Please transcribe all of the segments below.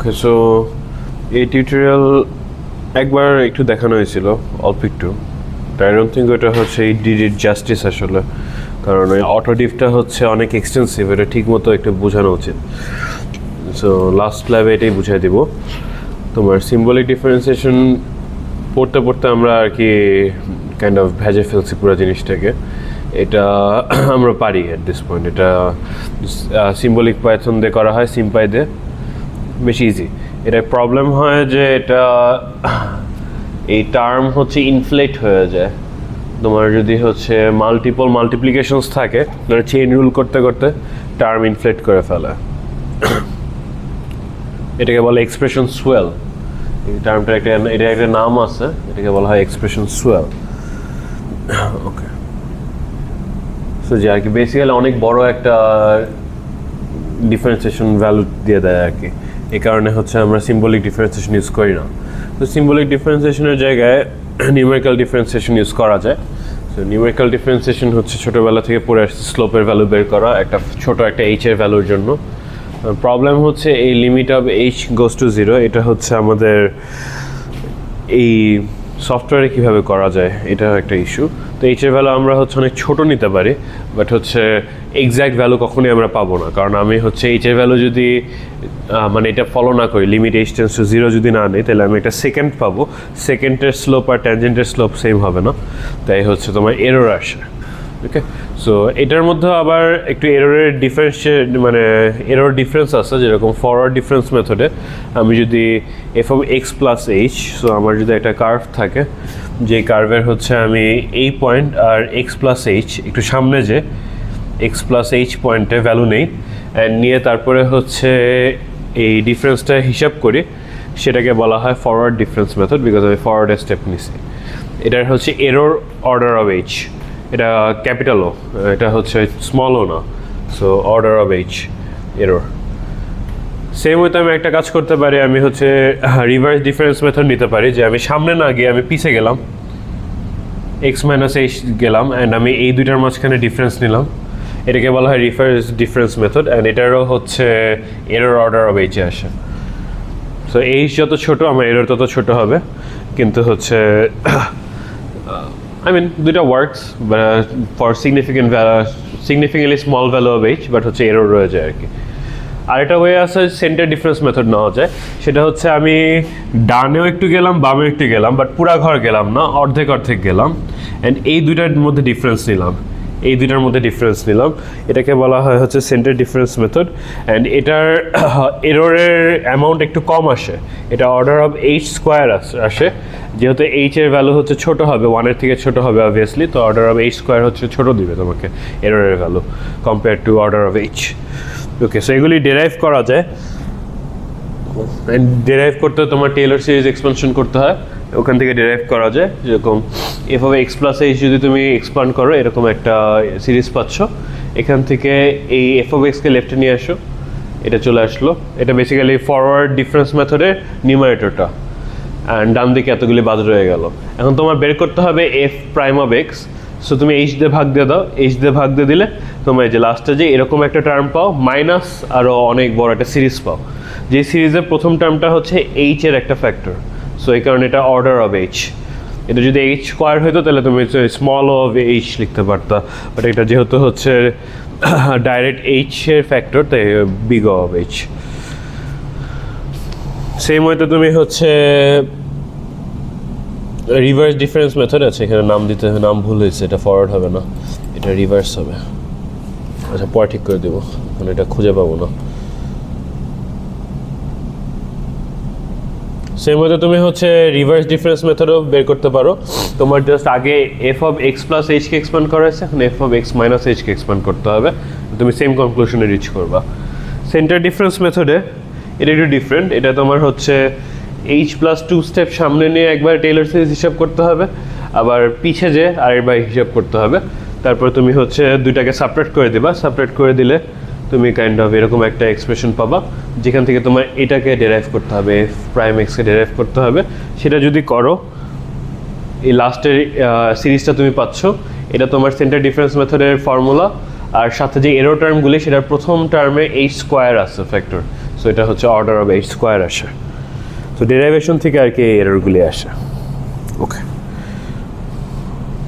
ওকে, so এই tutorial একবার একটু দেখানো হয়েছিল অল্প একটু, আই ডোন্ট থিঙ্ক ওটা হচ্ছে এই ডিড ইট জাস্টিস আসলে, কারণ ওই অটোডিফটা হচ্ছে অনেক এক্সটেন্সিভ, এটা ঠিক মতো একটু বোঝানো উচিত। সো লাস্ট ল্যাবে এটাই বুঝাই দিব। তোমার সিম্বলিক ডিফারেন্সিয়েশন পড়তে পড়তে আমরা আর কি কাইন্ড অফ ভেজে ফেলছি পুরো জিনিসটাকে। এটা আমরা পারি অ্যাট দিস পয়েন্ট। এটা সিম্বলিক পাইথন দিয়ে করা হয়, সিম্পাই দিয়ে, বেশি ইজি। এটা প্রবলেম হয় যে এটা এই টার্ম হচ্ছে ইনফ্লেট হয়ে যায়। তোমার যদি হচ্ছে মাল্টিপ্লিকেশনস থাকে, মানে চেইন রুল করতে করতে টার্ম ইনফ্লেট করে ফেলে, এটাকে বলে এক্সপ্রেশন সোয়েল। এই টার্মটা এটা একটা নাম আছে, এটাকে বলা হয় এক্সপ্রেশন সোয়েল। ওকে, সো যে আর কি বেসিক্যালি অনেক বড় একটা ডিফারেন্সিয়েশন ভ্যালু দিয়ে দেয় আর কি। এই কারণে হচ্ছে আমরা সিম্বলিক ডিফারেন্সিয়েশন ইউজ করি না। তো সিম্বলিক ডিফারেন্সিয়েশনের জায়গায় নিউমেরিক্যাল ডিফারেন্সিয়েশন ইউজ করা যায়। তো নিউমেরিক্যাল ডিফারেন্সিয়েশন হচ্ছে ছোটোবেলা থেকে পড়ে আসছে স্লোপের ভ্যালু বের করা একটা ছোট একটা এইচের ভ্যালুর জন্য। প্রবলেম হচ্ছে এই limit of H goes to 0, এটা হচ্ছে আমাদের এই সফটওয়্যারে কীভাবে করা যায়, এটা একটা ইস্যু। তো এইচের ভ্যালু আমরা হচ্ছে অনেক ছোট নিতে পারি, বাট হচ্ছে এক্স্যাক্ট ভ্যালু কখনোই আমরা পাবো না, কারণ আমি হচ্ছে এইচের ভ্যালু যদি মানে এটা ফলো না করি, লিমিট এইচ টেন্ডস টু 0 যদি না নিই, তাহলে আমি একটা সেকেন্ড পাবো। সেকেন্ডের স্লোপ আর ট্যানজেন্টের স্লোপ সেম হবে না, তাই হচ্ছে তোমার এরর আসে। ওকে, সো এটার মধ্যে আবার একটু এররের এরর ডিফারেন্স আছে। যেরকম ফরওয়ার্ড ডিফারেন্স মেথডে আমি যদি F of x plus H, so আমার যদি একটা কার্ভ থাকে, যে কার্ভের হচ্ছে আমি এই পয়েন্ট আর এক্স প্লাস এইচ একটু সামনে যে এক্স প্লাস এইচ পয়েন্টে ভ্যালু নেই, অ্যান্ড নিয়ে তারপরে হচ্ছে এই ডিফারেন্সটা হিসাব করি, সেটাকে বলা হয় ফরওয়ার্ড ডিফারেন্স মেথড, বিকজ আমি ফরওয়ার্ডের স্টেপ নিছি। এটার হচ্ছে এরর অর্ডার অফ এইচ, এটা ক্যাপিটালও, এটা হচ্ছে স্মলও না, so order of H error. Same হয়তো আমি একটা কাজ করতে পারি, আমি হচ্ছে রিভার্স ডিফারেন্স মেথড নিতে পারি, যে আমি সামনে না গিয়ে আমি পিছে গেলাম, এক্স মাইনাস এইচ গেলাম, অ্যান্ড আমি এই দুইটার মাঝখানে ডিফারেন্স নিলাম, এটাকে বলা হয় রিভার্স ডিফারেন্স মেথড, অ্যান্ড এটারও হচ্ছে এরর অর্ডার অফ এইচে আসে। সো এইচ যত ছোটো আমার এরর তত ছোটো হবে, কিন্তু হচ্ছে দুইটা works for significantly small value of H, but হচ্ছে এরর রয়ে যায় আর কি। আরেকটা ওয়ে আছে সেন্টার ডিফারেন্স মেথড নেওয়া যায়, সেটা হচ্ছে আমি ডানেও একটু গেলাম বামেও একটু গেলাম, বাট পুরা ঘর গেলাম না, অর্ধেক গেলাম, অ্যান্ড এই দুইটার মধ্যে ডিফারেন্স নিলাম, এটাকে বলা হয় হচ্ছে সেন্টার ডিফারেন্স মেথড। অ্যান্ড এটার এররের অ্যামাউন্ট একটু কম আসে, এটা অর্ডার অফ এইচ স্কোয়ার আসে, যেহেতু এইচের ভ্যালু হচ্ছে ছোটো হবে, 1-এর থেকে ছোটো হবে অবভিয়াসলি, তো অর্ডার অফ এইচ স্কোয়ার হচ্ছে ছোটো দিবে তোমাকে এররের value compare to order of H. Okay, so এগুলি ডেরাইভ করা যায়, ডেরাইভ করতে তোমার টেইলর সিরিজ এক্সপানশন করতে হয়, ওখান থেকে ডেরাইভ করা যায়। যেরকম F of x plus H যদি তুমি এক্সপান্ড করো, এরকম একটা সিরিজ পাচ্ছ, এখান থেকে এই এফ অফ এক্সকে লেফটে নিয়ে আসো, এটা চলে আসলো, এটা বেসিক্যালি ফরওয়ার্ড ডিফারেন্স মেথডের নিউমারেটরটা, অ্যান্ড ডান দিকে এতগুলি বাদ রয়ে গেল। এখন তোমার বের করতে হবে F prime of x, so তুমি এইচ দিয়ে ভাগ দিয়ে দাও, এইচ দিয়ে ভাগ দিয়ে দিলে তোমার যে লাস্টে যে এরকম একটা টার্ম পাও, মাইনাস আরও অনেক বড় একটা সিরিজ পাও, যে সিরিজের প্রথম টার্মটা হচ্ছে এইচের একটা ফ্যাক্টর, সো এই কারণে এটা অর্ডার অফ এইচ। এটা যদি এইচ স্কোয়ার হইতো তাহলে তুমি স্মল অফ এইচ লিখতে পারতা, বাট এটা যেহেতু হচ্ছে ডাইরেক্ট এইচের ফ্যাক্টর, তাই বিগ অফ এইচ। সেম হয়তো তুমি হচ্ছে রিভার্স ডিফারেন্স মেথড আছে, এখানে নাম ভুল হয়েছে, এটা ফরওয়ার্ড হবে না, এটা রিভার্স হবে। আচ্ছা, পরে ঠিক করে দেবো, মানে এটা খুঁজে পাবো না। সেম হয়তো তুমি হচ্ছে রিভার্স ডিফারেন্স মেথডও বের করতে পারো। তোমার জাস্ট আগে f of x plus h k expand করা হয়েছে, এখন f of x minus h k expand করতে হবে, তুমি সেম কনক্লুশনে রিচ করবা। সেন্টার ডিফারেন্স মেথডে এটা একটু ডিফারেন্ট, এটা তোমার হচ্ছে এইচ প্লাস 2 স্টেপ সামনে নিয়ে একবার টেইলর সিরিজ হিসাব করতে হবে, আবার পিছে যে আরেকবার হিসাব করতে হবে, তারপর তুমি হচ্ছে দুইটাকে সাপারেট করে দিবা, সাপারেট করে দিলে তুমি কাইন্ড অফ এরকম একটা এক্সপ্রেশন পাবা, যেখান থেকে তোমার এটাকে ডেরাইভ করতে হবে, এফ প্রাইম এক্সকে ডেরাইভ করতে হবে। সেটা যদি করো, এই লাস্টের সিরিজটা তুমি পাচ্ছ, এটা তোমার সেন্টার ডিফারেন্স মেথডের ফর্মুলা, আর সাথে যে এরর টার্মগুলি সেটার প্রথম টার্মে এইচ স্কোয়ার আছে ফ্যাক্টর, সো এটা হচ্ছে অর্ডার অফ এইচ স্কোয়ার আসে। তো ডেরাইভেশন থেকে আর কি এই এররগুলি আসে। ওকে,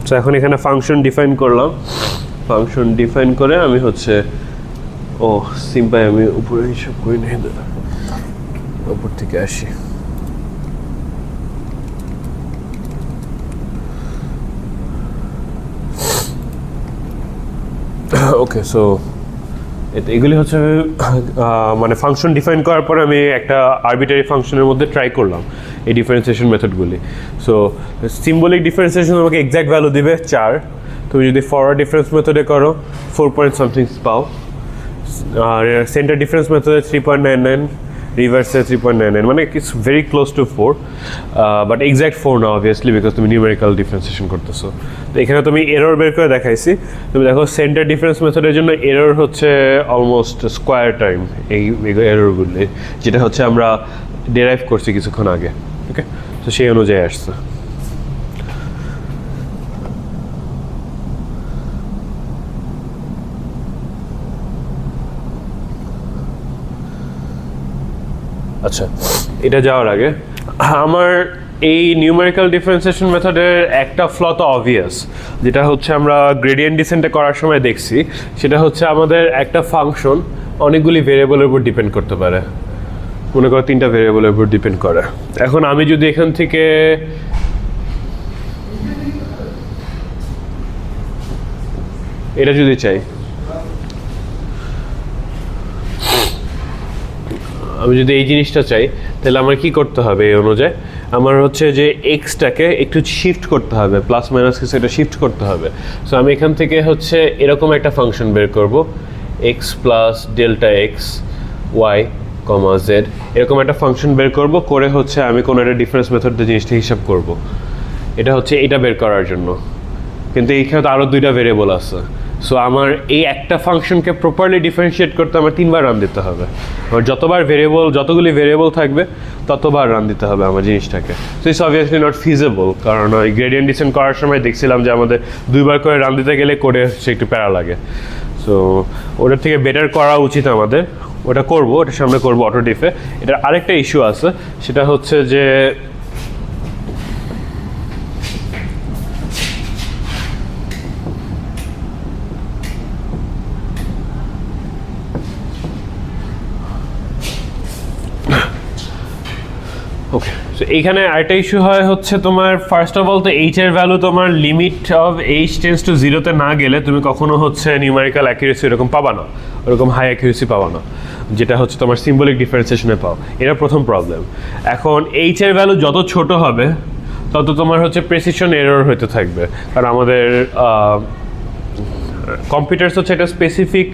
সো এখন এখানে ফাংশন ডিফাইন করলাম, ফাংশন ডিফাইন করে আমি হচ্ছে সিম্পল আমি উপরে হিসাব করি নাই, উপর থেকে আসি। ওকে, সো এগুলি হচ্ছে মানে ফাংশন ডিফাইন করার পরে আমি একটা আরবিটারি ফাংশনের মধ্যে ট্রাই করলাম এই ডিফারেন্সিয়েশন মেথডগুলি। সো সিম্বলিক ডিফারেন্সিয়েশন আমাকে এক্স্যাক্ট ভ্যালু দিবে 4, তুমি যদি ফরওয়ার্ড ডিফারেন্স মেথডে করো 4 পয়েন্ট সামথিং পাও, আর সেন্টার ডিফারেন্স মেথডে 3.99, রিভার্সে 3.99, মানে it's very close two 4, but exact 4 না অবভিয়াসলি, বিকজ তুমি নিউমেরিক্যাল ডিফারেন্সিয়েশন করতেছো। তো এখানে তুমি এরর বের করে দেখাইছি, তুমি দেখো সেন্টার ডিফারেন্স মেথডের জন্য এরর হচ্ছে অলমোস্ট স্কোয়ার টাইম এই এররগুলি, যেটা হচ্ছে আমরা ডেরাইভ করছি কিছুক্ষণ আগে। ওকে, তো সেই অনুযায়ী আসছে। আচ্ছা, এটা যাওয়ার আগে আমার এই নিউমেরিক্যাল ডিফারেন্সিয়েশন মেথডের একটা ফ্ল তো অবভিয়াস, যেটা হচ্ছে আমরা গ্রেডিয়েন্ট ডিসেন্টে করার সময় দেখছি, সেটা হচ্ছে আমাদের একটা ফাংশন অনেকগুলি ভেরিয়েবলের উপর ডিপেন্ড করতে পারে, মনে করো 3টা ভেরিয়েবলের উপর ডিপেন্ড করে। এখন আমি যদি এখান থেকে এটা যদি চাই, আমি যদি এই জিনিসটা চাই, তাহলে আমার কি করতে হবে এই অনুযায়ী? আমার হচ্ছে যে এক্সটাকে একটু শিফট করতে হবে, প্লাস মাইনাস কিছু একটা শিফট করতে হবে। সো আমি এখান থেকে হচ্ছে এরকম একটা ফাংশন বের করব, X plus delta X Y comma Z, এরকম একটা ফাংশন বের করব, করে হচ্ছে আমি কোনো একটা ডিফারেন্স মেথড দিয়ে জিনিসটা হিসাব করব। এটা হচ্ছে এটা বের করার জন্য, কিন্তু এইখানে তো আরও 2টা ভেরিয়েবল আছে। সো আমার এই একটা ফাংশনকে প্রপারলি ডিফারেন্সিয়েট করতে আমার 3বার রান দিতে হবে। আমার যতগুলি ভেরিয়েবল থাকবে ততবার রান দিতে হবে আমার জিনিসটাকে। So it's obviously not feasible, কারণ ওই গ্রেডিয়েন্ট ডিসেন্ট করার সময় দেখছিলাম যে আমাদের 2বার করে রান দিতে গেলে কোডে সে একটু প্যারা লাগে। সো ওটার থেকে বেটার করা উচিত আমাদের, ওটা করবো, ওটার সামনে করবো অটোডিফে। এটার আরেকটা ইস্যু আছে, সেটা হচ্ছে যে ওকে, সো এইখানে আরেকটা ইস্যু হয় হচ্ছে তোমার ফার্স্ট অফ অল তো এইচ এর ভ্যালু তোমার limit of H tends to 0-তে না গেলে তুমি কখনো হচ্ছে নিউমেরিক্যাল অ্যাকুরেসি এরকম পাবা না, ওরকম হাই অ্যাকুরেসি পাবা না, যেটা হচ্ছে তোমার সিম্বলিক ডিফারেন্সিয়েশনে পাও। এটা প্রথম প্রবলেম। এখন এইচ এর ভ্যালু যত ছোট হবে তত তোমার হচ্ছে প্রেসিশন এরর হতে থাকবে, কারণ আমাদের কম্পিউটার্স হচ্ছে একটা স্পেসিফিক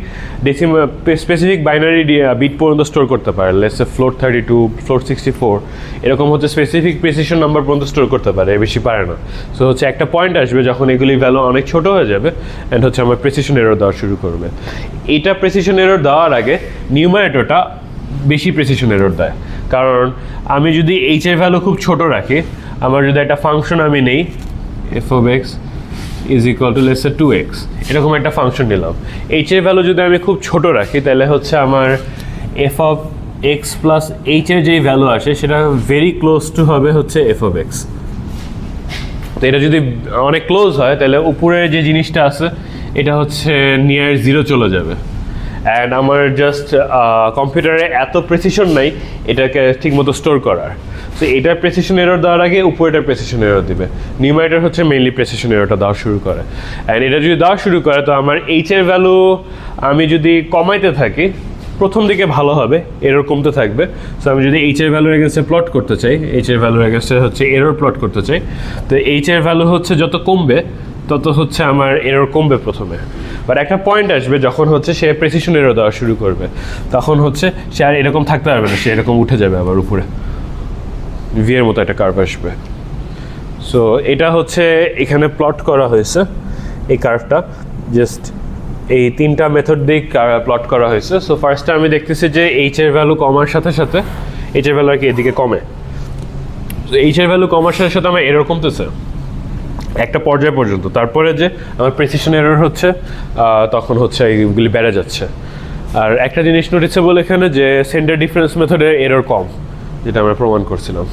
বাইনারি বিট পর্যন্ত স্টোর করতে পারে, লেটস সে ফ্লোট 32, ফ্লোট 64, এরকম হচ্ছে স্পেসিফিক প্রেসিশন নাম্বার পর্যন্ত স্টোর করতে পারে, বেশি পারে না। সো হচ্ছে একটা পয়েন্ট আসবে যখন এগুলি ভ্যালু অনেক ছোট হয়ে যাবে অ্যান্ড হচ্ছে আমার প্রেসিশন এরর দেওয়া শুরু করবে। এটা প্রেসিশন এরর দেওয়ার আগে নিউমারেটরটা বেশি প্রেসিশন এরর দেয়, কারণ আমি যদি এইচ এর ভ্যালু খুব ছোট রাখি, আমার যদি একটা ফাংশন আমি নেই F of x is equal two let's say 2x, এরকম একটা ফাংশন নিলাম, এইচ এর ভ্যালু যদি আমি খুব ছোট রাখি, তাহলে হচ্ছে আমার F of x plus H এর যেই ভ্যালু আসে সেটা ভেরি ক্লোজ টু হবে হচ্ছে এফ অফ এক্স। তো এটা যদি অনেক ক্লোজ হয় তাহলে উপরে যে জিনিসটা আছে এটা হচ্ছে নিয়ার 0 চলে যাবে, অ্যান্ড আমার জাস্ট কম্পিউটারে এত প্রেসিশন নাই এটাকে ঠিকমতো স্টোর করার। তো এটার প্রেসিশন এরর দেওয়ার আগে উপরেটার প্রেসিশন এরর দিবে। নিউমারেটর হচ্ছে মেইনলি প্রেসিশন এররটা দেওয়া শুরু করে, অ্যান্ড এটা যদি দেওয়া শুরু করে তো আমার এইচ এর ভ্যালু আমি যদি কমাইতে থাকি প্রথম দিকে ভালো হবে, এরর কমতে থাকবে। সো আমি যদি এইচ এর ভ্যালুর এগেন্সে প্লট করতে চাই, এইচ এর ভ্যালুর এগেন্সে হচ্ছে এরর প্লট করতে চাই, তো এইচ এর ভ্যালু হচ্ছে যত কমবে তত হচ্ছে আমার এরর কমবে প্রথমে, বাট একটা পয়েন্ট আসবে যখন হচ্ছে সে প্রেসিশন এরর দেওয়া শুরু করবে, তখন হচ্ছে সে আর এরকম থাকতে পারবে না, সে এরকম উঠে যাবে আবার উপরে, ভি এর মতো একটা কার্ভ আসবে। সো এটা হচ্ছে এখানে প্লট করা হয়েছে, এই কার্ভটা জাস্ট এই 3টা মেথড দিয়ে প্লট করা হয়েছে। সো ফার্স্টে আমি দেখতেছি যে এইচ এর ভ্যালু কমার সাথে সাথে এইচ এর ভ্যালু আর কি এদিকে কমে, তো এইচ এর ভ্যালু কমার সাথে সাথে আমার এরর কমতেছে, একটা পর্যায় পর্যন্ত, তারপরে যে আমার প্রেসিশন এরর হচ্ছে তখন হচ্ছে এইগুলি বেড়ে যাচ্ছে। আর একটা জিনিস নোটিসেবল এখানে যে সেন্টার ডিফারেন্স মেথডের এরর কম, যেটা আমরা প্রমাণ করছিলাম।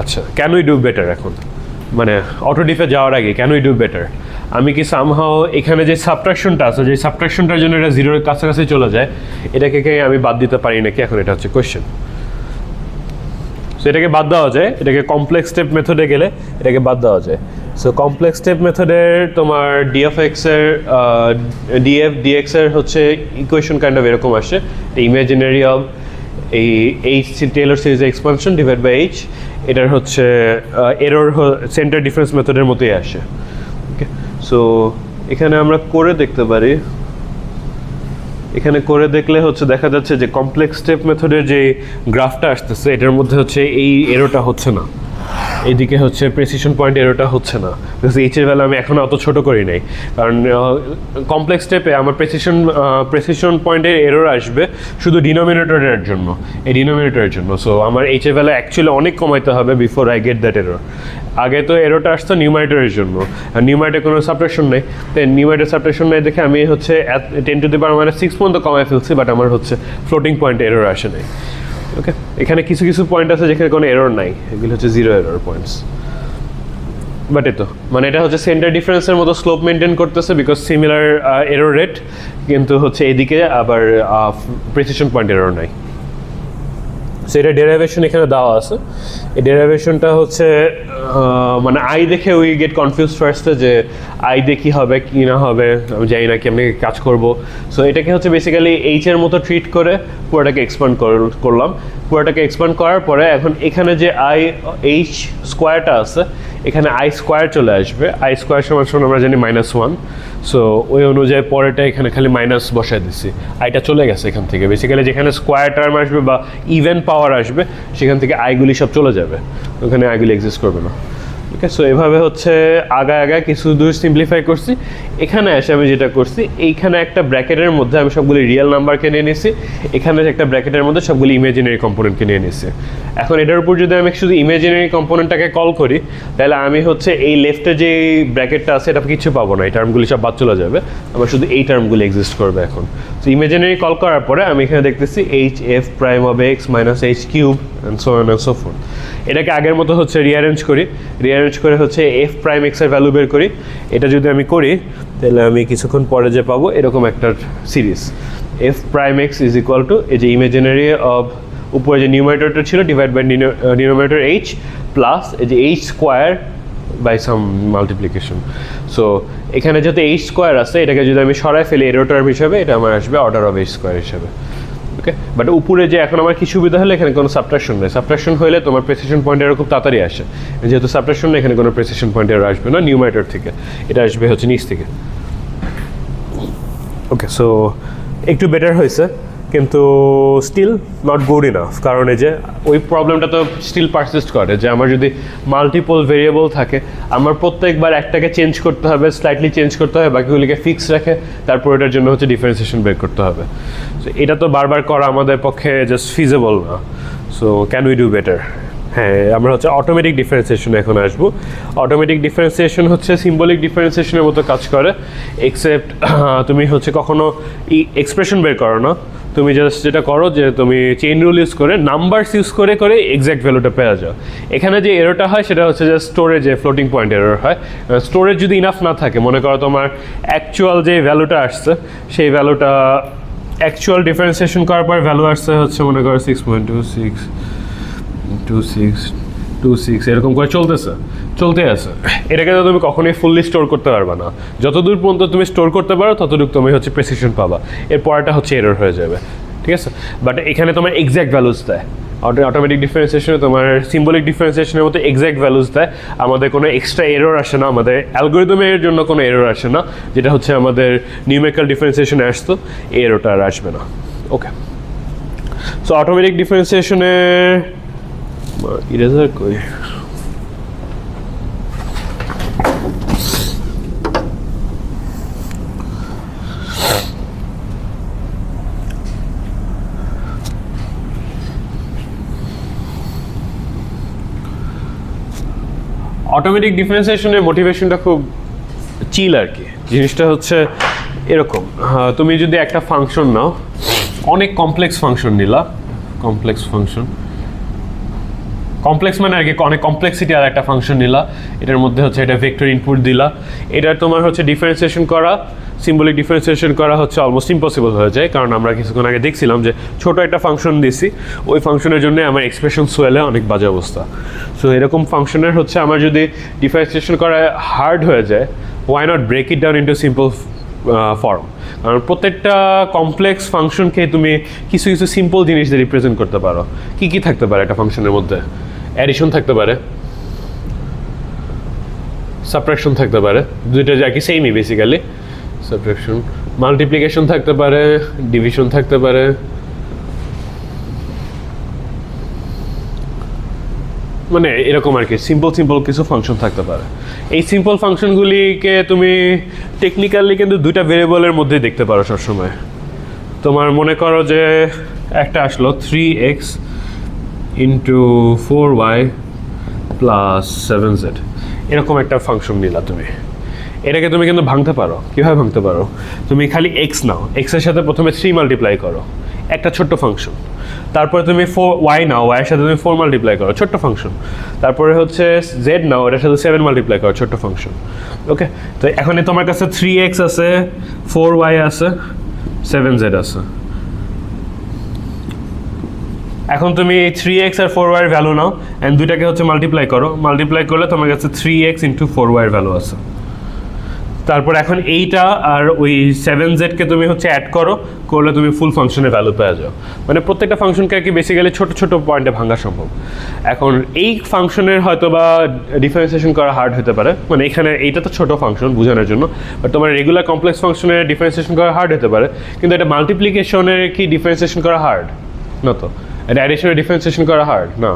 আচ্ছা, ক্যান উই ডু বেটার? এখন মানে অটো ডিফে যাওয়ার আগে ক্যান উই ডু বেটার, আমি কি সামহাও এখানে যে সাবট্রাকশনটা আছে, যে সাবট্রাকশনটার জন্য এটা জিরোর কাছাকাছি চলে যায়, এটাকে আমি বাদ দিতে পারি নাকি? এখন এটা হচ্ছে কোয়েশ্চেন। সো এটাকে বাদ দেওয়া যায়, এটাকে কমপ্লেক্স স্টেপ মেথডে গেলে এটাকে বাদ দেওয়া যায়। সো কমপ্লেক্স স্টেপ মেথডের তোমার df এর হচ্ছে ইকুয়েশন কাইন্ড অফ এরকম আসে, ইমাজিনারি অফ এই h Taylor series expansion divide by h, এটার হচ্ছে এরর সেন্টার ডিফারেন্স মেথডের মতোই আসে। ওকে, সো এখানে আমরা করে দেখতে পারি, এখানে করে দেখলে হচ্ছে দেখা যাচ্ছে যে কমপ্লেক্স স্টেপ মেথডের যে গ্রাফটা আসতেছে এটার মধ্যে হচ্ছে এই এরোটা হচ্ছে না, এইদিকে হচ্ছে প্রেসিশন পয়েন্ট এরোটা হচ্ছে না, বিকজ এইচ এর ভ্যালু আমি এখনো অত ছোট করি নাই, কারণ কমপ্লেক্স স্টেপে আমার প্রেসিশন পয়েন্টের এরর আসবে শুধু ডিনোমিনেটরের জন্য, এই ডিনোমিনেটরের জন্য। সো আমার এইচ এর ভ্যালু অ্যাকচুয়ালি অনেক কমাইতে হবে before I get that error. আগে তো এরোটা আসতো নিউমারেটরের জন্য, আর নিউমারেটরে কোনো সাবট্রাকশন নেই, তো নিউমারেটর সাবট্রাকশন নেই দেখে আমি হচ্ছে 10⁻⁶ পর্যন্ত কমাই ফেলছি, বাট আমার হচ্ছে ফ্লোটিং পয়েন্ট এরর আসে নাই। ওকে, এখানে কিছু কিছু পয়েন্ট আছে যেখানে কোনো এরর নাই, এগুলো হচ্ছে জিরো এরর পয়েন্টস। বাট এতো মানে এটা হচ্ছে সেন্টার ডিফারেন্সের মতো স্লোপ মেনটেন করতেছে বিকজ সিমিলার এরর রেট, কিন্তু হচ্ছে এদিকে আবার প্রেসিশন পয়েন্ট এরর নাই। সো এটা ডেরাইভেশন এখানে দেওয়া আছে, এই ডেরাইভেশনটা হচ্ছে মানে আই দেখে উই গেট কনফিউজ ফার্স্টে যে আই দিয়ে কী হবে কি না হবে, আমি জানি না কেমনি কাজ করব। সো এটাকে হচ্ছে বেসিক্যালি এইচের মতো ট্রিট করে পুরোটাকে এক্সপ্যান্ড করলাম। পুরোটাকে এক্সপ্যান্ড করার পরে এখন এখানে যে আই এইচ স্কোয়ারটা আছে, এখানে আই স্কোয়ার চলে আসবে, আই স্কোয়ার সমান আমরা জানি -1। সো ওই অনুযায়ী পরেটা এখানে খালি মাইনাস বসাই দিচ্ছি, আইটা চলে গেছে এখান থেকে। বেসিক্যালি যেখানে স্কোয়ার টার্ম আসবে বা ইভেন পাওয়ার আসবে সেখান থেকে আইগুলি সব চলে যাবে, ওখানে আইগুলি এক্সিস্ট করবে না। ওকে, সো এভাবে হচ্ছে আগায় কিছু দূর সিম্পলিফাই করছি। এখানে এসে আমি যেটা করছি, এইখানে একটা ব্র্যাকেটের মধ্যে আমি সবগুলি রিয়েল নাম্বারকে নিয়ে নিছি, এখানে একটা ব্র্যাকেটের মধ্যে সবগুলি ইমাজিনারি কম্পোনেন্টকে নিয়ে নিছি। এখন এটার উপর যদি আমি শুধু ইমাজিনারি কম্পোনেন্টটাকে কল করি, তাহলে আমি হচ্ছে এই লেফটে যে ব্র্যাকেটটা আছে এটা কিছু পাবো না, এই টার্মগুলি সব বাদ চলে যাবে, আমার শুধু এই টার্মগুলি এক্সিস্ট করবে এখন। তো ইমাজিনারি কল করার পরে আমি এখানে দেখতেছি H F prime of x minus H cube and so on and so fourth. এটাকে আগের মতো হচ্ছে রিঅ্যারেঞ্জ করে হচ্ছে এফ প্রাইম এক্সের ভ্যালু বের করি। এটা যদি আমি করি তাহলে আমি কিছুক্ষণ পরে যে পাবো এরকম একটা series, f prime x is equal to এই যে ইমাজিনারি অফ উপরে যে নিউমারেটরটা ছিল divide by denominator h plus এই যে h square by some multiplication. So এখানে যেহেতু এইচ স্কোয়ার আছে, এটাকে যদি আমি সরাই ফেলি এরর টার্ম হিসাবে, এটা আমার আসবে অর্ডার অফ এইচ স্কোয়ার হিসাবে। ওকে, বাট উপরে যে এখন আমার কি সুবিধা হলে এখানে কোনো সাবট্রাকশন নেই, সাবট্রাকশন হলে তোমার প্রেসিশন পয়েন্ট এরর খুব তাড়াতাড়ি আসে, যেহেতু সাবট্রাকশন নেই এখানে কোনো প্রেসিশন পয়েন্ট এরর আসবে না নিউমারেটর থেকে, এটা আসবে হচ্ছে নিচ থেকে। ওকে, সো একটু বেটার হয়েছে, কিন্তু স্টিল নট গুড ইনাফ, কারণ এই যে ওই প্রবলেমটা তো স্টিল পারসিস্ট করে যে আমার যদি মাল্টিপল ভেরিয়েবল থাকে, আমার প্রত্যেকবার একটাকে চেঞ্জ করতে হবে, স্লাইটলি চেঞ্জ করতে হবে, বাকিগুলিকে ফিক্স রেখে তারপর এটার জন্য হচ্ছে ডিফারেন্সিয়েশন বের করতে হবে। সো এটা তো বারবার করা আমাদের পক্ষে জাস্ট ফিজেবল না। So can we do better? হ্যাঁ, আমরা হচ্ছে অটোমেটিক ডিফারেন্সিয়েশন এখন আসবো। অটোমেটিক ডিফারেন্সিয়েশন হচ্ছে সিম্বলিক ডিফারেন্সিয়েশনের মতো কাজ করে, এক্সেপ্ট তুমি হচ্ছে কখনো এক্সপ্রেশন বের করো না, তুমি জাস্ট যেটা করো যে তুমি চেইন রুল ইউজ করে নাম্বারস ইউজ করে এক্স্যাক্ট ভ্যালুটা পেয়ে যাও। এখানে যে এররটা হয় সেটা হচ্ছে জাস্ট স্টোরেজে ফ্লোটিং পয়েন্ট এরর হয়। স্টোরেজ যদি ইনাফ না থাকে, মনে করো তোমার অ্যাকচুয়াল যে ভ্যালুটা আসছে সেই ভ্যালুটা অ্যাকচুয়াল ডিফারেন্সিয়েশন করার পর ভ্যালু আসছে হচ্ছে মনে করো 6.26 এরকম করে চলতে আছে, এটাকে তো তুমি কখনোই ফুললি স্টোর করতে পারবে না। যতদূর পর্যন্ত তুমি স্টোর করতে পারো ততটুকু তুমি হচ্ছে প্রেসিশন পাবা, এর পরটা হচ্ছে এরর হয়ে যাবে, ঠিক আছে? বাট এখানে তোমার এক্স্যাক্ট ভ্যালুস দেয়, অটোমেটিক ডিফারেন্সিয়েশনে তোমার সিম্বলিক ডিফারেন্সিয়েশনের মতো এক্স্যাক্ট ভ্যালুস দেয়, আমাদের কোনো এক্সট্রা এরর আসে না, আমাদের অ্যালগোরিদমের জন্য কোনো এরর আসে না, যেটা হচ্ছে আমাদের নিউমেরিক্যাল ডিফারেন্সিয়েশনে আসতো, এই এররটা আর আসবে না। ওকে, সো অটোমেটিক ডিফারেন্সিয়েশনে ইরেজার কই অটোমেটিক ডিফারেন্সিয়েশনের মোটিভেশনটা খুব চিল আর কি। জিনিসটা হচ্ছে এরকম, তুমি যদি একটা ফাংশন নাও, অনেক কমপ্লেক্স ফাংশন নিলা, কমপ্লেক্স ফাংশন, কমপ্লেক্স মানে আর কি অনেক কমপ্লেক্সিটি আর একটা ফাংশন নিলা, এটার মধ্যে হচ্ছে এটা ভেক্টর ইনপুট দিলা, এটা তোমার হচ্ছে ডিফারেন্সিয়েশন করা, সিম্বলিক ডিফারেন্সিয়েশন করা হচ্ছে অলমোস্ট ইম্পসিবল হয়ে যায়। কারণ আমরা কিছুক্ষণ আগে দেখছিলাম যে ছোট একটা ফাংশন দিছি, ওই ফাংশনের জন্য আমার এক্সপ্রেশন সোয়েলে অনেক বাজে অবস্থা। সো এরকম ফাংশনের হচ্ছে আমার যদি ডিফারেন্সিয়েশন করা হার্ড হয়ে যায়, why not break it down into simple form. কারণ প্রত্যেকটা কমপ্লেক্স ফাংশনকে তুমি কিছু কিছু সিম্পল জিনিস দিয়ে রিপ্রেজেন্ট করতে পারো। কি কি থাকতে পারে একটা ফাংশনের মধ্যে? অ্যাডিশন থাকতে পারে, সাবট্রাকশন থাকতে পারে, দুইটা যা কি সেমই বেসিক্যালি। সাবট্রাকশন, মাল্টিপ্লিকেশন থাকতে পারে, ডিভিশন থাকতে পারে, মানে এরকম আর কি সিম্পল সিম্পল কিছু ফাংশন থাকতে পারে। এই সিম্পল ফাংশনগুলিকে তুমি টেকনিক্যালি কিন্তু দুইটা ভেরিয়েবলের মধ্যে দেখতে পারো সবসময়। তোমার মনে করো যে একটা আসলো 3x into 4y plus 7z, এরকম একটা ফাংশন নিলা তুমি, এটাকে তুমি কিন্তু ভাঙতে পারো। কীভাবে ভাঙতে পারো? তুমি খালি x নাও, x এর সাথে প্রথমে 3 মাল্টিপ্লাই করো, একটা ছোট্ট ফাংশন। তারপরে তুমি y নাও, y এর সাথে তুমি 4 মাল্টিপ্লাই করো, ছোট্ট ফাংশন। তারপরে হচ্ছে z নাও, এটার সাথে 7 মাল্টিপ্লাই করো, ছোট্ট ফাংশন। ওকে, তো এখন তোমার কাছে 3x আছে, 4y আছে, 7z আছে। এখন তুমি 3x আর 4y এর ভ্যালু নাও অ্যান্ড দুইটাকে হচ্ছে মাল্টিপ্লাই করো, মাল্টিপ্লাই করলে তোমার কাছে 3x ইন্টু 4y এর ভ্যালু আছে। তারপর এখন এইটা আর ওই 7z-কে তুমি হচ্ছে অ্যাড করো, করলে তুমি ফুল ফাংশনের ভ্যালু পেয়ে যাও। মানে প্রত্যেকটা ফাংশনকে আর কি বেসিক্যালি ছোট ছোট পয়েন্টে ভাঙা সম্ভব। এখন এই ফাংশনের হয়তো বা ডিফারেন্সিয়েশন করা হার্ড হতে পারে, মানে এখানে এইটা তো ছোট ফাংশন বোঝানোর জন্য, বাট তোমার রেগুলার কমপ্লেক্স ফাংশনের ডিফারেন্সিয়েশন করা হার্ড হতে পারে। কিন্তু এটা মাল্টিপ্লিকেশনের কি ডিফারেন্সিয়েশন করা হার্ড না, তো এটা অ্যাডিশনের ডিফারেন্সিয়েশন করা হার্ড না।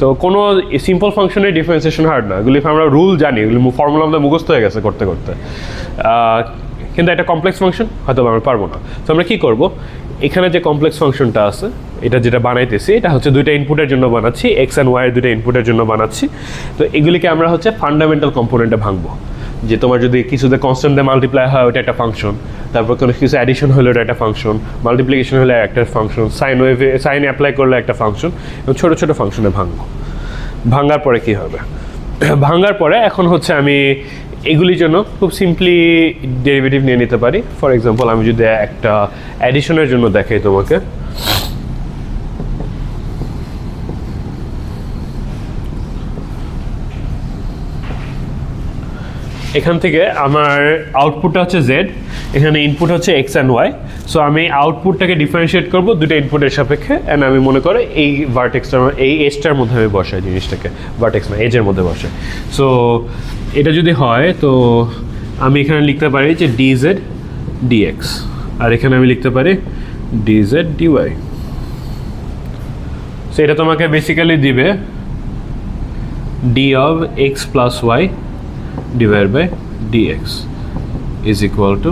তো কোনো সিম্পল ফাংশনের ডিফারেন্সিয়েশন হার্ড না, এগুলি আমরা রুল জানি, এগুলি ফর্মুলা আমাদের মুখস্থ হয়ে গেছে করতে করতে। কিন্তু একটা কমপ্লেক্স ফাংশন হয়তো আমরা পারবো না। তো আমরা কী করবো, এখানে যে কমপ্লেক্স ফাংশনটা আছে, এটা যেটা বানাইতেছি, এটা হচ্ছে দুইটা ইনপুটের জন্য বানাচ্ছি, এক্স অ্যান্ড ওয়াই এর দুইটা ইনপুটের জন্য বানাচ্ছি। তো এগুলিকে আমরা হচ্ছে ফান্ডামেন্টাল কম্পোনেন্টে ভাঙবো। যে তোমার যদি কিছুতে কনস্ট্যান্ট দিয়ে মাল্টিপ্লাই হয়, ওটা একটা ফাংশন। তারপর কোনো কিছু অ্যাডিশন হলে ওটা একটা ফাংশন, মাল্টিপ্লিকেশন হলে একটা ফাংশন, সাইন অ্যাপ্লাই করলে একটা ফাংশন, এবং ছোটো ছোটো ফাংশনে ভাঙবো। ভাঙার পরে কি হবে? ভাঙার পরে এখন হচ্ছে আমি এগুলির জন্য খুব সিম্পলি ডেরিভেটিভ নিয়ে নিতে পারি। ফর এক্সাম্পল, আমি যদি একটা অ্যাডিশনের জন্য দেখাই তোমাকে, এখান থেকে আমার আউটপুটটা হচ্ছে জেড, এখানে ইনপুট হচ্ছে এক্স অ্যান্ড ওয়াই। সো আমি আউটপুটটাকে ডিফারেন্সিয়েট করবো দুটো ইনপুটের সাপেক্ষে, অ্যান্ড আমি মনে করে এই ভার্টেক্সটা, এই এজটার মধ্যে আমি বসাই জিনিসটাকে, ভার্টেক্স না এজের মধ্যে বসাই। সো এটা যদি হয়, তো আমি এখানে লিখতে পারি যে ডিজেড ডিএক্স, আর এখানে আমি লিখতে পারি ডিজেড ডিওয়াই। সো এটা তোমাকে বেসিক্যালি দিবে d of x plus y divided by dx is equal to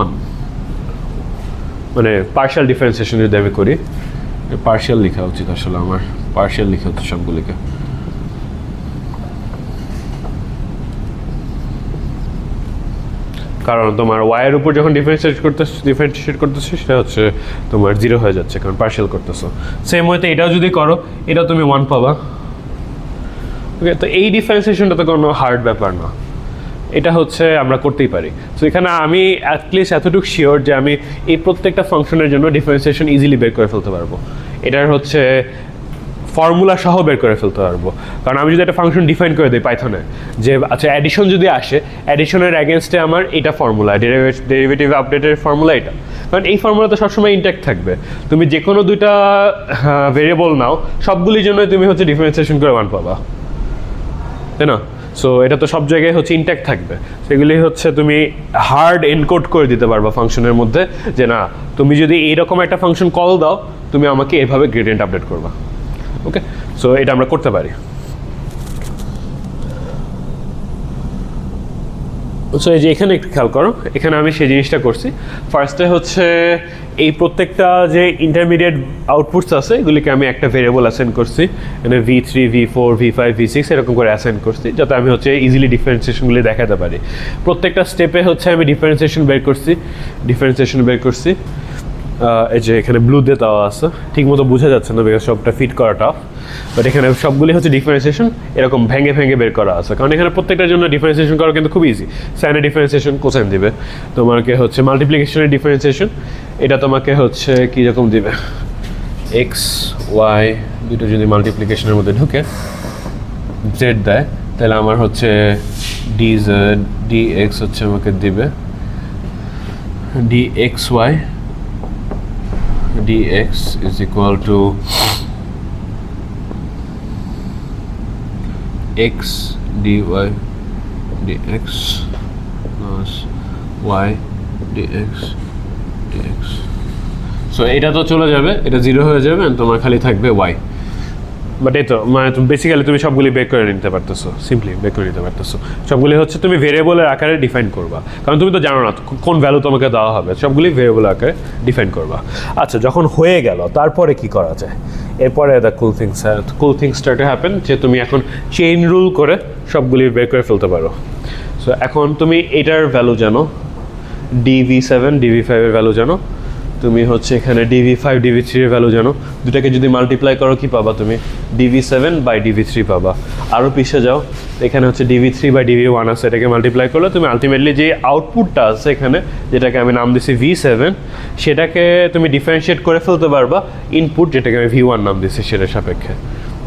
1. মানে পার্শিয়াল ডিফারেন্সিয়েশন যদি আমি করি, পার্শিয়াল লেখা উচিত আসলে আমার, পার্শিয়াল লেখা হচ্ছে সবগুলিকে। কারণ তোমার y এর উপর যখন ডিফারেন্সিয়েট করতেছো সেটা হচ্ছে তোমার 0 হয়ে যাচ্ছে, কারণ পার্শিয়াল করতেছো। সেম ওয়েতে এটাও যদি করো, এটাও তুমি 1 পাবা। ওকে, তো এই ডিফারেন্সিয়েশনটা তো কোনো হার্ড ব্যাপার না, এটা হচ্ছে আমরা করতেই পারি। সো এখানে আমি অ্যাটলিস্ট এতটুকু শিওর যে আমি এই প্রত্যেকটা ফাংশনের জন্য ডিফারেন্সিয়েশন ইজিলি বের করে ফেলতে পারবো, এটার হচ্ছে ফর্মুলা সহ বের করে ফেলতে পারবো। কারণ আমি যদি একটা ফাংশন ডিফাইন করে দিই পাইথনে, যে আচ্ছা অ্যাডিশন যদি আসে, অ্যাডিশনের অ্যাগেনস্টে আমার এটা ফর্মুলা, ডেরিভেটিভ আপডেটের ফর্মুলা এটা, কারণ এই ফর্মুলা তো সবসময় ইনট্যাক্ট থাকবে। তুমি যে কোনো দুইটা ভেরিয়েবল নাও, সবগুলির জন্যই তুমি হচ্ছে ডিফারেন্সিয়েশন করে 1 পাবা, তাই না? সো এটা তো সব জায়গায় হচ্ছে ইনট্যাক্ট থাকবে। সেগুলি হচ্ছে তুমি হার্ড এনকোড করে দিতে পারবা ফাংশনের মধ্যে, যে না তুমি যদি এইরকম একটা ফাংশন কল দাও, তুমি আমাকে এভাবে গ্রেডিয়েন্ট আপডেট করবা। ওকে, সো এটা আমরা করতে পারি। সো এই যে এখানে একটু খেয়াল করো, এখানে আমি সেই জিনিসটা করছি। ফার্স্টে হচ্ছে এই প্রত্যেকটা যে ইন্টারমিডিয়েট আউটপুটস আছে এগুলিকে আমি একটা ভেরিয়েবল অ্যাসাইন করছি, মানে V3 V4 V5 V6 এরকম করে অ্যাসাইন করছি, যাতে আমি হচ্ছে ইজিলি ডিফারেন্সিয়েশনগুলি দেখাতে পারি। প্রত্যেকটা স্টেপে হচ্ছে আমি ডিফারেন্সিয়েশন বের করছি। এই যে এখানে ব্লু দিয়ে দেওয়া আছে, ঠিক মতো বোঝা যাচ্ছে না বিকজ সবটা ফিট করা টাফ, বাট এখানে সবগুলি হচ্ছে ডিফারেন্সিয়েশন এরকম ভেঙে বের করা আছে, কারণ এখানে প্রত্যেকটার জন্য ডিফারেন্সিয়েশন করা কিন্তু খুব ইজি। সাইনের ডিফারেন্সিয়েশন কোসাইন দিবে, তোমাকে হচ্ছে মাল্টিপ্লিকেশনের ডিফারেন্সিয়েশন এটা তোমাকে হচ্ছে কীরকম দিবে, এক্স ওয়াই দুটো যদি মাল্টিপ্লিকেশনের মধ্যে ঢুকে জেড দেয়, তাহলে আমার হচ্ছে dx হচ্ছে আমাকে দিবে dxy dx is equal to x dy dx plus y dx so এটা তো চলে যাবে, এটা 0 হয়ে যাবে, তোমার খালি থাকবে y। বাট এই তো মানে বেসিক্যালি তুমি সবগুলি বের করে নিতে পারতেছো, সিম্পলি বের করে নিতে পারতেছো। সবগুলি হচ্ছে তুমি ভেরিয়েবলের আকারে ডিফাইন করবা, কারণ তুমি তো জানো না কোন ভ্যালু তোমাকে দেওয়া হবে, সবগুলি ভেরিয়েবলের আকারে ডিফাইন করবা। আচ্ছা, যখন হয়ে গেল তারপরে কি করা যায়? এরপরে the cool things start to happen, যে তুমি এখন চেইন রুল করে সবগুলি বের করে ফেলতে পারো। সো এখন তুমি এটার ভ্যালু জানো, dv7 dv5 এর ভ্যালু জানো, তুমি হচ্ছে এখানে dv5 dv3 এর ভ্যালু জানো, দুটাকে যদি মাল্টিপ্লাই করো কি পাবা তুমি, dv7 বাই dv3 পাবা। আরও পিছিয়ে যাও, এখানে হচ্ছে dv3 বাই dv1 আছে, এটাকে মাল্টিপ্লাই করলে তুমি আলটিমেটলি যে আউটপুটটা আছে এখানে, যেটাকে আমি নাম দিছি v7, সেটাকে তুমি ডিফারেন্সিয়েট করে ফেলতে পারবা ইনপুট, যেটাকে আমি v1 নাম দিছি সেটার সাপেক্ষে।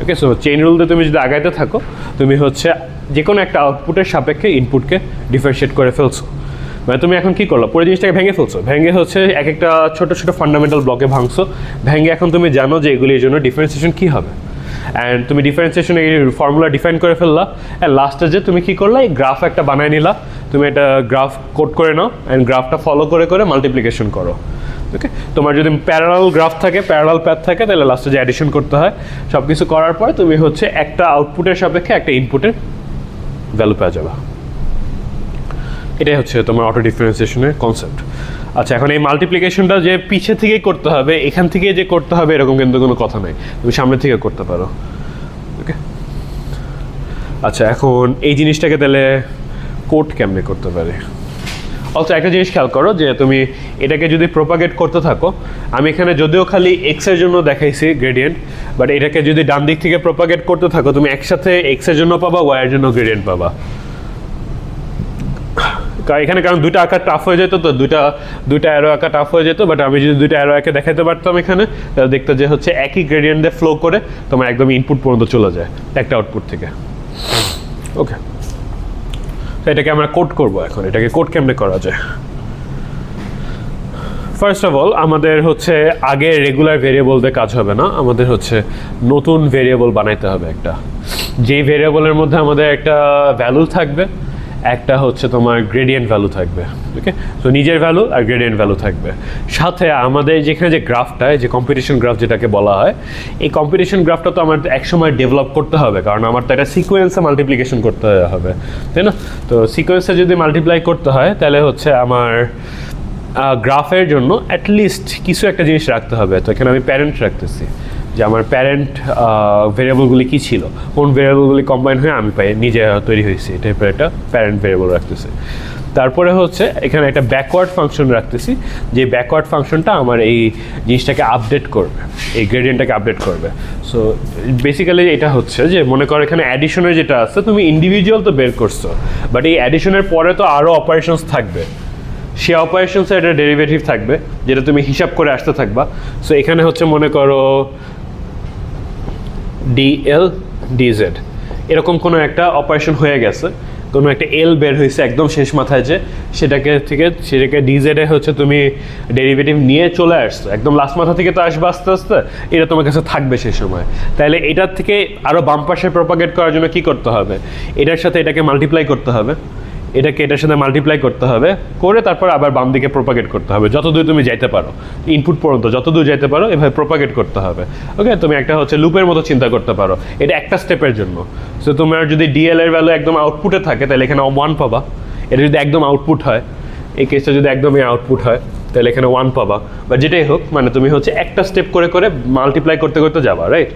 ওকে, সো চেইন রুল দিয়ে তুমি যদি আগাইতে থাকো, তুমি হচ্ছে যে কোনো একটা আউটপুটের সাপেক্ষে ইনপুটকে ডিফারেন্সিয়েট করে ফেলছো। মানে তুমি এখন কী করলো, পুরো জিনিসটাকে ভেঙে ফেলছো, ভেঙে হচ্ছে এক একটা ছোটো ছোটো ফান্ডামেন্টাল ব্লকে ভাঙছো, ভেঙে এখন তুমি জানো যে এগুলির জন্য ডিফারেন্সিয়েশন কী হবে, অ্যান্ড তুমি ডিফারেন্সিয়েশন এই ফর্মুলা ডিফাইন করে ফেললা, অ্যান্ড লাস্টে যে তুমি কী করলা, এই গ্রাফ একটা বানায় নিলা, তুমি একটা গ্রাফ কোড করে নাও, অ্যান্ড গ্রাফটা ফলো করে মাল্টিপ্লিকেশন করো। ওকে, তোমার যদি প্যারালাল গ্রাফ থাকে, প্যারালাল প্যাথ থাকে, তাহলে লাস্টে যে অ্যাডিশন করতে হয়, সব কিছু করার পরে তুমি হচ্ছে একটা আউটপুটের সাপেক্ষে একটা ইনপুটের ভ্যালু পেয়ে যাবে। এটাই হচ্ছে তোমার অটো ডিফারেন্সিয়েশনের কনসেপ্ট। আচ্ছা, এখন এই মাল্টিপ্লিকেশনটা যে পিছে থেকেই করতে হবে, এখান থেকে যে করতে হবে এরকম কিন্তু কোনো কথা নাই, তুমি সামনে থেকে করতে পারো। ওকে, আচ্ছা, এখন এই জিনিসটাকে তাহলে কোড কেমনে করতে পারে? অলসো একটা জিনিস খেয়াল করো, যে তুমি এটাকে যদি প্রোপাগেট করতে থাকো, আমি এখানে যদিও খালি এক্সের জন্য দেখাইছি গ্রেডিয়েন্ট, বাট এটাকে যদি ডান দিক থেকে প্রোপাগেট করতে থাকো, তুমি একসাথে এক্সের জন্য পাবা, ওয়াইয়ের জন্য গ্রেডিয়েন্ট পাবা। এখানে কারণ দুইটা আঁকা টাফ হয়ে যেত, তো দুইটা অ্যারো আঁকা টাফ হয়ে যেত, বাট আমি যদি দুইটা অ্যারো আঁকে দেখাতে পারতাম এখানে, তাহলে দেখতে যে হচ্ছে একই গ্রেডিয়েন্ট দিয়ে ফ্লো করে তোমার একদম ইনপুট পর্যন্ত চলে যায় একটা আউটপুট থেকে। ওকে, তো এটাকে আমরা কোড করবো। এখন এটাকে কোড কেমনে করা যায়? ফার্স্ট অফ অল আমাদের হচ্ছে আগে রেগুলার ভেরিয়েবল দিয়ে কাজ হবে না, আমাদের হচ্ছে নতুন ভেরিয়েবল বানাইতে হবে একটা, যেই ভেরিয়েবলের মধ্যে আমাদের একটা ভ্যালু থাকবে, একটা হচ্ছে তোমার গ্রেডিয়েন্ট ভ্যালু থাকবে। ওকে, তো নিজের ভ্যালু আর গ্রেডিয়েন্ট ভ্যালু থাকবে, সাথে আমাদের যেখানে যে গ্রাফটা, যে কম্পিটিশন গ্রাফ যেটাকে বলা হয়, এই কম্পিটিশন গ্রাফটা তো আমার একসময় ডেভেলপ করতে হবে, কারণ আমার তো একটা সিকোয়েন্সে মাল্টিপ্লিকেশন করতে হবে, তাই না? তো সিকোয়েন্সে যদি মাল্টিপ্লাই করতে হয়, তাহলে হচ্ছে আমার গ্রাফের জন্য অ্যাটলিস্ট কিছু একটা জিনিস রাখতে হবে। তো এখানে আমি প্যারেন্ট রাখতেছি, যে আমার প্যারেন্ট ভেরিয়েবলগুলি কী ছিল, কোন ভেরিয়েবলগুলি কম্বাইন হয়ে আমি নিজে তৈরি হয়েছি, এই টাইপের একটা প্যারেন্ট ভেরিয়েবল রাখতেছি। তারপরে হচ্ছে এখানে একটা ব্যাকওয়ার্ড ফাংশন রাখতেছি, যে ব্যাকওয়ার্ড ফাংশনটা আমার এই জিনিসটাকে আপডেট করবে, এই গ্রেডিয়েন্টটাকে আপডেট করবে। সো বেসিক্যালি এটা হচ্ছে যে মনে করো এখানে অ্যাডিশনের যেটা আছে, তুমি ইন্ডিভিজুয়াল তো বের করছো, বাট এই অ্যাডিশনের পরে তো আরও অপারেশনস থাকবে, সে অপারেশনসে একটা ডেরিভেটিভ থাকবে যেটা তুমি হিসাব করে আসতে থাকবা। সো এখানে হচ্ছে মনে করো ডিএল ডিজেড এরকম কোনো একটা অপারেশন হয়ে গেছে, কোনো একটা এল বের হয়েছে একদম শেষ মাথায়, যে সেটাকে ডিজেডে হচ্ছে তুমি ডেরিভেটিভ নিয়ে চলে আসছো, একদম লাস্ট মাথা থেকে তো আসবে আস্তে আস্তে, এটা তোমার কাছে থাকবে সেই সময়। তাহলে এটার থেকে আরও বাম পাশে প্রপাগেট করার জন্য কী করতে হবে, এটার সাথে এটাকে মাল্টিপ্লাই করতে হবে, এটাকে এটার সাথে মাল্টিপ্লাই করতে হবে, করে তারপর আবার বাম দিকে প্রপাগেট করতে হবে, যতদূর তুমি যাইতে পারো, ইনপুট পর্যন্ত যতদূর যাইতে পারো এভাবে প্রপাগেট করতে হবে। ওকে, তুমি একটা হচ্ছে লুপের মতো চিন্তা করতে পারো, এটা একটা স্টেপের জন্য। সো তোমার যদি ডিএল এর ভ্যালু একদম আউটপুটে থাকে, তাহলে এখানে 1 পাবা, এটা যদি একদম আউটপুট হয়, এই কেসটা যদি একদমই আউটপুট হয়, তাহলে এখানে 1 পাবা, বা যেটাই হোক, মানে তুমি হচ্ছে একটা স্টেপ করে করে মাল্টিপ্লাই করতে করতে যাবা, রাইট?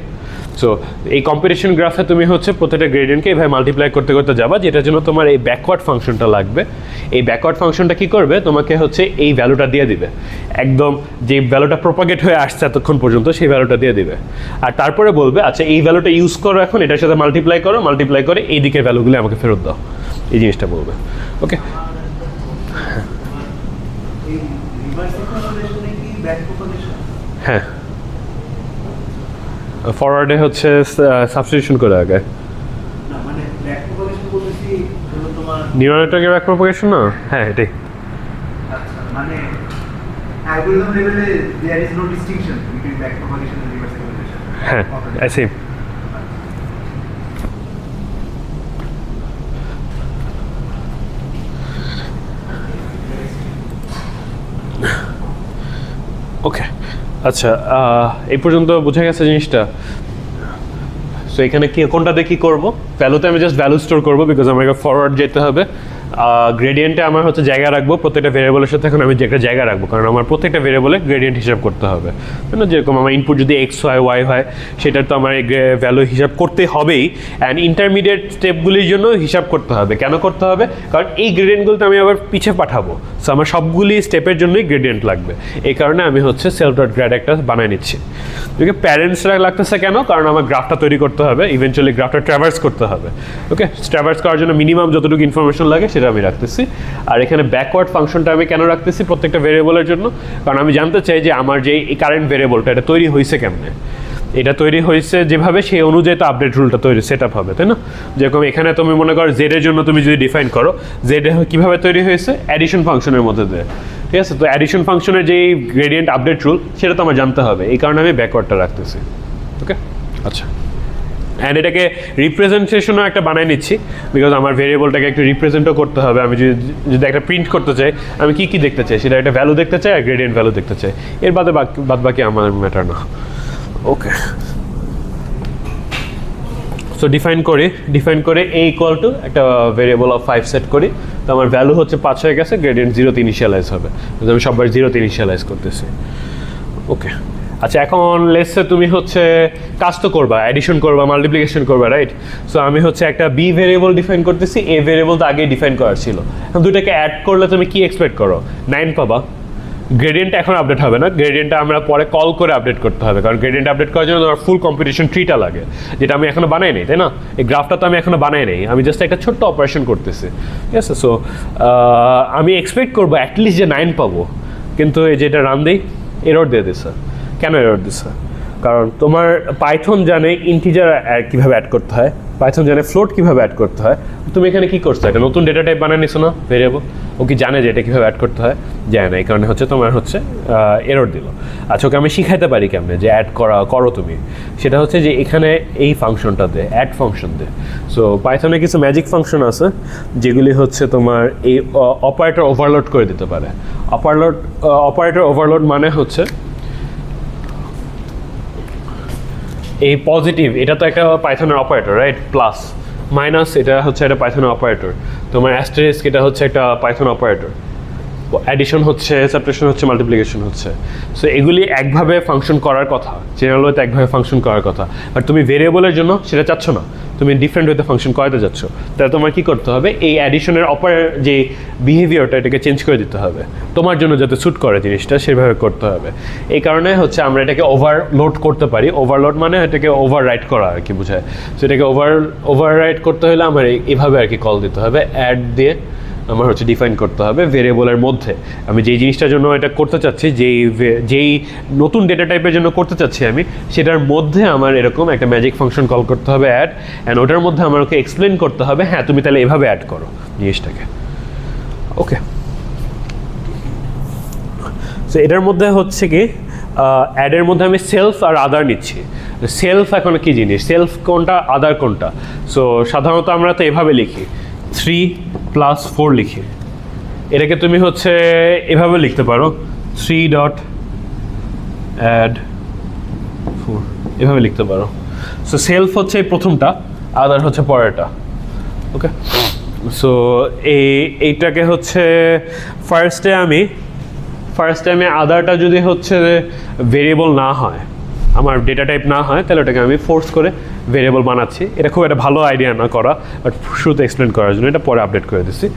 সো এই কম্পিটিশন গ্রাফে তুমি হচ্ছে প্রত্যেকটা গ্রেডিয়েন্টকে এইভাবে মাল্টিপ্লাই করতে করতে যাবা, যেটার জন্য তোমার এই ব্যাকওয়ার্ড ফাংশনটা লাগবে। এই ব্যাকওয়ার্ড ফাংশনটা কী করবে, তোমাকে হচ্ছে এই ভ্যালুটা দিয়ে দিবে, একদম যে ভ্যালুটা প্রপাগেট হয়ে আসছে এতক্ষণ পর্যন্ত সেই ভ্যালুটা দিয়ে দিবে। আর তারপরে বলবে আচ্ছা এই ভ্যালুটা ইউজ করো, এখন এটার সাথে মাল্টিপ্লাই করো, মাল্টিপ্লাই করে এই দিকের ভ্যালুগুলো আমাকে ফেরত দাও, এই জিনিসটা বলবে। ওকে, হ্যাঁ, ফরওয়ার্ডে হচ্ছে সাবস্টিটিউশন করে আগে নিউরাল নেটওয়ার্কের ব্যাক প্রপাগেশন না, হ্যাঁ এটাই। মানে অ্যালগরিদম লেভেলে there is no distinction between back propagation and reverse propagation. হ্যাঁ, আই সি। ওকে, আচ্ছা, এই পর্যন্ত বোঝা গেছে জিনিসটা। সো এখানে কি কোনটা দিয়ে কী করবো, ভ্যালুতে আমি জাস্ট ভ্যালু স্টোর করবো, বিকজ আমাকে ফরওয়ার্ড যেতে হবে। গ্রেডিয়েন্টে আমার হচ্ছে জায়গা রাখবো, প্রত্যেকটা ভেরিয়েবলের সাথে এখন আমি যে একটা জায়গা রাখবো, কারণ আমার প্রত্যেকটা ভেরিয়েবলে গ্রেডিয়েন্ট হিসাব করতে হবে, তাই না? যেরকম আমার ইনপুট যদি এক্স হয়, ওয়াই হয়, সেটার তো আমার ভ্যালু হিসাব করতে হবেই, অ্যান্ড ইন্টারমিডিয়েট স্টেপগুলির জন্য হিসাব করতে হবে। কেন করতে হবে? কারণ এই গ্রেডিয়েন্টগুলোতে আমি আবার পিছিয়ে পাঠাবো, সো আমার সবগুলি স্টেপের জন্যই গ্রেডিয়েন্ট লাগবে। এই কারণে আমি হচ্ছে সেলফ ডট গ্র্যাড একটা বানিয়ে নিচ্ছি। ওকে, প্যারেন্টসরা লাগতেছে কেন? কারণ আমার গ্রাফটা তৈরি করতে হবে, ইভেনচুয়ালি গ্রাফটা ট্রাভার্স করতে হবে। ওকে, ট্রাভার্স করার জন্য মিনিমাম যতটুকু ইনফরমেশন লাগে সেটা আমি রাখতেছি। আর এখানে ব্যাকওয়ার্ড ফাংশনটা আমি কেন রাখতেছি প্রত্যেকটা ভেরিয়েবলের জন্য? কারণ আমি জানতে চাই যে আমার যে এই কারেন্ট ভেরিয়েবলটা এটা তৈরি হয়েছে কেমনে। এটা তৈরি হয়েছে যেভাবে সেই অনুযায়ী তো আপডেট রুলটা তৈরি সেট আপ হবে, তাই না? যেরকম এখানে তুমি মনে করো জেড এর জন্য তুমি যদি ডিফাইন করো জেড কীভাবে তৈরি হয়েছে, অ্যাডিশন ফাংশনের মধ্যে দিয়ে, ঠিক আছে? তো অ্যাডিশন ফাংশনের যে গ্রেডিয়েন্ট আপডেট রুল সেটা তো আমার জানতে হবে, এই কারণে আমি ব্যাকওয়ার্ডটা রাখতেছি। ওকে, আচ্ছা, অ্যান্ড এটাকে রিপ্রেজেন্টেশনও একটা বানায় নিচ্ছি, বিকজ আমার ভেরিয়েবলটাকে একটু রিপ্রেজেন্টও করতে হবে। আমি যদি একটা প্রিন্ট করতে চাই, আমি কী কী দেখতে চাই, সেটা একটা ভ্যালু দেখতে চাই আর গ্রেডিয়েন্ট ভ্যালু দেখতে চাই, এর বাদ বাকি আমার ম্যাটার না। ওকে, সো ডিফাইন করে এ ইকুয়াল টু একটা ভেরিয়েবল অফ 5 সেট করি, তো আমার ভ্যালু হচ্ছে 5 হয়ে গেছে, গ্রেডিয়েন্ট 0তে ইনিশিয়ালাইজ হবে, আমি সববার 0তে ইনিশিয়ালাইজ করতেছি। ওকে, আচ্ছা, এখন লেটসে তুমি হচ্ছে কাজ তো করবা, অ্যাডিশন করবা, মাল্টিপ্লিকেশন করবা, রাইট? সো আমি হচ্ছে একটা বি ভেরিয়েবল ডিফাইন করতেছি, এ ভেরিয়েবল তো আগেই ডিফাইন করার ছিল, এখন দুইটাকে অ্যাড করলে তুমি কি এক্সপেক্ট করো? 9 পাবা। গ্রেডিয়েন্টটা এখন আপডেট হবে না, গ্রেডিয়েন্টটা আমরা পরে কল করে আপডেট করতে হবে, কারণ গ্রেডিয়েন্ট আপডেট করার জন্য তোমার ফুল কম্পিটিশন ট্রিটা লাগে, যেটা আমি এখনো বানাই নেই, তাই না? এই গ্রাফটা তো আমি এখনো বানাই নেই, আমি জাস্ট একটা ছোট্ট অপারেশন করতেছি, ঠিক আছে? সো আমি এক্সপেক্ট করবো অ্যাটলিস্ট যে 9 পাবো, কিন্তু এই যেটা রান দেই এরর দিয়ে দিচ্ছে। কেন এরর দিচ্ছে? কারণ তোমার পাইথন জানে ইন্টিজার কীভাবে অ্যাড করতে হয়, পাইথন জানে ফ্লোট কীভাবে অ্যাড করতে হয়। তুমি এখানে কী করছো? একটা নতুন ডেটা টাইপ বানিয়ে নিছো না ভেরিয়েবল, ও কি জানে যে এটা কীভাবে অ্যাড করতে হয়? জানে না, এই কারণে হচ্ছে তোমার হচ্ছে এরর দিল। আচ্ছা, ওকে আমি শিখাইতে পারি কেমনে যে অ্যাড করো তুমি, সেটা হচ্ছে যে এখানে এই ফাংশনটা দে, অ্যাড ফাংশন দে। সো পাইথনে কিছু ম্যাজিক ফাংশন আছে যেগুলি হচ্ছে তোমার এই অপারেটর ওভারলোড করে দিতে পারে। অপারেটর ওভারলোড মানে হচ্ছে এই পজিটিভ, এটা তো একটা পাইথনের অপারেটর, রাইট? প্লাস মাইনাস এটা হচ্ছে একটা পাইথনের অপারেটর, তোমার অ্যাস্টেরিস্ক এটা হচ্ছে একটা পাইথন অপারেটর, অ্যাডিশন হচ্ছে, সাবট্রাকশন হচ্ছে, মাল্টিপ্লিকেশন হচ্ছে। সো এগুলি একভাবে ফাংশন করার কথা, জেনারেল ওয়েতে একভাবে ফাংশন করার কথা, বাট তুমি ভেরিয়েবলের জন্য সেটা চাচ্ছ না, তুমি ডিফারেন্ট ওয়েতে ফাংশন করাতে যাচ্ছ, তাহলে তোমার কী করতে হবে? এই অ্যাডিশনের যে বিহেভিয়ারটা এটাকে চেঞ্জ করে দিতে হবে, তোমার জন্য যাতে স্যুট করে জিনিসটা সেভাবে করতে হবে। এই কারণে হচ্ছে আমরা এটাকে ওভারলোড করতে পারি। ওভারলোড মানে এটাকে ওভার রাইট করা আর কি বোঝায়। সো এটাকে ওভার রাইট করতে হলে আমার এইভাবে আর কি কল দিতে হবে, অ্যাড দিয়ে আমার হচ্ছে ডিফাইন করতে হবে ভেরিয়েবলের মধ্যে আমি যেই জিনিসটার জন্য এটা করতে চাচ্ছি, যেই নতুন ডেটা টাইপের জন্য করতে চাচ্ছি আমি, সেটার মধ্যে আমার এরকম একটা ম্যাজিক ফাংশন কল করতে হবে অ্যাড, অ্যান্ড ওটার মধ্যে আমার ওকে এক্সপ্লেন করতে হবে, হ্যাঁ তুমি তাহলে এভাবে অ্যাড করো জিনিসটাকে। ওকে, সো এটার মধ্যে হচ্ছে কি অ্যাডের মধ্যে আমি সেলফ আর আদার নিচ্ছি। সেলফ এখন কি জিনিস, সেলফ কোনটা, আদার কোনটা? সো সাধারণত আমরা তো এভাবে লিখি 3 + 4 লিখি, এটাকে তুমি হচ্ছে এভাবে লিখতে পারো 3.add4 এভাবে লিখতে পারো। সো সেলফ হচ্ছে প্রথমটা, আদার হচ্ছে পরেরটা। ওকে, সো এইটাকে হচ্ছে ফার্স্টে আমি ফার্স্ট টাইমে আদারটা যদি হচ্ছে ভেরিয়েবল না হয়, আমার ডেটা টাইপ না হয়, তাহলে ওটাকে আমি ফোর্স করে ভেরিয়েবল বানাচ্ছি। এটা খুব একটা ভালো আইডিয়া না করা, বাট শুরুতে এক্সপ্লেন করার জন্য এটা পরে আপডেট করে দিচ্ছি।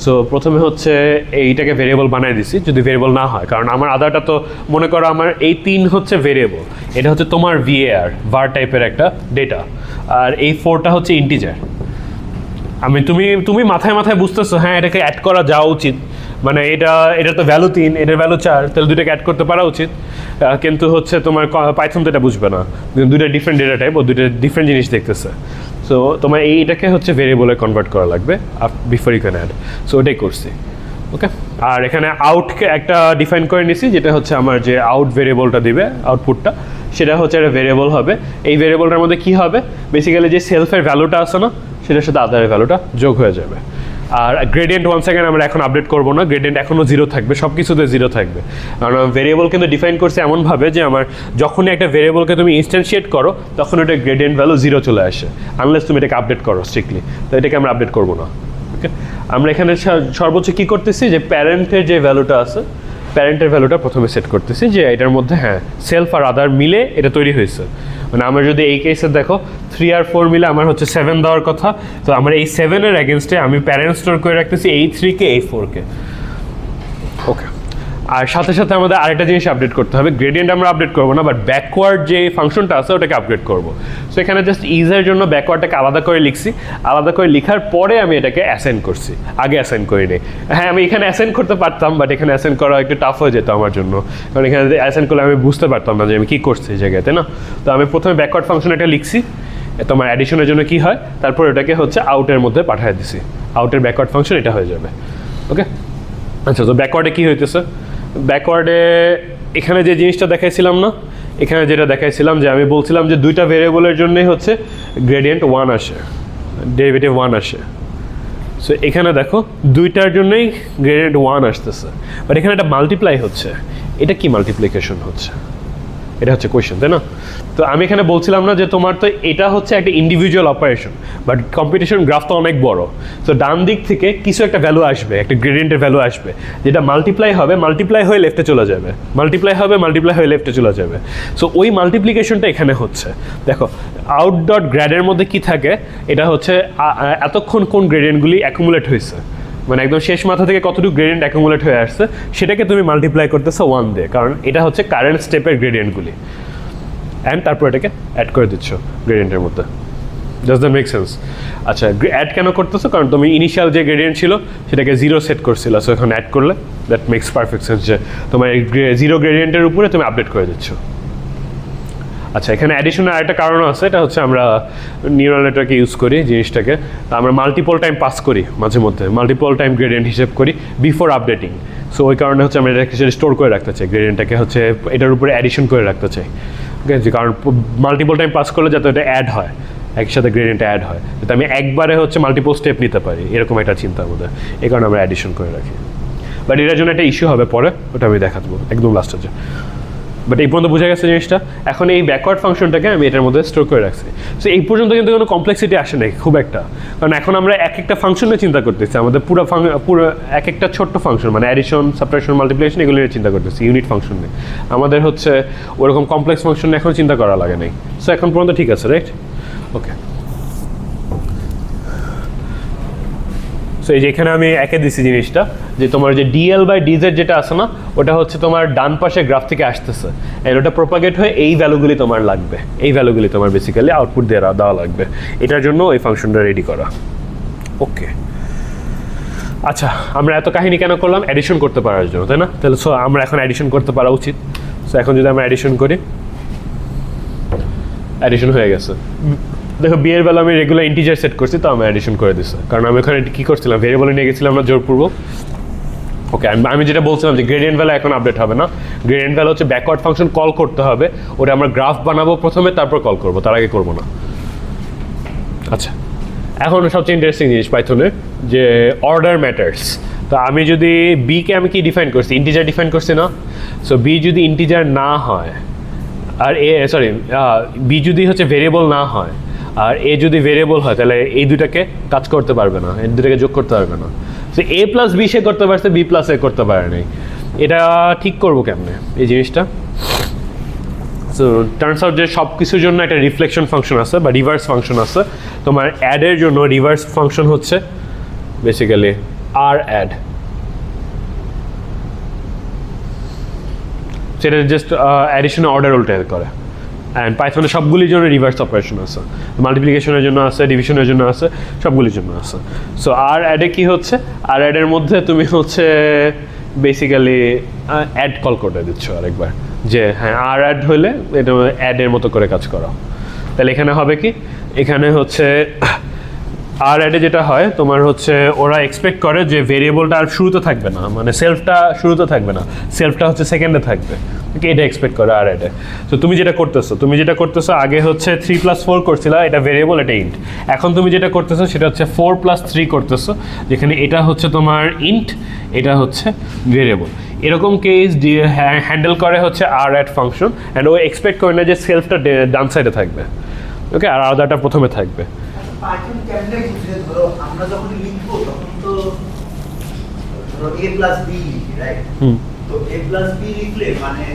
সো প্রথমে হচ্ছে এইটাকে ভেরিয়েবল বানিয়ে দিচ্ছি যদি ভেরিয়েবল না হয়, কারণ আমার আদারটা তো মনে করো আমার এই 3 হচ্ছে ভেরিয়েবল, এটা হচ্ছে তোমার VAR var টাইপের একটা ডেটা, আর এই 4টা হচ্ছে ইন্টিজার। তুমি মাথায় মাথায় বুঝতেছো হ্যাঁ এটাকে অ্যাড করা যাওয়া উচিত, মানে এটা তো ভ্যালু 3, এটার ভ্যালু 4, তাহলে দুইটাকে অ্যাড করতে পারা উচিত, কিন্তু হচ্ছে তোমার পাইথন তো এটা বুঝবে না, দুইটা ডিফারেন্ট ডেটা টাইপ ও দুইটা ডিফারেন্ট জিনিস দেখতেছে। সো তোমার এইটাকে হচ্ছে ভেরিয়েবলে কনভার্ট করা লাগবে before you can add. So ওটাই করছি। ওকে, আর এখানে আউটকে একটা ডিফাইন করে নিছি, যেটা হচ্ছে আমার যে আউট ভেরিয়েবলটা দিবে আউটপুটটা, সেটা হচ্ছে একটা ভেরিয়েবল হবে। এই ভেরিয়েবলটার মধ্যে কি হবে, বেসিক্যালি যে সেলফের ভ্যালুটা আছে না, সেটার সাথে আদারের ভ্যালুটা যোগ হয়ে যাবে। আর গ্রেডিয়েন্ট 1 সেকেন্ড আমরা এখন আপডেট করবো না, গ্রেডিয়েন্ট এখনও 0 থাকবে, সব কিছুতে 0 থাকবে। কারণ ভেরিয়েবল কিন্তু ডিফাইন করছে এমনভাবে যে আমার যখনই একটা ভেরিয়েবলকে তুমি ইনস্ট্যান্সিয়েট করো তখন ওটা গ্রেডিয়েন্ট ভ্যালু 0 চলে আসে, আনলেস তুমি এটাকে আপডেট করো স্ট্রিক্টলি, তো এটাকে আমরা আপডেট করবো না। ওকে, আমরা এখানে সর্বোচ্চ কী করতেছি, যে প্যারেন্টের যে ভ্যালুটা আছে, প্যারেন্টের ভ্যালুটা প্রথমে সেট করতেছি, যে এটার মধ্যে হ্যাঁ সেলফ আর আদার মিলে এটা তৈরি হয়েছে। মানে আমরা যদি এই কেসে দেখো 3 আর 4 মিলে আমার হচ্ছে 7 দেওয়ার কথা, তো আমার এই 7-এর এগেনস্টে আমি প্যারেন্ট স্টোর করে রাখতেছি এই 3-কে এই 4-কে। ওকে, আর সাথে সাথে আমাদের আরেকটা জিনিস আপডেট করতে হবে, গ্রেডিয়েন্ট আমরা আপডেট করবো না, বাট ব্যাকওয়ার্ড যে ফাংশনটা আছে ওটাকে আপডেট করবো। সো এখানে জাস্ট ইজের জন্য ব্যাকওয়ার্ডটাকে আলাদা করে লিখছি, আলাদা করে লিখার পরে আমি এটাকে অ্যাসাইন করছি, আগে অ্যাসাইন করিনি। হ্যাঁ আমি এখানে অ্যাসাইন করতে পারতাম, বাট এখানে অ্যাসাইন করা একটু টাফ হয়ে যেত আমার জন্য, কারণ এখানে অ্যাসাইন করলে আমি বুঝতে পারতাম না যে আমি কী করছি এই জায়গাতে না। তো আমি প্রথমে ব্যাকওয়ার্ড ফাংশন এটা লিখছি, তোমার অ্যাডিশনের জন্য কী হয়, তারপর এটাকে হচ্ছে আউটের মধ্যে পাঠিয়ে দিছি, আউটের ব্যাকওয়ার্ড ফাংশন এটা হয়ে যাবে। ওকে, আচ্ছা, তো ব্যাকওয়ার্ডে কী হইতেছে, ব্যাকওয়ার্ডে এখানে যে জিনিসটা দেখাইছিলাম না, এখানে যেটা দেখাইছিলাম যে আমি বলছিলাম যে দুইটা ভেরিয়েবলের জন্যই হচ্ছে গ্রেডিয়েন্ট 1 আসে, ডেরিভেটিভ 1 আসে। সো এখানে দেখো দুইটার জন্যই গ্রেডিয়েন্ট 1 আসতেছে, বাট এখানে একটা মাল্টিপ্লাই হচ্ছে, এটা কি মাল্টিপ্লিকেশন হচ্ছে, এটা হচ্ছে কোয়েশ্চেন, তাই না? তো আমি এখানে বলছিলাম না যে তোমার তো এটা হচ্ছে একটা individual operation, but competition graph তো অনেক বড়। তো ডান দিক থেকে কিছু একটা ভ্যালু আসবে, একটা গ্রেডিয়েন্টের ভ্যালু আসবে, যেটা মাল্টিপ্লাই হবে, মাল্টিপ্লাই হয়ে লেফটে চলে যাবে, মাল্টিপ্লাই হবে, মাল্টিপ্লাই হয়ে লেফটে চলে যাবে। সো ওই মাল্টিপ্লিকেশনটা এখানে হচ্ছে। দেখো আউট ডট গ্রেডের মধ্যে কি থাকে, এটা হচ্ছে এতক্ষণ কোন গ্রেডিয়েন্টগুলি অ্যাকুমুলেট হয়েছে, মানে একদম শেষ মাথা থেকে কতটুকু গ্রেডিয়েন্ট অ্যাকুমুলেট হয়ে আসছে, সেটাকে তুমি মাল্টিপ্লাই করতেছো 1 দিয়ে, কারণ এটা হচ্ছে কারেন্ট স্টেপের গ্রেডিয়েন্টগুলি, অ্যান্ড তারপর এটাকে অ্যাড করে দিচ্ছ গ্রেডিয়েন্টের মধ্যে। Does that make sense? আচ্ছা, অ্যাড কেন করতেছো, কারণ তুমি ইনিশিয়াল যে গ্রেডিয়েন্ট ছিল সেটাকে 0 সেট করছিল, সো এখন অ্যাড করলে দ্যাট মেক্স পারফেক্ট সেন্স যে তোমার 0 গ্রেডিয়েন্টের উপরে তুমি আপডেট করে দিচ্ছ। আচ্ছা, এখানে অ্যাডিশনের আরেকটা কারণ আছে, এটা হচ্ছে আমরা নিউরাল নেটওয়ার্কে ইউজ করি জিনিসটাকে, আমরা মাল্টিপল টাইম পাস করি, মাঝে মধ্যে মাল্টিপল টাইম গ্রেডিয়েন্ট হিসেব করি বিফোর আপডেটিং। সো ওই কারণে হচ্ছে আমরা এটাকে স্টোর করে রাখতে চাই, গ্রেডিয়েন্টটাকে হচ্ছে এটার উপরে অ্যাডিশন করে রাখতে চাই। ঠিক আছে, কারণ মাল্টিপল টাইম পাস করলে যাতে এটা অ্যাড হয়, একসাথে গ্রেডিয়েন্টটা অ্যাড হয়, যাতে আমি একবারে হচ্ছে মাল্টিপল স্টেপ নিতে পারি, এরকম একটা চিন্তা আমাদের, এই কারণে আমরা অ্যাডিশন করে রাখি। বাট এটার জন্য একটা ইস্যু হবে পরে, ওটা আমি দেখা দেবো একদম লাস্টে যে। বাট এই পর্যন্ত বোঝা গেছে জিনিসটা। এখন এই ব্যাকওয়ার্ড ফাংশনটাকে আমি এটার মধ্যে স্টোর করে রাখছি। সো এই পর্যন্ত কিন্তু কোনো কমপ্লেক্সিটি আসে নাই খুব একটা, কারণ এখন আমরা এক একটা ফাংশন নিয়ে চিন্তা করতেছি, আমাদের পুরো এক একটা ছোট্ট ফাংশন, মানে অ্যাডিশন, সাবট্রাকশন, মাল্টিপ্লিকেশন, এগুলো নিয়ে চিন্তা করতেছি, ইউনিট ফাংশন নিয়ে। আমাদের হচ্ছে ওরকম কমপ্লেক্স ফাংশন এখন চিন্তা করা লাগে নাই। সো এখন পর্যন্ত ঠিক আছে, রাইট? ওকে, সো এই যে এখানে আমি একে দিছি জিনিসটা, যে তোমার যে DL/DZ যেটা আছে না, ওটা হচ্ছে তোমার ডান পাশে গ্রাফ থেকে আসতেছে, এর ওটা প্রোপাগেট হয়ে এই ভ্যালুগুলি তোমার লাগবে, এই ভ্যালুগুলি তোমার বেসিক্যালি আউটপুট দেওয়া লাগবে, এটার জন্য ওই ফাংশনটা রেডি করা। ওকে, আচ্ছা, আমরা এত কাহিনী কেন করলাম? অ্যাডিশন করতে পারার জন্য, তাই না? তাহলে সো আমরা এখন অ্যাডিশন করতে পারা উচিত। সো এখন যদি আমরা অ্যাডিশন করি, অ্যাডিশন হয়ে গেছে। দেখো বি এর ভ্যালু আমি রেগুলার ইন্টিজার সেট করছি, তো আমি অ্যাডিশন করে দিচ্ছি, কারণ আমি ওখানে কী করছিলাম, ভেরিয়েবলে নিয়ে গেছিলাম আমরা জোরপূর্বক। ওকে, আমি যেটা বলছিলাম যে গ্রেডিয়েন্ট ভ্যালু এখন আপডেট হবে না, গ্রেডিয়েন্ট ভ্যালু হচ্ছে ব্যাকওয়ার্ড ফাংশন কল করতে হবে, ওটা আমরা গ্রাফ বানাবো প্রথমে, তারপর কল করবো, তার আগে করবো না। আচ্ছা, এখন সবচেয়ে ইন্টারেস্টিং জিনিস পাইথনের, যে অর্ডার ম্যাটার্স। তো আমি যদি বিকে আমি কি ডিফাইন করছি, ইন্টিজার ডিফাইন করছি না? সো বি যদি ইন্টিজার না হয়, আর বি যদি হচ্ছে ভেরিয়েবল না হয়, আর এ যদি ভেরিয়েবল হয়, তাহলে এই দুটাকে কাজ করতে পারবে না, এই দুটাকে যোগ করতে পারবে না। সো A+B সে করতে পারছে, B+A করতে পারে নাই। এটা ঠিক করবো কেমনে এই জিনিসটা? সো টার্নস আউট যে সব কিছুর জন্য একটা রিফ্লেকশন ফাংশন আছে বা রিভার্স ফাংশন আছে। তোমার অ্যাডের জন্য রিভার্স ফাংশন হচ্ছে বেসিক্যালি আর অ্যাড, সেটা জাস্ট অ্যাডিশনের অর্ডার উল্টে করে। অ্যান্ড পাইথনের সবগুলির জন্য রিভার্স অপারেশন আছে, মাল্টিপ্লিকেশনের জন্য আছে, ডিভিশনের জন্য আছে, সবগুলির জন্য আছে। সো আর অ্যাডে কী হচ্ছে, আর অ্যাডের মধ্যে তুমি হচ্ছে বেসিক্যালি অ্যাড কল করে দিচ্ছ আরেকবার, যে হ্যাঁ আর অ্যাড হলে এটা অ্যাডের মতো করে কাজ করো। তাহলে এখানে হবে কি, এখানে হচ্ছে আর অ্যাডে যেটা হয় তোমার হচ্ছে ওরা এক্সপেক্ট করে যে ভেরিয়েবলটা আর শুরুতে থাকবে না, মানে সেলফটা শুরুতে থাকবে না, সেলফটা হচ্ছে সেকেন্ডে থাকবে, এটা এক্সপেক্ট করে আর অ্যাডে। তো তুমি যেটা করতেছো আগে হচ্ছে 3+4 করছিলা, এটা ভেরিয়েবল, এটা ইন্ট। এখন তুমি যেটা করতেছো সেটা হচ্ছে 4+3 করতেছো, যেখানে এটা হচ্ছে তোমার ইন্ট, এটা হচ্ছে ভেরিয়েবল। এরকম কেস দিয়ে হ্যান্ডেল করে হচ্ছে আর অ্যাড ফাংশন, অ্যান্ড ও এক্সপেক্ট করে না যে সেলফটা ডান সাইডে থাকবে, ওকে, আর আদারটা প্রথমে থাকবে। পাইথন কেমনে বুঝে, ধরো আমরা যখন লিখবো তখন তো ধরো a + b লিখি, রাইট? তো a + b লিখলে মানে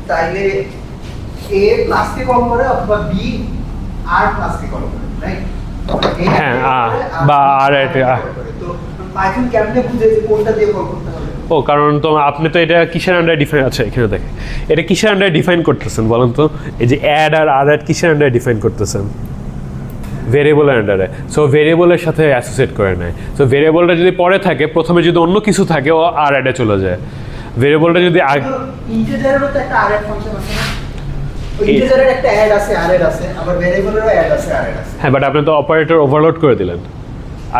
তাইলে a প্লাস কে কল করে অথবা b r প্লাস কে কল করে, রাইট? হ্যাঁ, বা আর এটা তো পাইথন কেমনে বুঝে যে কোনটা দিয়ে কল করতে হবে? ও কারণ তো আপনি তো এটা কিসের আন্ডারে ডিফাইন, আচ্ছা এখানে দেখেন এটা কিসের আন্ডারে ডিফাইন করতেছেন বলেন তো? এই যে অ্যাড আর আর অ্যাড কিসের আন্ডারে ডিফাইন করতেছেন? ভেরিয়েবলের আন্ডারে। সো ভেরিয়েবলের সাথে অ্যাসোসিয়েট করে নেয়। সো ভেরিয়েবলটা যদি পরে থাকে, প্রথমে যদি অন্য কিছু থাকে ও আর অ্যাডে চলে যায়। ভেরিয়েবলটা যদি ইন্টিজারেরও তো একটা আর অ্যাড ফাংশন আছে না? ইন্টিজারের একটা অ্যাড আছে, আর অ্যাড আছে, আবার ভেরিয়েবলেরও অ্যাড আছে, আর অ্যাড আছে। হ্যাঁ, বাট আপনি তো অপারেটর ওভারলোড করে দিলেন,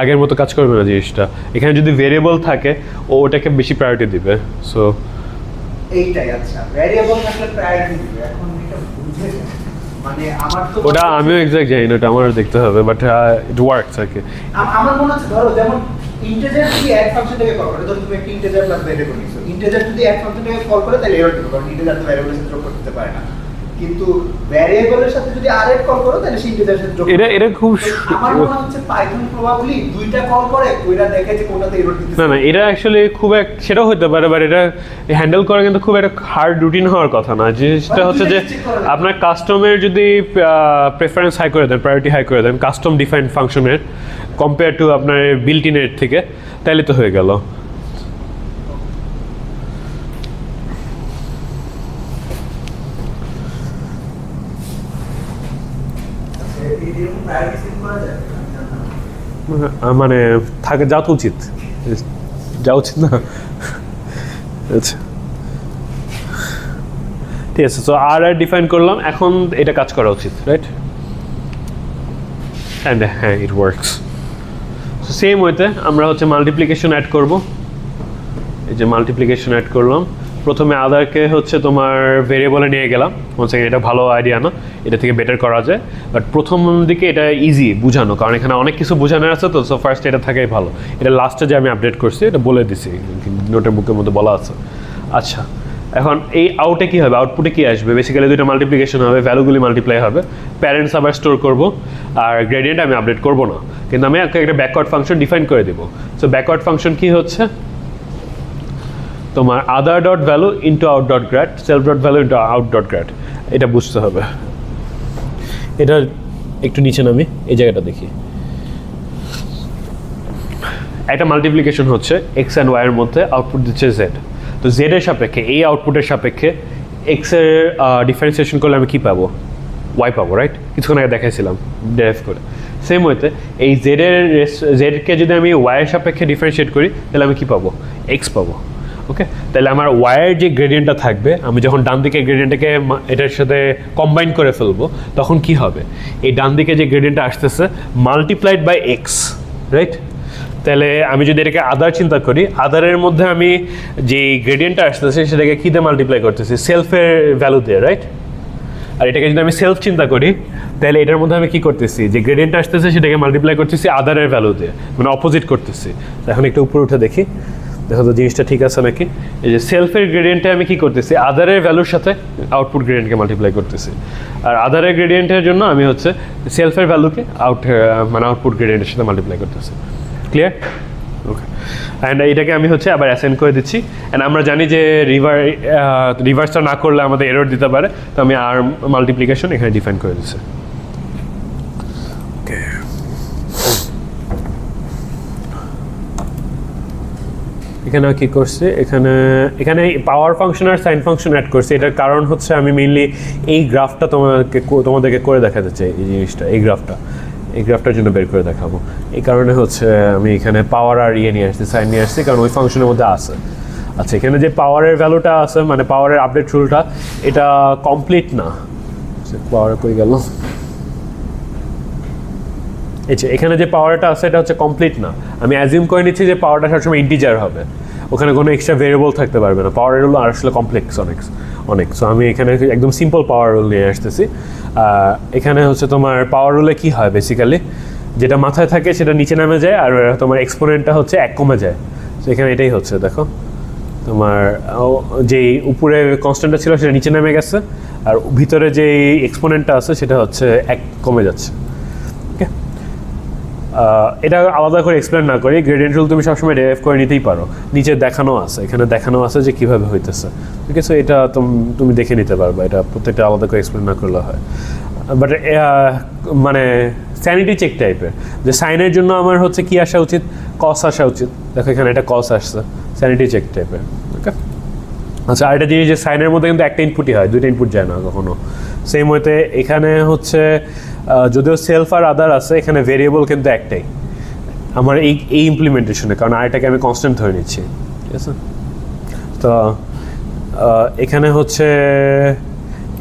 আগের মতো কাজ করবে না জিনিসটা। এখানে যদি ভেরিয়েবল থাকে ও ওটাকে বেশি প্রায়োরিটি দিবে। সো এইটাই, আচ্ছা ভেরিয়েবল আসলে প্রায়োরিটি দিবে। এখন এটা বুঝে মানে আমার তো ওটা আমিও এক্সাক্ট জানি না, ওটা আমার দেখতে হবে, বাট ইট ওয়ার্কস আর কি। আমার মনে হচ্ছে ধরো যেমন ইন্টিজার যদি অ্যাড ফাংশনটাকে কল করে, ধরো তুমি একটা ইন্টিজার প্লাস ভেরিয়েবল নিছো, ইন্টিজার যদি অ্যাড ফাংশনটাকে কল করে তাহলে এরর দিবে, কারণ ইন্টিজার তো ভেরিয়েবলের সাথে যোগ করতে পারে না। কিন্তু ভেরিয়েবলের সাথে যদি আর অ্যাড কল করো তাহলে সেই ইন্টিজারের সাথে যোগ এটা খুব আমার মনে হচ্ছে পাইথন প্রবাবলি দুইটা কল করে, কইরা দেখে যে কোনটাতে এরর দিতেছে। না এটা অ্যাকচুয়ালি খুব সেটাও হতে পারে, বাট এটা হ্যান্ডেল করা কিন্তু খুব একটা হার্ড রুটিন হওয়ার কথা না। জিনিসটা হচ্ছে যে আপনার কাস্টমের যদি প্রেফারেন্স হাই করে দেন, প্রায়োরিটি হাই করে দেন কাস্টম ডিফাইন্ড ফাংশনের কম্পেয়ার টু আপনার বিল্ট ইনের থেকে, তাহলে তো হয়ে গেল। মানে থাকে যাওয়া তো উচিত, যাওয়া উচিত না? আচ্ছা ঠিক আছে। সো আর ডিফাইন করলাম, এখন এটা কাজ করা উচিত, রাইট? অ্যান্ড হ্যাঁ, ইট ওয়ার্কস। সো সেম ওয়েতে আমরা হচ্ছে মাল্টিপ্লিকেশন অ্যাড করব। এই যে মাল্টিপ্লিকেশন অ্যাড করলাম, প্রথমে আদারকে হচ্ছে তোমার ভেরিয়েবলে নিয়ে গেলাম। এটা ভালো আইডিয়া না, এটা থেকে বেটার করা যায়, বাট প্রথম দিকে এটা ইজি বুঝানো, কারণ এখানে অনেক কিছু বোঝানোর আছে। তো সো ফার্স্ট এটা থাকাই ভালো। এটা লাস্টে যে আমি আপডেট করছি এটা বলে দিছি, নোটের বুকের মধ্যে বলা আছে। আচ্ছা, এখন এই আউটে কী হবে, আউটপুটে কী আসবে? বেসিক্যালি দুইটা মাল্টিপ্লিকেশন হবে, ভ্যালুগুলি মাল্টিপ্লাই হবে, প্যারেন্টস আবার স্টোর করব, আর গ্রেডিয়েন্ট আমি আপডেট করব না, কিন্তু আমি একটা ব্যাকওয়ার্ড ফাংশন ডিফাইন করে দেবো। সো ব্যাকওয়ার্ড ফাংশন কী হচ্ছে, তোমার other dot value into out dot grad, self dot value into out dot grad, এটা বুঝতে হবে। এটা একটু নিচে নামি, এই জায়গাটা দেখি। একটা মাল্টিপ্লিকেশন হচ্ছে এক্স অ্যান্ড ওয়াই এর মধ্যে, আউটপুট দিচ্ছে জেড। তো জেড এর সাপেক্ষে, এই আউটপুটের সাপেক্ষে এক্স এর ডিফারেন্সিয়েশন করলে আমি কী পাবো? ওয়াই পাবো, রাইট? কিছুক্ষণ আগে দেখাইছিলাম ডেরাইভ করে। সেম ওয়েতে এই জেডকে যদি আমি ওয়াইয়ের সাপেক্ষে ডিফারেন্সিয়েট করি তাহলে আমি কী পাবো? এক্স পাবো। ওকে, তাহলে আমার ওয়াইয়ের যে গ্রেডিয়েন্টটা থাকবে, আমি যখন ডান দিকে গ্রেডিয়েন্টটাকে এটার সাথে কম্বাইন করে ফেলবো, তখন কি হবে? এই ডান দিকে যে গ্রেডিয়েন্টটা আসতেছে মাল্টিপ্লাইড বাই এক্স, রাইট? তাহলে আমি যদি এটাকে আদার চিন্তা করি, আদারের মধ্যে আমি যে গ্রেডিয়েন্টটা আসতেছে সেটাকে কী দিয়ে মাল্টিপ্লাই করতেছি? সেলফের ভ্যালু দিয়ে, রাইট? আর এটাকে যদি আমি সেলফ চিন্তা করি, তাহলে এটার মধ্যে আমি কী করতেছি? যে গ্রেডিয়েন্টটা আসতেছে সেটাকে মাল্টিপ্লাই করতেছি আদারের ভ্যালু দিয়ে, মানে অপোজিট করতেছি। এখন একটু উপরে উঠে দেখি, দেখো তো জিনিসটা ঠিক আছে নাকি। এই যে সেলফের গ্রেডিয়েন্টে আমি কী করতেছি? আদারের ভ্যালুর সাথে আউটপুট গ্রেডিয়েন্টকে মাল্টিপ্লাই করতেছি। আর আদারের গ্রেডিয়েন্টের জন্য আমি হচ্ছে সেলফের ভ্যালুকে মানে আউটপুট গ্রেডিয়েন্টের সাথে মাল্টিপ্লাই করতেছি। ক্লিয়ার? ওকে অ্যান্ড এটাকে আমি হচ্ছে আবার অ্যাসাইন করে দিচ্ছি অ্যান্ড আমরা জানি যে রিভার্সটা না করলে আমাদের এরর দিতে পারে, তো আমি আর মাল্টিপ্লিকেশন এখানে ডিফাইন করে দিচ্ছি। ওকে এখানে কি করছি, এখানে এখানে পাওয়ার ফাংশন আর সাইন ফাংশন অ্যাড করছি। এটার কারণ হচ্ছে আমি মেইনলি এই গ্রাফটা তোমাদেরকে করে দেখাতে চাই, এই জিনিসটা এই গ্রাফটার জন্য বের করে দেখাবো। এই কারণে হচ্ছে আমি এখানে পাওয়ার আর নিয়ে আসছি, সাইন নিয়ে আসছি, কারণ ওই ফাংশনের মধ্যে আছে। আচ্ছা এখানে যে পাওয়ারের ভ্যালুটা আছে, মানে পাওয়ারের আপডেট রুলটা, এটা কমপ্লিট না। পাওয়ার কই গেল, এখানে যে পাওয়ারটা আছে এটা হচ্ছে কমপ্লিট না। আমি অ্যাজিউম করে নিচ্ছি যে পাওয়ারটা সবসময় ইন্টিজার হবে, ওখানে কোনো এক্সট্রা ভেরিয়েবল থাকতে পারবে না। পাওয়ার রুল আসলে কমপ্লেক্স অনেক। সো আমি এখানে একদম সিম্পল পাওয়ার রুল নিয়ে আসতেছি। এখানে হচ্ছে তোমার পাওয়ার রুলে কী হয়, বেসিক্যালি যেটা মাথায় থাকে সেটা নিচে নামে যায়, আর তোমার এক্সপোনেন্টটা হচ্ছে এক কমে যায়। তো এখানে এটাই হচ্ছে, দেখো তোমার যেই উপরে কনস্ট্যান্টটা ছিল সেটা নিচে নেমে গেছে, আর ভিতরে যেই এক্সপোনেন্টটা আছে সেটা হচ্ছে এক কমে যাচ্ছে। এটা আলাদা করে এক্সপ্লেন না করি, গ্রেডিয়েন্ট রুল তুমি সবসময় ডেরাইভ করে নিতেই পারো, নিচে দেখানো আছে, এখানে দেখানো আছে যে কীভাবে হইতেছে। ঠিক আছে, এটা তুমি দেখে নিতে পারবা, এটা প্রত্যেকটা আলাদা করে এক্সপ্লেন না করলে হয়। বাট মানে স্যানিটি চেক টাইপের, যে সাইনের জন্য আমার হচ্ছে কি আসা উচিত, কস আসা উচিত। দেখো এখানে এটা কস আসছে, স্যানিটি চেক টাইপের। ওকে আচ্ছা, আরেকটা জিনিস যে সাইনের মধ্যে কিন্তু একটা ইনপুটই হয়, দুইটা ইনপুট যায় না কখনো। সেম ওয়েতে এখানে হচ্ছে যদিও সেলফ আর আদার আছে, এখানে ভেরিয়েবল কিন্তু একটাই আমার এই ইমপ্লিমেন্টেশনে, কারণ আরেকটাকে আমি কনস্ট্যান্ট ধরে নিচ্ছি। ঠিক আছে, তো এখানে হচ্ছে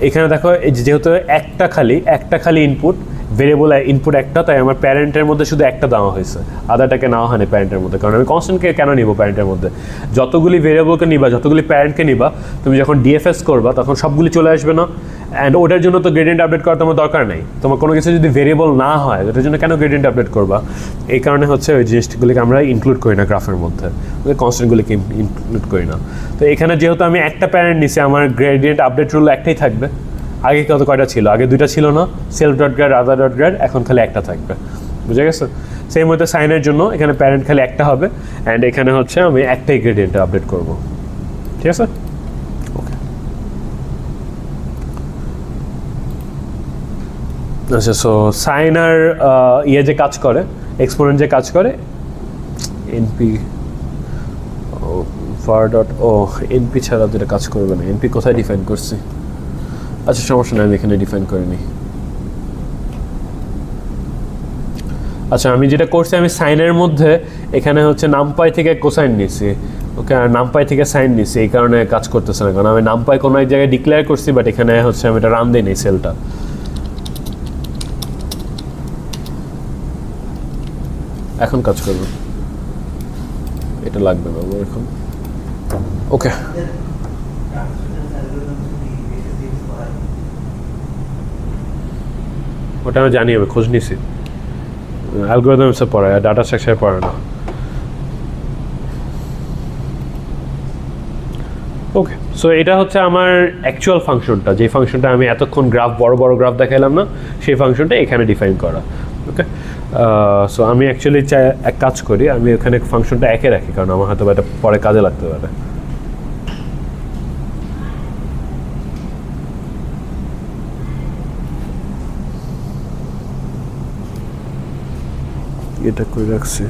এখানে দেখো যেহেতু একটা খালি ইনপুট, ভেরিয়েবল ইনপুট একটা, তাই আমার প্যারেন্টের মধ্যে শুধু একটা দেওয়া হয়েছে, আদারটাকে নেওয়া হয়নি প্যারেন্টের মধ্যে। কারণ আমি কনস্ট্যান্টকে কেন নিব প্যারেন্টের মধ্যে, যতগুলি ভেরিয়েবলকে নিবা, যতগুলি প্যারেন্টকে নিবা, তুমি যখন ডিএফএস করবা তখন সবগুলি চলে আসবে না। অ্যান্ড ওটার জন্য তো গ্রেডিয়েন্ট আপডেট করার তোমার দরকার নেই। তোমার কোনো কিছু যদি ভেরিয়েবল না হয়, ওটার জন্য কেন গ্রেডিয়েন্ট আপডেট করবা? এই কারণে হচ্ছে ওই জিনিসগুলিকে আমরা ইনক্লুড করি না গ্রাফের মধ্যে, ওই কনস্ট্যান্টগুলিকে ইনক্লুড করি না। তো এখানে যেহেতু আমি একটা প্যারেন্ট নিছি, আমার গ্রেডিয়েন্ট আপডেট রুল একটাই থাকবে। আগে কয়টা ছিল, আগে দুইটা ছিল না, সেলফ ডট গ্রেড, আদার ডট গ্রেড, এখন খালি একটা থাকবে। বুঝে গেছে? সেম হয়তো সাইনের জন্য এখানে প্যারেন্ট খালি একটা হবে, অ্যান্ড এখানে হচ্ছে আমি একটাই গ্রেডিয়েন্টে আপডেট করব। ঠিক আছে, ওকে। আচ্ছা, সো সাইন আর যে কাজ করে, এক্সপোনেন্ট যে কাজ করে, এনপি ফার ডট এনপি ছাড়া যেটা কাজ করবে না। এনপি কোথায় ডিফাইন করছি? আচ্ছা সমস্যা নেই, আমি এখানে ডিফাইন করিনি। আচ্ছা, আমি যেটা করছি, আমি সাইনের মধ্যে এখানে হচ্ছে নামপাই থেকে কোসাইন নিছি। ওকে, আর নামপাই থেকে সাইন নিছি, এই কারণে কাজ করতেছে না। কারণ আমি নামপাই কোনো এক জায়গায় ডিক্লেয়ার করছি, বাট এখানে হচ্ছে আমি এটা রান দিই নি সেলটা। এখন কাজ করবে, এটা লাগবে না এখন। ওকে, ওটা আমি জানি, আমি খোঁজ নিছি। অ্যালগরিদমসে পড়ায়, ডাটা স্ট্রাকচারে পড়ে না। ওকে, সো এটা হচ্ছে আমার অ্যাকচুয়াল ফাংশনটা, যে ফাংশনটা আমি এতক্ষণ বড় গ্রাফ দেখাইলাম না, সেই ফাংশনটা এখানে ডিফাইন করা। ওকে, সো আমি অ্যাকচুয়ালি এক কাজ করি, আমি ওখানে ফাংশনটা একে রাখি, কারণ আমার হয়তো এটা পরে কাজে লাগতে পারে। এটা করে রাখছি।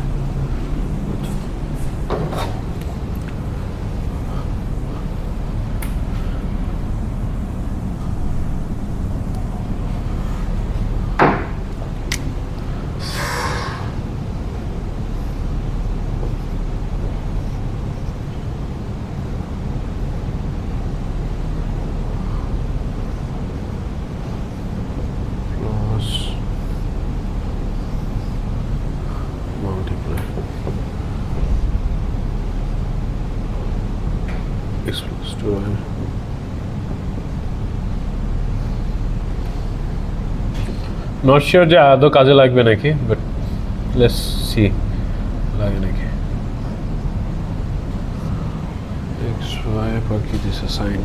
নট শিওর যে আদৌ কাজে লাগবে নাকি, বাট লেটস সি লাগে নাকি। এক্স ওয়াই পর কি দিছে সাইন,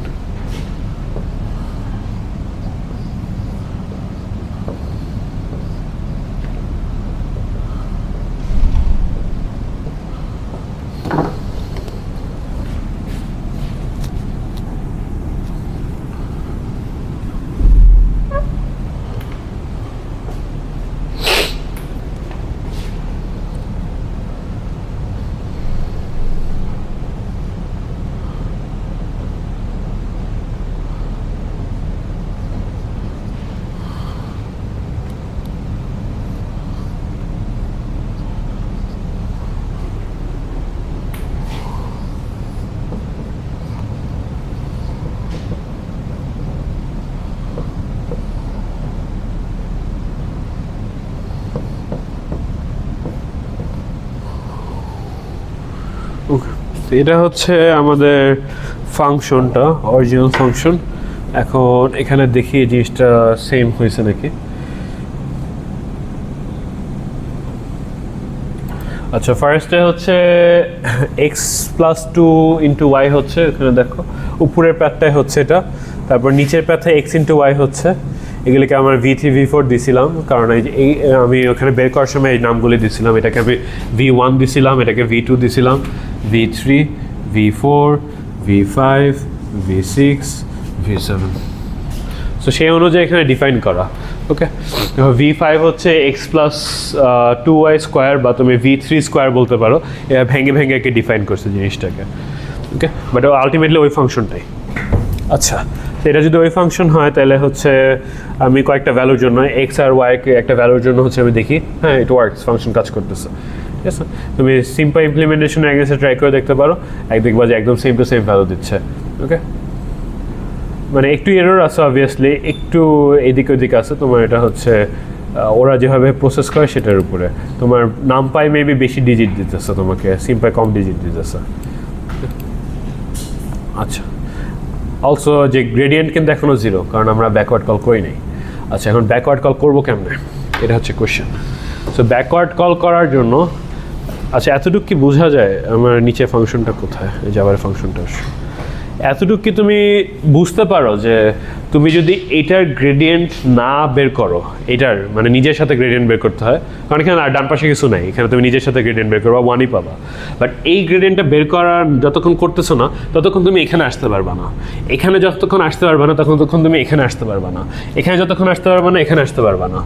এটা হচ্ছে আমাদের ফাংশনটা, অরিজিনাল ফাংশন। এখন এখানে দেখি জিনিসটা সেম হয়েছে নাকি। আচ্ছা, ফার্স্টে হচ্ছে x+2 * y হচ্ছে, এখানে দেখো উপরের প্যাথটাই হচ্ছে এটা, তারপর নিচের প্যাথে x * y হচ্ছে। এগুলিকে আমরা v3 v4 দিছিলাম, কারণ এই আমি ওখানে বের করার সময় এই নামগুলি দিছিলাম। এটাকে আমি v1 দিছিলাম, এটাকে v2 দিছিলাম, v3 v4 v5 v6 v7। So সেই অনুযায়ী এখানে ডিফাইন করা। ওকে, v5 হচ্ছে x+2y² বা তুমি v3² বলতে পারো। এটা ভেঙে ভেঙে একে ডিফাইন করছে জিনিসটাকে। ওকে, বাট আলটিমেটলি ওই ফাংশনটাই। আচ্ছা, তো এটা যদি ওই ফাংশন হয় তাহলে হচ্ছে আমি কয়েকটা ভ্যালুর জন্য এক্স আর ওয়াইকে একটা ভ্যালুর জন্য হচ্ছে আমি দেখি, হ্যাঁ ইট ওয়ার্কস, ফাংশন কাজ করতেছে। ঠিক আছে, তুমি সিম্পল ইমপ্লিমেন্টেশন অ্যাগেন্সে ট্রাই করে দেখতে পারো, দেখবা যে একদম সেম টু সেম ভ্যালু দিচ্ছে। ওকে, মানে একটু এরর আছে অবভিয়াসলি, একটু এদিক ওদিক আছে। তোমার এটা হচ্ছে ওরা যেভাবে প্রসেস করে সেটার উপরে। তোমার নাম পাই মেবি বেশি ডিজিট দিতেছে, তোমাকে সিম্পাই কম ডিজিট দিতেছে। আচ্ছা, অলসো যে গ্রেডিয়েন্ট কিন্তু এখনও 0, কারণ আমরা ব্যাকওয়ার্ড কল করি নাই। আচ্ছা, এখন ব্যাকওয়ার্ড কল করবো কেমনে, এটা হচ্ছে কোয়েশ্চেন। সো ব্যাকওয়ার্ড কল করার জন্য, আচ্ছা এতটুকু কি বোঝা যায় আমার নিচে ফাংশনটা কোথায়, এই জাভার ফাংশনটা। এতটুকু কি তুমি বুঝতে পারো যে তুমি যদি এটার গ্রেডিয়েন্ট না বের করো, এটার মানে নিজের সাথে গ্রেডিয়েন্ট বের করতে হয়, কারণ এখানে আর ডান পাশে কিছু নাই, এখানে তুমি নিজের সাথে গ্রেডিয়েন্ট বের করবা, 1ই পাবা। বাট এই গ্রেডিয়েন্টটা বের করার যতক্ষণ করতেছো না ততক্ষণ তুমি এখানে আসতে পারবা না, এখানে যতক্ষণ আসতে পারবা না ততক্ষণ তুমি এখানে আসতে পারবা না, এখানে যতক্ষণ আসতে পারবা না এখানে আসতে পারবা না।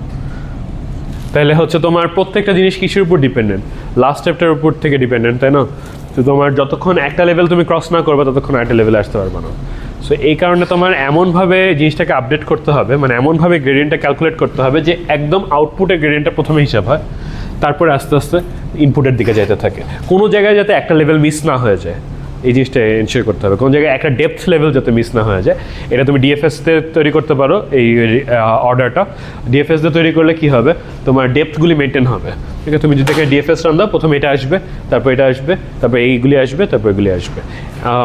তাহলে হচ্ছে তোমার প্রত্যেকটা জিনিস কিসের উপর ডিপেন্ডেন্ট, লাস্ট স্টেপটার উপর থেকে ডিপেন্ডেন্ট, তাই না? তো তোমার যতক্ষণ একটা লেভেল তুমি ক্রস না করবে ততক্ষণ একটা লেভেলে আসতে পারবে না। সো এই কারণে তোমার এমনভাবে জিনিসটাকে আপডেট করতে হবে, মানে এমনভাবে গ্রেডিয়েন্টটা ক্যালকুলেট করতে হবে যে একদম আউটপুটের গ্রেডিয়েন্টটা প্রথমে হিসাব হয়, তারপরে আস্তে আস্তে ইনপুটের দিকে যেতে থাকে। কোনো জায়গায় যাতে একটা লেভেল মিস না হয়ে যায়, এই জিনিসটা এনশিওর করতে হবে। কোনো জায়গায় একটা ডেপথ লেভেল যাতে মিস না হয়ে যায়, এটা তুমি ডিএফএসতে তৈরি করতে পারো। এই অর্ডারটা ডিএফএসতে তৈরি করলে কি হবে, তোমার ডেপথগুলি মেনটেন হবে। ঠিক আছে, তুমি যদি ডিএফএস রান দাও, প্রথমে এটা আসবে, তারপর এটা আসবে, তারপর এইগুলি আসবে, তারপর এগুলি আসবে,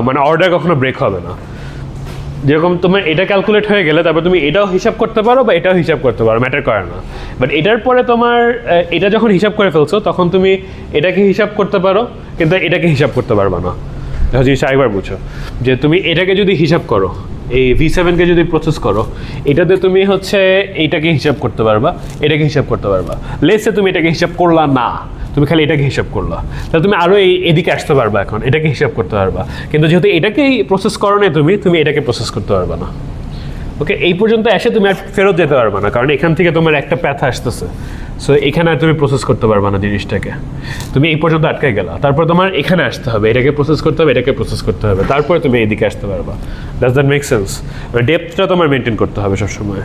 মানে অর্ডার কখনো ব্রেক হবে না। যেরকম তোমার এটা ক্যালকুলেট হয়ে গেলে তারপর তুমি এটাও হিসাব করতে পারো বা এটাও হিসাব করতে পারো, ম্যাটার করে না। বাট এটার পরে তোমার এটা যখন হিসাব করে ফেলছো তখন তুমি এটাকে হিসাব করতে পারো, কিন্তু এটাকে হিসাব করতে পারবা না। জিনিসটা একবার বুঝো যে তুমি এটাকে যদি হিসাব করো, এই v7কে যদি প্রসেস করো, এটাতে তুমি হচ্ছে এইটাকে হিসাব করতে পারবা, এটাকে হিসাব করতে পারবা। লেটসে তুমি এটাকে হিসাব করলা না, তুমি খালি এটাকে হিসাব করলা, তাহলে তুমি আরও এদিকে আসতে পারবা, এখন এটাকে হিসাব করতে পারবা। কিন্তু যেহেতু এটাকেই প্রসেস করো না তুমি এটাকে প্রসেস করতে পারবা না। ওকে, এই পর্যন্ত এসে তুমি আর ফেরত যেতে পারবা না, কারণ এখান থেকে তোমার একটা প্যাথ আসতেছে। সো এখানে আর তুমি প্রসেস করতে পারবা না জিনিসটাকে, তুমি এই পর্যন্ত আটকে গেলা। তারপর তোমার এখানে আসতে হবে, এটাকে প্রসেস করতে হবে, এটাকে প্রসেস করতে হবে, তারপরে তুমি এইদিকে আসতে পারবা। Does that make sense? মানে ডেপথটা তোমার মেনটেন করতে হবে সবসময়।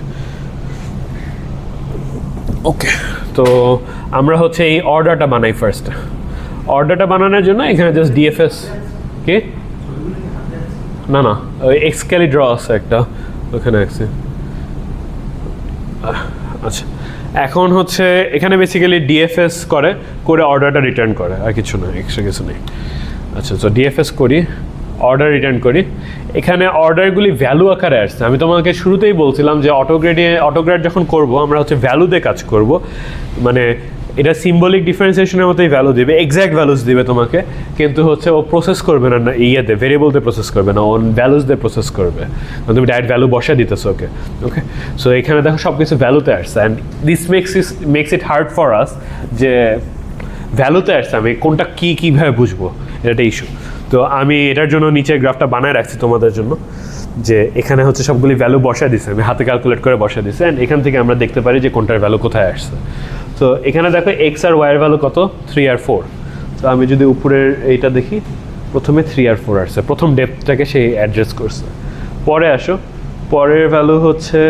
ওকে, তো আমরা হচ্ছে এই অর্ডারটা বানাই ফার্স্ট। অর্ডারটা বানানোর জন্য এখানে জাস্ট ডিএফএস কে না ওই এক্সক্যালি ড্র আছে একটা, ওখানে আছে। আচ্ছা, এখন হচ্ছে এখানে বেসিক্যালি ডিএফএস করে অর্ডারটা রিটার্ন করে, আর কিছু না, এক্সট্রা কিছু নেই। আচ্ছা, তো ডিএফএস করি, অর্ডার রিটার্ন করি। এখানে অর্ডারগুলি ভ্যালু আকারে আসছে। আমি তোমাকে শুরুতেই বলছিলাম যে অটোগ্রেড যখন করব আমরা হচ্ছে ভ্যালু দিয়ে কাজ করব, মানে এটা সিম্বলিক ডিফারেন্সিয়েশনের মতোই ভ্যালু দিবে, এক্স্যাক্ট ভ্যালুস দিবে তোমাকে, কিন্তু হচ্ছে ও প্রসেস করবে না ইয়েতে, ভেরিয়েবল দিয়ে প্রসেস করবে না, ও ভ্যালুস দিয়ে প্রসেস করবে। তুমি ডাইরেক্ট ভ্যালু বসা দিতেছো ওকে। ওকে, সো এখানে দেখো সব কিছু ভ্যালুতে আসছে, and this makes it hard for us যে ভ্যালুতে আসছে, আমি কোনটা কীভাবে বুঝবো, এটা ইস্যু। তো আমি এটার জন্য নিচের গ্রাফটা বানায় রাখছি তোমাদের জন্য, যে এখানে হচ্ছে সবগুলি ভ্যালু বসা দিচ্ছে, আমি হাতে ক্যালকুলেট করে বসা দিচ্ছি, অ্যান্ড এখান থেকে আমরা দেখতে পারি যে কোনটার ভ্যালু কোথায় আসছে। তো এখানে দেখো এক্স আর ওয়াইয়ের ভ্যালু কত, 3 আর 4। তো আমি যদি উপরের এইটা দেখি, প্রথমে 3 আর 4 আসছে, প্রথম ডেপথটাকে সেই অ্যাড্রেস করছে। পরে আসো, পরের ভ্যালু হচ্ছে,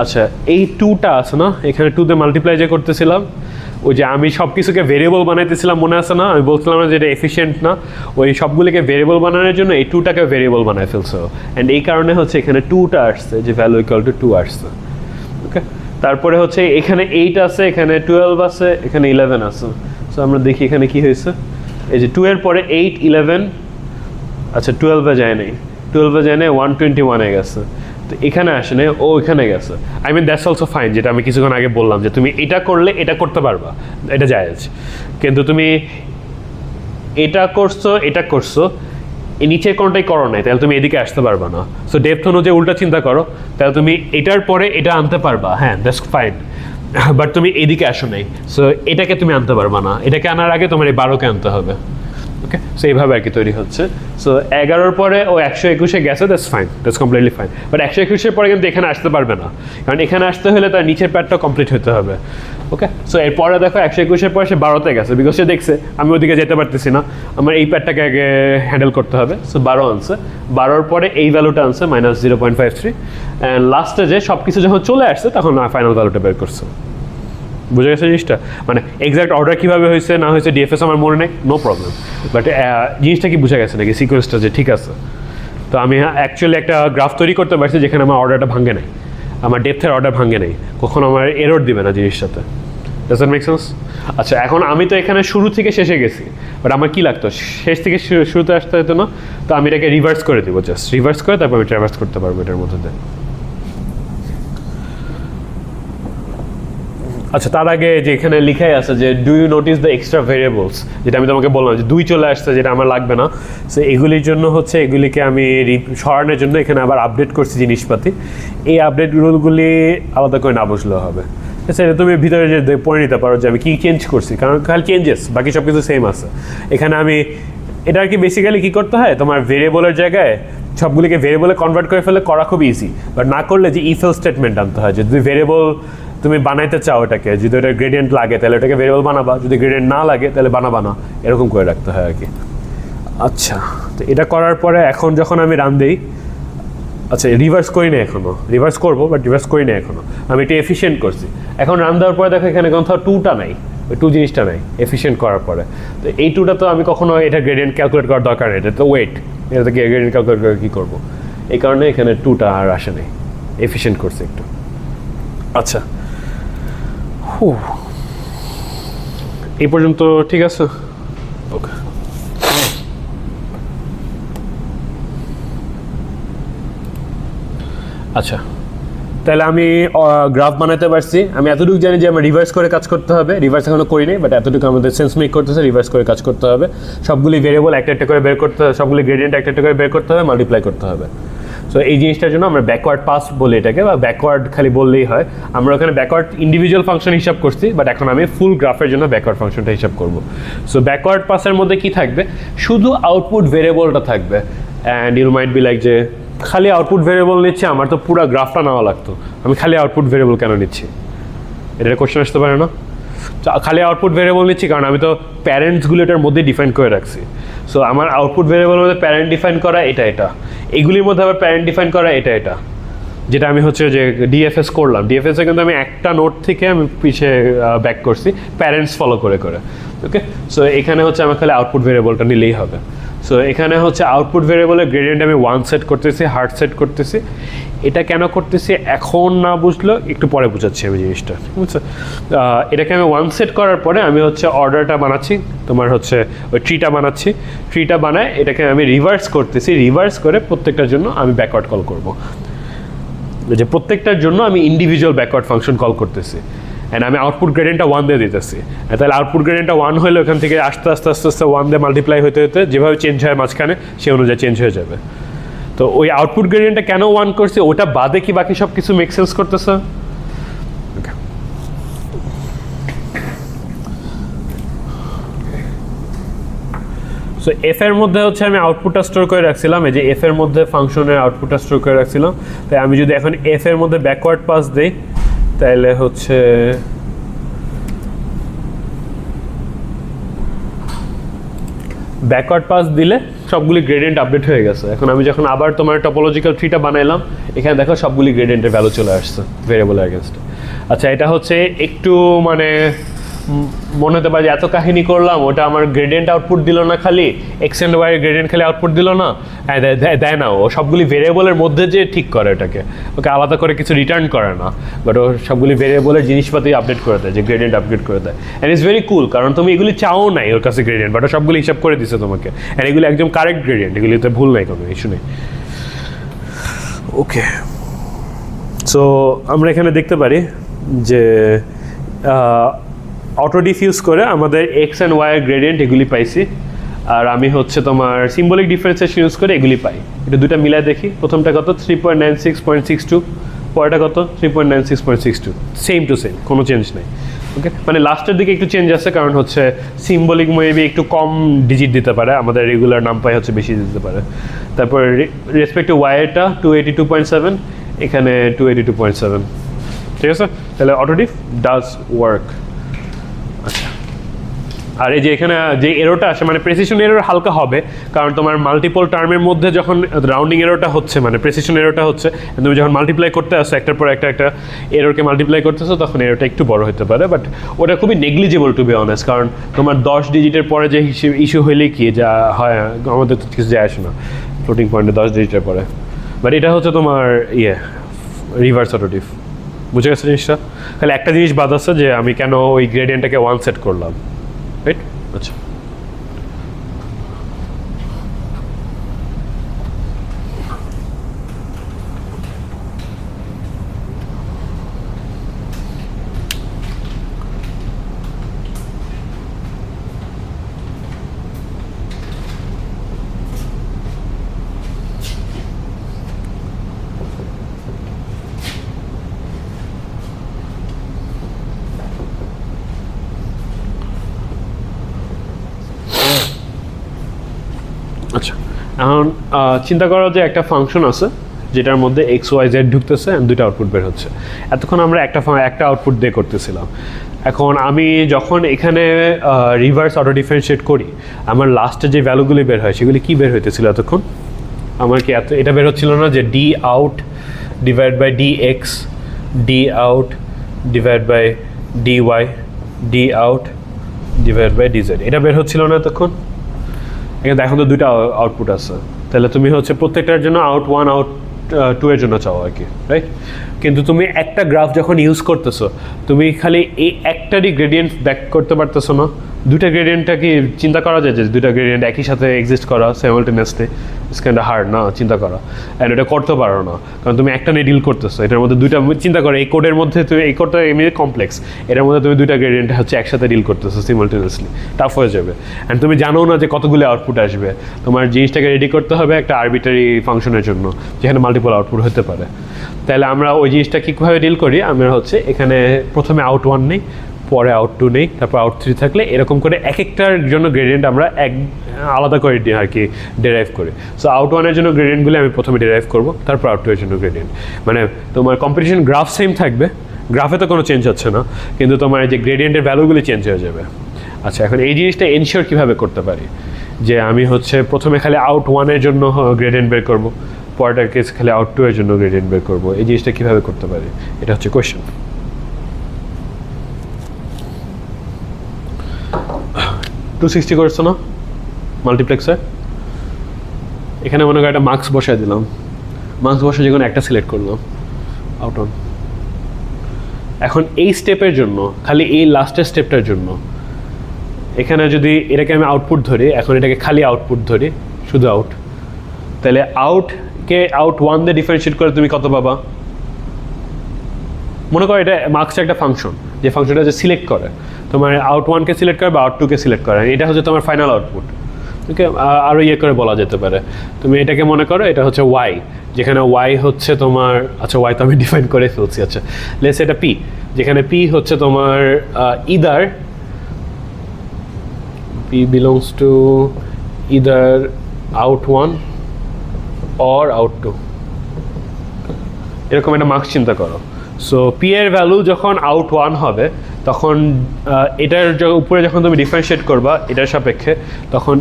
আচ্ছা এই 2টা আছে না, এখানে 2 দিয়ে মাল্টিপ্লাই যে করতেছিলাম, ওই যে আমি সব কিছুকে ভেরিয়েবল বানাইতেছিলাম, মনে আছে না? আমি বলছিলাম না যে এটা এফিশিয়েন্ট না, ওই সবগুলিকে ভেরিয়েবল বানানোর জন্য এই 2টাকে ভেরিয়েবল বানায় ফেলছো, অ্যান্ড এই কারণে হচ্ছে এখানে 2টা আসছে, যে ভ্যালু ইকুয়াল টু 2 আসছে। ওকে, তারপরে হচ্ছে এখানে 8 আছে, এখানে 12 আছে, এখানে 11 আছে। সো আমরা দেখি এখানে কি হয়েছে, এই যে 2 এর পরে 8 11 আচ্ছা 12-এ যায় নাই, 12-এ যায় নাই, 121-এ গেছে। তো এখানে আসে নাই, ও এখানে গেছে। I mean that's also fine, যেটা আমি কিছুক্ষণ আগে বললাম যে তুমি এটা করলে এটা করতে পারবা, এটা জায়েজ। কিন্তু তুমি এটা করছো এই নিচের কোনটাই করো নাই, তাহলে তুমি এদিকে আসতে পারবা না। সো ডেপথ অনুযায়ী উল্টা চিন্তা করো, তাহলে তুমি এটার পরে এটা আনতে পারবা, হ্যাঁ দ্যাটস ফাইন। বাট তুমি এদিকে আসো নাই, সো এটাকে তুমি আনতে পারবা না, এটাকে আনার আগে তোমার এই 12-কে আনতে হবে। ওকে, সো এইভাবে আর কি তৈরি হচ্ছে। সো 11-র পরে ও 121-এ গেছে, that's fine, that's completely fine. But 121-এর পরে কিন্তু এখানে আসতে পারবে না, কারণ এখানে আসতে হলে তার নিচের প্যাডটা কমপ্লিট হতে হবে। ওকে, সো এরপরে দেখো 121-এর পরে সে 12-তে গেছে, বিকজ সে দেখছে আমি ওদিকে যেতে পারতেছি না, আমার এই প্যাডটাকে আগে হ্যান্ডেল করতে হবে। সো 12 আনছে, 12-র পরে এই ভ্যালুটা আনছে -0.53, অ্যান্ড লাস্টে যে সব কিছু যখন চলে আসছে তখন ফাইনাল ভ্যালুটা বের করছে। বুঝে গেছে জিনিসটা? মানে এক্সাক্ট অর্ডার কীভাবে হয়েছে না হয়েছে ডিএফএস আমার মনে নেই, নো প্রবলেম, বাট জিনিসটা কি বুঝে গেছে নাকি সিকোয়েন্সটা যে ঠিক আছে? তো আমি অ্যাকচুয়ালি একটা গ্রাফ তৈরি করতে পারছি যেখানে আমার অর্ডারটা ভাঙে নাই, আমার ডেপথের অর্ডার ভাঙে নাই, কখনো আমার এরর দিবে না জিনিসটাতে। Does that make sense? আচ্ছা, এখন আমি তো এখানে শুরু থেকে শেষে গেছি, বাট আমার কী লাগতো শেষ থেকে শুরুতে আসতে হতো না, তো আমি এটাকে রিভার্স করে দেবো, জাস্ট রিভার্স করে তারপর আমি ট্রাভার্স করতে পারবো এটার মধ্যে দিয়ে। আচ্ছা, তার আগে যে এখানে লিখাই আছে যে do you notice the extra variables, যেটা আমি তোমাকে বললাম যে 2 চলে আসছে, যেটা আমার লাগবে না। সো এগুলির জন্য হচ্ছে এগুলিকে আমি সরানোর জন্য এখানে আবার আপডেট করছি জিনিসপাতি। এই আপডেট রুলগুলি আলাদা করে না বসলেও হবে। সেটা তুমি ভিতরে যে পড়ে নিতে পারো যে আমি কী চেঞ্জ করছি, কারণ খালি চেঞ্জেস, বাকি সব কিছু সেম আছে। এখানে আমি এটা আর কি বেসিক্যালি কী করতে হয়, তোমার ভেরিয়েবলের জায়গায় সবগুলিকে ভেরিয়েবলে কনভার্ট করে ফেলে করা খুব ইজি, বাট না করলে যে ইফ এলস স্টেটমেন্ট আনতে হয়। যদি ভেরিয়েবল তুমি বানাইতে চাও এটাকে, যদি ওটা গ্রেডিয়েন্ট লাগে তাহলে ওটাকে ভেরিয়েবল বানাবা, যদি গ্রেডিয়েন্ট না লাগে তাহলে বানাবা না, এরকম করে রাখতে হয় আর কি। আচ্ছা, তো এটা করার পরে এখন যখন আমি রান দিই, আচ্ছা রিভার্স করি না এখনও, রিভার্স করবো বাট রিভার্স করি না এখনও, আমি এটা এফিশিয়েন্ট করছি। এখন রান দেওয়ার পরে দেখো এখানে কোথাও 2টা নাই, ওই 2 জিনিসটা নাই এফিশিয়েন্ট করার পরে। তো এই 2টা তো আমি কখনো এটা গ্রেডিয়েন্ট ক্যালকুলেট করার দরকার নেই, এটা তো ওয়েট, এটা থেকে গ্রেডিয়েন্ট ক্যালকুলেট করে কী করবো, এই কারণে এখানে 2টা আর আসে নেই, এফিশিয়েন্ট করছে একটু। আচ্ছা, এই পর্যন্ত ঠিক আছে? ওকে, আচ্ছা তাহলে আমি গ্রাফ বানাতে পারছি। আমি এতটুকু জানি যে আমার রিভার্স করে কাজ করতে হবে, রিভার্স এখনো করি নাই, বাট এতটুকু আমাদের সেন্স মেক করতেছে রিভার্স করে কাজ করতে হবে। সবগুলি ভেরিয়েবল একটা একটা করে বের করতে হবে, সবগুলি গ্রেডিয়েন্ট একটা একটা করে বের করতে হবে, মাল্টিপ্লাই করতে হবে। সো এই জিনিসটার জন্য আমরা ব্যাকওয়ার্ড পাস বলি এটাকে, বা ব্যাকওয়ার্ড খালি বললেই হয়। আমরা ওখানে ব্যাকওয়ার্ড ইন্ডিভিজুয়াল ফাংশন হিসাব করছি, বাট এখন আমি ফুল গ্রাফের জন্য ব্যাকওয়ার্ড ফাংশনটা হিসাব করব। সো ব্যাকওয়ার্ড পাসের মধ্যে কি থাকবে, শুধু আউটপুট ভেরিয়েবলটা থাকবে। And you might be like যে খালি আউটপুট ভেরিয়েবল নিচ্ছে, আমার তো পুরো গ্রাফটা নেওয়া লাগতো, আমি খালি আউটপুট ভেরিয়েবল কেন নিচ্ছি? এটা কোশ্চেন আসতে পারে না? খালি আউটপুট ভেরিয়েবল নিচ্ছি কারণ আমি তো প্যারেন্টসগুলো এটার মধ্যে ডিফাইন করে রাখছি। সো আমার আউটপুট ভেরিয়েবলের মধ্যে প্যারেন্ট ডিফাইন করা এটা, এগুলির মধ্যে আবার প্যারেন্ট ডিফাইন করা এটা, যেটা আমি হচ্ছে যে ডিএফএস করলাম। ডিএফএসে কিন্তু আমি একটা নোট থেকে আমি পিছিয়ে ব্যাক করছি প্যারেন্টস ফলো করে। ওকে, সো এখানে হচ্ছে আমার খালি আউটপুট ভেরিয়েবলটা নিলেই হবে। সো এখানে হচ্ছে আউটপুট ভেরিয়েবলের গ্রেডিয়েন্ট আমি 1 সেট করতেছি, হার্ড সেট করতেছি। এটা কেন করতেছি এখন না বুঝলেও একটু পরে বুঝাচ্ছি আমি জিনিসটা, ঠিক আছে? এটাকে আমি 1 সেট করার পরে আমি হচ্ছে অর্ডারটা বানাচ্ছি, তোমার হচ্ছে ওই ট্রিটা বানাচ্ছি। ট্রিটা বানায় এটাকে আমি রিভার্স করতেছি, রিভার্স করে প্রত্যেকটার জন্য আমি ব্যাকওয়ার্ড কল করব, যে প্রত্যেকটার জন্য আমি ইন্ডিভিজুয়াল ব্যাকওয়ার্ড ফাংশন কল করতেছি। অ্যান্ড আমি আউটপুট গ্রেডিয়েন্টটা 1 দিয়ে দিতেছি। তাহলে আউটপুট গ্রেডিয়েন্টটা 1 হলে ওখান থেকে আস্তে আস্তে 1 দিয়ে মাল্টিপ্লাই হতে যেভাবে চেঞ্জ হয় মাঝখানে, সে অনুযায়ী চেঞ্জ হয়ে যাবে। তো ওই আউটপুট গ্রেডিয়েন্টটা কেন 1 করছি, ওটা বাদে কি বাকি সব কিছু মেক সেন্স করতেছে? সো এফ এর মধ্যে হচ্ছে আমি আউটপুটটা স্টোর করে রাখছিলাম, এই যে এফ এর মধ্যে ফাংশনের আউটপুটটা স্টোর করে রাখছিলাম। তাই আমি যদি এখন এফ এর মধ্যে ব্যাকওয়ার্ড পাস দিই, তাহলে হচ্ছে ব্যাকওয়ার্ড পাস দিলে সবগুলি গ্রেডিয়েন্ট আপডেট হয়ে গেছে। এখন আমি যখন আবার তোমার টপোলজিক্যাল ট্রিটা বানাইলাম, এখানে দেখো সবগুলি গ্রেডিয়েন্টের ভ্যালু চলে আসছে ভেরিয়েবলের এগেনস্টে। আচ্ছা, এটা হচ্ছে একটু মানে মনে হতে পারে যে এত কাহিনী করলাম, ওটা আমার গ্রেডিয়েন্ট আউটপুট দিল না, খালি এক্স অ্যান্ড ওয়াই গ্রেডিয়েন্ট খালি আউটপুট দিল না, দেয় না, ও সবগুলি ভেরিয়েবলের মধ্যে যে ঠিক করে ওটাকে, ওকে আলাদা করে কিছু রিটার্ন করে না, বাট ও সবগুলি ভেরিয়েবলের জিনিসপাতি আপডেট করে দেয়, যে গ্রেডিয়েন্ট আপডেট করে দেয়। অ্যান্ড ইটস ভেরি কুল, কারণ তুমি এগুলি চাও নাই ওর কাছে গ্রেডিয়েন্ট, বাট ও সবগুলি হিসাব করে দিচ্ছে তোমাকে। অ্যান্ড এগুলি একদম কারেক্ট গ্রেডিয়েন্ট, এগুলিতে ভুল নাই, কোনো ইস্যু নেই। ওকে, সো আমরা এখানে দেখতে পারি যে অটো ডিফিউজ করে আমাদের এক্স অ্যান্ড ওয়াই গ্রেডিয়েন্ট এগুলি পাইছি, আর আমি হচ্ছে তোমার সিম্বলিক ডিফারেন্সিয়েশন ইউজ করে এগুলি পাই। এটা দুটা মিলাই দেখি, প্রথমটা কত 3.96.62, পরেরটা কত 3.96.62, সেম টু সেম, কোনো চেঞ্জ নেই। ওকে, মানে লাস্টের দিকে একটু চেঞ্জ আছে, কারণ হচ্ছে সিম্বলিক মেবি একটু কম ডিজিট দিতে পারে, আমাদের রেগুলার নাম্পাই হচ্ছে বেশি দিতে পারে। তারপর রেসপেক্ট টু ওয়াইয়েরটা 282.7, এখানে 282.7, ঠিক আছে? তাহলে অটোডিফ ডাজ ওয়ার্ক। আচ্ছা, আর এই যে এখানে যে এরোটা আসে, মানে প্রেসিশন এরর হালকা হবে, কারণ তোমার মাল্টিপল টার্মের মধ্যে যখন রাউন্ডিং এরোটা হচ্ছে, মানে প্রেসিশন এরোটা হচ্ছে, তুমি যখন মাল্টিপ্লাই করতে আসো একটার পর একটা এররকে মাল্টিপ্লাই করতেছো, তখন এরোটা একটু বড় হতে পারে, বাট ওটা খুবই নেগলিজেবল টু বি অনেস্ট, কারণ তোমার 10 ডিজিটের পরে যে ইস্যু হইলে কি যা হয়, আমাদের তো কিছু যায় আসে না ফ্লোটিং পয়েন্টে 10 ডিজিটের পরে। বাট এটা হচ্ছে তোমার রিভার্স অটোডিফ। বুঝে গেছে জিনিসটা? তাহলে একটা জিনিস বাদ আছে, যে আমি কেন ওই গ্রেডিয়েন্টটাকে 1 সেট করলাম, রাইট? আচ্ছা, আচ্ছা, এখন চিন্তা করো যে একটা ফাংশন আছে যেটার মধ্যে এক্স ওয়াই জেড ঢুকতেছে, দুইটা আউটপুট বের হচ্ছে। এতক্ষণ আমরা একটা আউটপুট দিয়ে করতেছিলাম। এখন আমি যখন এখানে রিভার্স অটো ডিফারেন্সিয়েট করি, আমার লাস্টে যে ভ্যালুগুলি বের হয় সেগুলি কি বের হইতেছিল এতক্ষণ? আমার কি এটা বের হচ্ছিল না যে d out divide by d x, d out divide by d y, d out divide by d z, এটা বের হচ্ছিল না এতক্ষণ? এখানে এখন তো দুইটা আউটপুট আছে, তাহলে তুমি হচ্ছে প্রত্যেকটার জন্য আউট 1 আউট 2 এর জন্য চাও আর কি, রাইট? কিন্তু তুমি একটা গ্রাফ যখন ইউজ করতেছো, তুমি খালি এই একটারই গ্রেডিয়েন্ট ব্যাক করতে পারতেছো না। দুইটা গ্রেডিয়েন্টটা কি চিন্তা করা যায় যে দুইটা গ্রেডিয়েন্ট একই সাথে এক্সিস্ট করা simultaneously? It's kind of hard না চিন্তা করা, অ্যান্ড এটা করতে পারো না, কারণ তুমি একটা নিয়ে ডিল করতেছো। এটার মধ্যে দুইটা চিন্তা করো, এই কোডের মধ্যে তুমি এই কোডটা এমনি কমপ্লেক্স, এটার মধ্যে তুমি দুইটা গ্রেডিয়েন্ট হচ্ছে একসাথে ডিল করতেছো সিমালটেনিয়াসলি, টাফ হয়ে যাবে। অ্যান্ড তুমি জানো না যে কতগুলো আউটপুট আসবে, তোমার জিনিসটাকে রেডি করতে হবে একটা আরবিটারি ফাংশনের জন্য যেখানে মাল্টিপল আউটপুট হতে পারে। তাহলে আমরা ওই জিনিসটা কীভাবে ডিল করি? আমরা হচ্ছে এখানে প্রথমে আউট 1 নেই, পরে আউট 2 নেই, তারপর আউট 3 থাকলে এরকম করে এক একটার জন্য গ্রেডিয়েন্ট আমরা আলাদা করে আর কি ডেরাইভ করি। সো আউট 1 এর জন্য গ্রেডিয়েন্টগুলি আমি প্রথমে ডেরাইভ করবো, তারপর আউট 2 এর জন্য গ্রেডিয়েন্ট। মানে তোমার কম্পিটিশন গ্রাফ সেম থাকবে, গ্রাফে তো কোনো চেঞ্জ হচ্ছে না, কিন্তু তোমার যে গ্রেডিয়েন্টের ভ্যালুগুলি চেঞ্জ হয়ে যাবে। আচ্ছা, এখন এই জিনিসটা এনশিওর কীভাবে করতে পারি? যে আমি হচ্ছে প্রথমে খালি আউট 1 এর জন্য গ্রেডিয়েন্ট বের করবো, পরেরটার কেস খালি আউট 2 এর জন্য গ্রেডিয়েন্ট বের করবো। এই জিনিসটা কীভাবে করতে পারি? এটা হচ্ছে কোয়েশ্চেন। 260 করছো না মাল্টিপ্লেক্সার? এখানে মনে করি একটা মার্কস বসাই দিলাম, মার্কস বসে যে কোনো একটা সিলেক্ট করলাম, আউট 1। এখন এই স্টেপের জন্য, খালি এই লাস্টের স্টেপটার জন্য, এখানে যদি এটাকে আমি আউটপুট ধরি, এখন এটাকে খালি আউটপুট ধরি, শুধু আউট, তাহলে আউটকে আউট 1 দিয়ে ডিফারেন্সিয়েট করে তুমি কত পাবা? মনে করো এটা মার্কসের একটা ফাংশন, যে ফাংশনটা যে সিলেক্ট করে, তোমার আউট 1কে সিলেক্ট করে বা আউট 2কে সিলেক্ট করে, এটা হচ্ছে তোমার ফাইনাল আউটপুট। ওকে, আরও করে বলা যেতে পারে, তুমি এটাকে মনে করো এটা হচ্ছে ওয়াই, যেখানে ওয়াই হচ্ছে তোমার, আচ্ছা ওয়াই তো আমি ডিফাইন করে ফেলছি, আচ্ছা লেটস এটা পি, যেখানে পি হচ্ছে তোমার either P belongs to either out 1 or out 2, এরকম একটা মার্কস চিন্তা করো। সো পি এর ভ্যালু যখন আউট 1 হবে, তখন এটার উপরে যখন তুমি ডিফারেন্সিয়েট করবা এটার সাপেক্ষে, তখন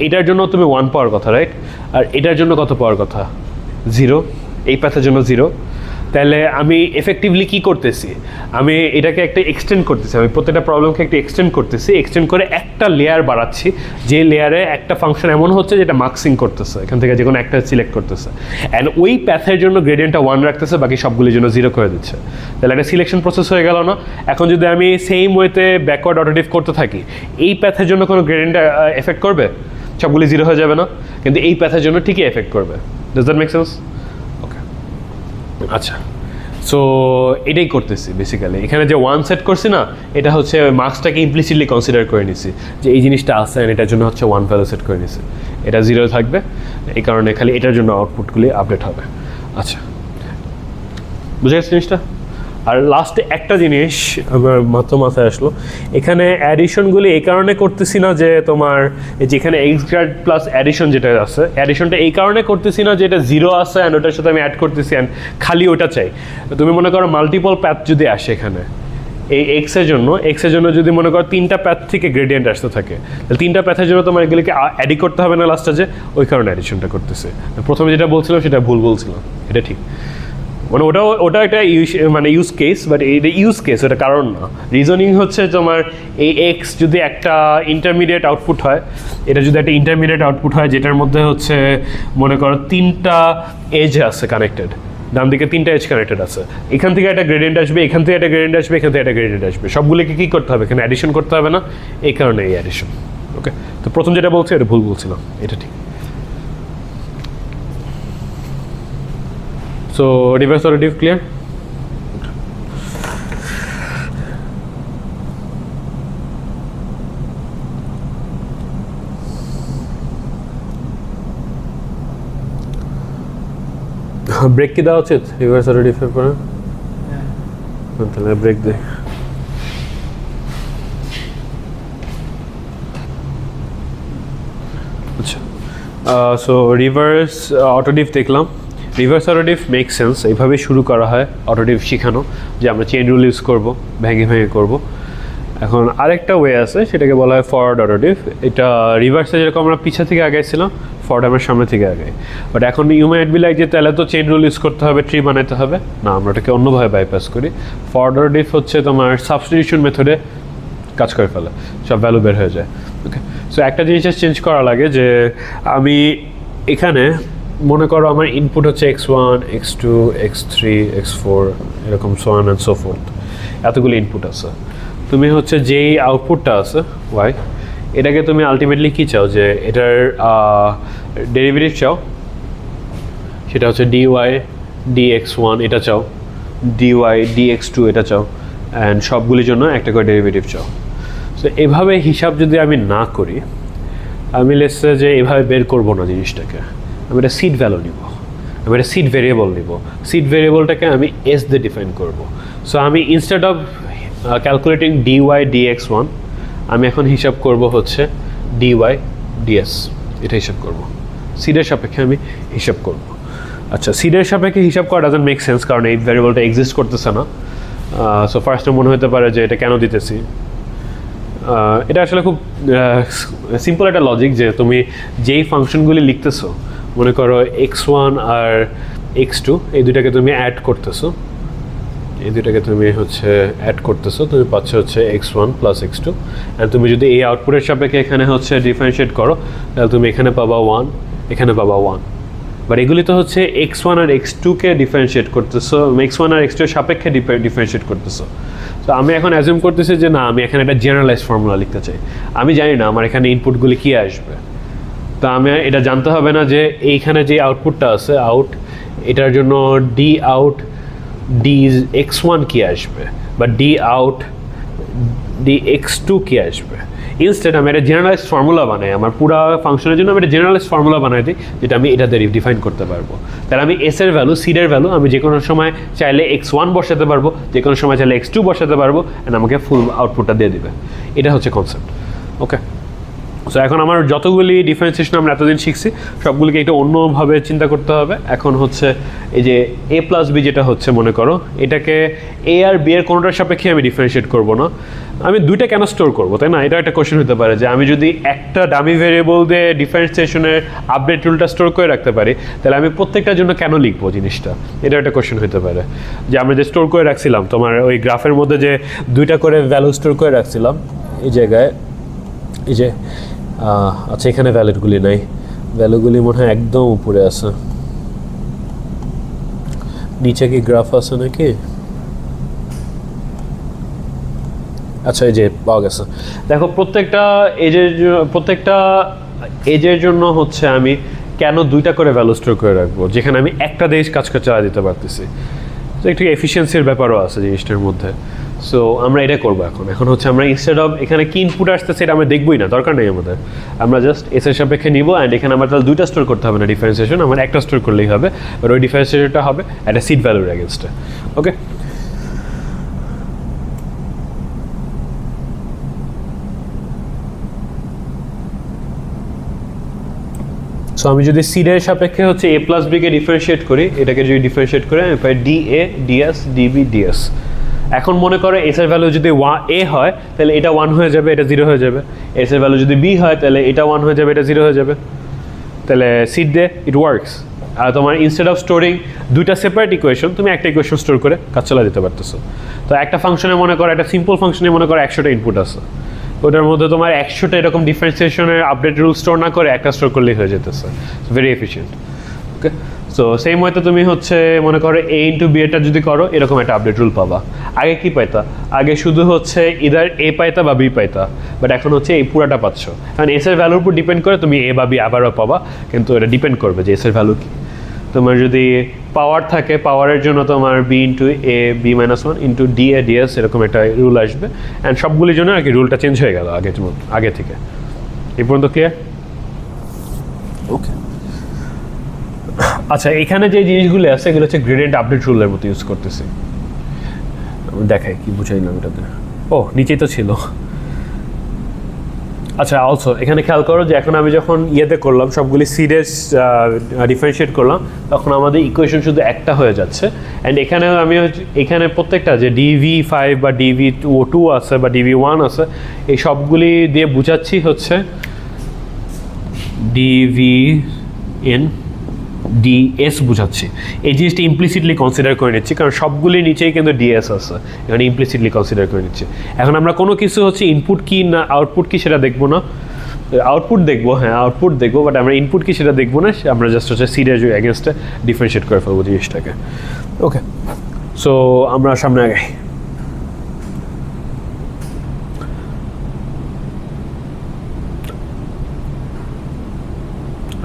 এইটার জন্য তুমি 1 পাওয়ার কথা, রাইট? আর এটার জন্য কত পাওয়ার কথা? 0, এই প্যাথের জন্য 0। তাহলে আমি এফেক্টিভলি কি করতেছি, আমি এটাকে একটা এক্সটেন্ড করতেছি, আমি প্রত্যেকটা প্রবলেমকে একটা এক্সটেন্ড করতেছি, এক্সটেন্ড করে একটা লেয়ার বাড়াচ্ছি, যে লেয়ারে একটা ফাংশন এমন হচ্ছে যেটা মার্কসিং করতেছে, এখান থেকে যে কোনো একটা সিলেক্ট করতেছে, অ্যান্ড ওই প্যাথের জন্য গ্রেডিয়েন্টটা 1 রাখতেছে, বাকি সবগুলির জন্য 0 করে দিচ্ছে। তাহলে একটা সিলেকশন প্রসেস হয়ে গেল না? এখন যদি আমি সেম ওয়েতে ব্যাকওয়ার্ড অটোটিভ করতে থাকি, এই প্যাথের জন্য কোনো গ্রেডিয়েন্ট এফেক্ট করবে? সবগুলি 0 হয়ে যাবে না? কিন্তু এই প্যাথের জন্য ঠিকই এফেক্ট করবে। Does that make sense? Okay, আচ্ছা, সো এটাই করতেছি বেসিক্যালি। এখানে যে 1 সেট করছি না, এটা হচ্ছে মার্কসটাকে ইমপ্লিসিটলি কনসিডার করে নিছি যে এই জিনিসটা আছে, এটার জন্য হচ্ছে 1 ভ্যালু সেট করে নিছি, এটা 0 থাকবে, এই কারণে খালি এটার জন্য আউটপুটগুলি আপডেট হবে। আচ্ছা, বুঝে গেছে জিনিসটা? আর লাস্টে একটা জিনিস আমার মাথায় আসলো, এখানে অ্যাডিশনগুলি এই কারণে করতেছি না যে তোমার যেখানে এক্স গ্রেড প্লাস অ্যাডিশন যেটা আছে, অ্যাডিশনটা এই কারণে করতেছি না যে এটা 0 আছে অ্যান্ড ওটার সাথে আমি অ্যাড করতেছি অ্যান্ড খালি ওটা চাই। তুমি মনে করো মাল্টিপল প্যাথ যদি আসে এখানে, এই এক্সের জন্য যদি মনে করো 3টা প্যাথ থেকে গ্রেডিয়েন্ট আসতে থাকে, তাহলে 3টা প্যাথের জন্য তোমার এগুলিকে অ্যাডই করতে হবে না লাস্টে, যে ওই কারণে অ্যাডিশনটা করতেছে। প্রথমে যেটা বলছিলাম সেটা ভুল বলছিলাম, এটা ঠিক, মানে ওটা একটা ইউজ কেস, বাট এটা ইউজ কেস, ওটা কারণ না। রিজনিং হচ্ছে তোমার এই এক্স যদি একটা ইন্টারমিডিয়েট আউটপুট হয়, এটা যদি একটা ইন্টারমিডিয়েট আউটপুট হয় যেটার মধ্যে হচ্ছে মনে করো 3টা এজ আছে কানেক্টেড, ডান দিকে 3টা এজ কানেক্টেড আছে, এখান থেকে একটা গ্রেডিয়েন্ট আসবে, এখান থেকে একটা গ্রেডিয়েন্ট আসবে, এখান থেকে একটা গ্রেডিয়েন্ট আসবে, সবগুলিকে কী করতে হবে? এখানে অ্যাডিশন করতে হবে না, এই কারণে এই অ্যাডিশন। ওকে, তো প্রথম যেটা বলছি এটা ভুল বলছিলাম, এটা ঠিক। So reverse order clear? Break কি দেওয়া উচিত রিভার্স অর্ডার ডিফার করে? তাহলে ব্রেক দে। আচ্ছা, সো রিভার্স অটোডিফ দেখলাম। রিভার্স অটোডিফ মেক সেন্স, এইভাবেই শুরু করা হয় অটোডিফ শেখানো, যে আমরা চেইন রুল ইউজ করবো, ভেঙে করবো। এখন আরেকটা ওয়ে আছে, সেটাকে বলা হয় ফরওয়ার্ড অটোডিফ। এটা রিভার্সে যেরকম আমরা পিছা থেকে আগাইছিলাম, ফরওয়ার্ড আমরা সামনে থেকে আগাই। বাট এখন ইউ মাইট বি লাইক যে তাহলে তো চেইন রুল ইউজ করতে হবে, ট্রি বানাতে হবে না, আমরা ওটাকে অন্যভাবে বাইপাস করি। ফরওয়ার্ড অটোডিফ হচ্ছে তোমার সাবস্টিটিউশন মেথডে কাজ করে ফেলে, সব ভ্যালু বের হয়ে যায়। ওকে, সো একটা জিনিস চেঞ্জ করা লাগে, যে আমি এখানে মনে করো আমার ইনপুট হচ্ছে x1, x2, x3, x4, এরকম so on and so forth, এতগুলো ইনপুট আছে। তুমি হচ্ছে যেই আউটপুটটা আছে y, এটাকে তুমি আলটিমেটলি কী চাও, যে এটার ডেরিভেটিভ চাও, সেটা হচ্ছে dy dx1 এটা চাও, dy dx2 এটা চাও, অ্যান্ড সবগুলির জন্য একটা করে ডেরিভেটিভ চাও। সো এভাবে হিসাব যদি আমি না করি, আমি লেটস যে এভাবে বের করবো না জিনিসটাকে, আমি একটা সিড ভ্যালু নিব, আমি একটা সিড ভেরিয়েবল নিব, সিড ভেরিয়েবলটাকে আমি এস দিয়ে ডিফাইন করব। সো আমি ইনস্টেড অফ ক্যালকুলেটিং ডিওয়াই ডিএক্স1, আমি এখন হিসাব করব হচ্ছে ডিওয়াই ডিএস, এটা হিসাব করব, সিডের সাপেক্ষে আমি হিসাব করব। আচ্ছা, সিডের সাপেক্ষে হিসাব করা ডাজন্ট মেক সেন্স, কারণ এই ভ্যারিয়েবলটা এক্সিস্ট করতেছে না। সো ফার্স্টে মনে হতে পারে যে এটা কেন দিতেছি। এটা আসলে খুব সিম্পল একটা লজিক, যে তুমি যেই ফাংশনগুলি লিখতেছো, মনে করো x1 আর x2, এই দুটাকে তুমি অ্যাড করতেছো, তুমি পাচ্ছ হচ্ছে x1 প্লাস x2, অ্যান্ড তুমি যদি এই আউটপুটের সাপেক্ষে এখানে হচ্ছে ডিফারেন্সিয়েট করো, তাহলে তুমি এখানে পাবা 1, এখানে পাবা 1। বাট এগুলি তো হচ্ছে x1 আর x2কে ডিফারেন্সিয়েট করতেছো, x1 আর x2 এর সাপেক্ষে ডিফারেন্সিয়েট করতেছো। তো আমি এখন অ্যাজিউম করতেছি যে না, আমি এখানে একটা জেনারেলাইজ ফর্মুলা লিখতে চাই, আমি জানি না আমার এখানে ইনপুটগুলি কী আসবে। তো আমি এটা জানতে হবে না যে এইখানে যে আউটপুটটা আছে আউট, এটার জন্য ডি আউট ডি x1 কী আসবে, বা ডি আউট ডি x2 কী আসবে। ইনস্টেড আমি একটা জেনারেলাইজ ফর্মুলা বানাই, আমার পুরো ফাংশনের জন্য আমি একটা জেনারেলাইজ ফর্মুলা বানাই দিই, যেটা আমি এটাতে ডিফাইন করতে পারবো। তাহলে আমি এসের ভ্যালু, সিডের ভ্যালু আমি যে কোনো সময় চাইলে x1 বসাতে পারবো, যে কোনো সময় চাইলে x2 বসাতে পারবো, অ্যান্ড আমাকে ফুল আউটপুটটা দিয়ে দিবে। এটা হচ্ছে কনসেপ্ট। ওকে, সো এখন আমার যতগুলি ডিফারেন্সিয়েশন আমরা এতদিন শিখছি সবগুলিকে একটু অন্যভাবে চিন্তা করতে হবে। এখন হচ্ছে এই যে a প্লাস বি যেটা হচ্ছে মনে করো এটাকে a আর b এর কোনোটার সাপেক্ষে আমি ডিফারেন্সিয়েট করব না, আমি দুইটা কেন স্টোর করবো, তাই না? এটা একটা কোশ্চেন হতে পারে যে আমি যদি একটা ডামি ভেরিয়েবল দিয়ে ডিফারেন্সিয়েশনের আপডেট রুলটা স্টোর করে রাখতে পারি তাহলে আমি প্রত্যেকটার জন্য কেন লিখবো জিনিসটা, এটা একটা কোশ্চেন হতে পারে। যে আমরা যে স্টোর করে রাখছিলাম তোমার ওই গ্রাফের মধ্যে যে দুইটা করে ভ্যালু স্টোর করে রাখছিলাম এই জায়গায়, এই যে আচ্ছা এখানে ভ্যালুগুলি নাই, ভ্যালুগুলি মনে হয় একদম উপরে আছে, নিচে কি গ্রাফ আছে নাকি? আচ্ছা এই যে পাওয়া গেছে। দেখো প্রত্যেকটা এজের জন্য হচ্ছে আমি কেন দুইটা করে ভ্যালু স্টোর করে রাখবো যেখানে আমি একটা দেশ কাজ করে চালা দিতে পারতেছি। তো একটু এফিসিয়েন্সির ব্যাপারও আছে জিনিসটার মধ্যে। সো আমরা এটা করবো এখন হচ্ছে আমরা ইনস্টেড অফ এখানে কি ইনপুট আসতেছে এটা আমরা দেখবোই না, দরকার নেই আমাদের, আমরা জাস্ট এস এর সাপেক্ষে নিবো অ্যান্ড এখানে আমার তাহলে দুইটা স্টোর করতে হবে না ডিফারেন্সিয়েশন, আমার একটা স্টোর করলেই হবে, বাট ওই ডিফারেন্সিয়েশনটা হবে একটা সিড ভ্যালুর এগেনস্টে। ওকে, সো আমি যদি সিডের সাপেক্ষে হচ্ছে a প্লাস বিকে ডিফারেন্সিয়েট করি, এটাকে যদি ডিফারেন্সিয়েট করে আমি পাই dA ds dB ds। এখন মনে করো এস এর ভ্যালু যদি a হয় তাহলে এটা 1 হয়ে যাবে, এটা 0 হয়ে যাবে, এস এর ভ্যালু যদি b হয় তাহলে এটা 1 হয়ে যাবে, এটা 0 হয়ে যাবে, তাহলে সিড দে ইট ওয়ার্কস। আর তোমার ইনস্টেড অফ স্টোরিং দুইটা সেপারেট ইকুয়েশন তুমি একটা ইকুয়েশন স্টোর করে কাজ চালা দিতে পারতেছো। তো একটা ফাংশনে মনে করো একটা সিম্পল ফাংশনে মনে করো 100টা ইনপুট আছে, ওটার মধ্যে তোমার 100টা এরকম ডিফারেন্সিয়েশনের আপডেট রুল স্টোর না করে একটা স্টোর করলেই হয়ে যেতেছে, ভেরি এফিশিয়েন্ট। ওকে, সো সেম ওয়েতে তুমি হচ্ছে মনে করো a ইন্টু b এটা যদি করো এরকম একটা আপডেট রুল পাবা। আগে কি পাইতা? আগে শুধু হচ্ছে ইদার a পাইতা বা b পাইতা, বাট এখন হচ্ছে এই পুরাটা পাচ্ছ। কারণ এস এর ভ্যালুর উপর ডিপেন্ড করে তুমি a বা b আবারও পাবা, কিন্তু এটা ডিপেন্ড করবে যে এস এর ভ্যালু কি। তোমার যদি পাওয়ার থাকে পাওয়ারের জন্য তোমার b into a b minus 1 into dA ds এরকম একটা রুল আসবে, অ্যান্ড সবগুলির জন্য আর কি রুলটা চেঞ্জ হয়ে গেল আগে থেকে। এই পর্যন্ত ক্লিয়ার? ওকে, আচ্ছা এখানে যে জিনিসগুলো আছে এগুলো হচ্ছে গ্রেডিয়েন্ট আপডেট রুলের মতো ইউজ করতেছি। দেখাই কি বুঝাইলাম এটাতে, ও নিচেই তো ছিল। আচ্ছা অলসো এখানে খেয়াল করো যে এখন আমি যখন ইয়েতে করলাম সবগুলি সিরিজ ডিফারেন্সিয়েট করলাম তখন আমাদের ইকুয়েশন শুধু একটা হয়ে যাচ্ছে। অ্যান্ড এখানে আমি এখানে প্রত্যেকটা যে DV5 বা DV2 আছে বা DV1 আছে এই সবগুলি দিয়ে বুঝাচ্ছি হচ্ছে DVN DS বুঝাচ্ছি। এই জিনিসটা ইমপ্লিসিটলি কনসিডার করে নিচ্ছি কারণ সবগুলির নিচেই কিন্তু DS আছে, এখানে ইমপ্লিসিটলি কনসিডার করে নিচ্ছি। এখন আমরা কোনো কিছু হচ্ছে ইনপুট কি না আউটপুট কি সেটা দেখবো না, আউটপুট দেখবো, হ্যাঁ আউটপুট দেখবো, বাট আমরা ইনপুট কি সেটা দেখবো না, আমরা জাস্ট হচ্ছে সিডের এগেনস্টে ডিফারেন্সিয়েট করে ফেলবো জিনিসটাকে। ওকে, সো আমরা সামনে আগাই।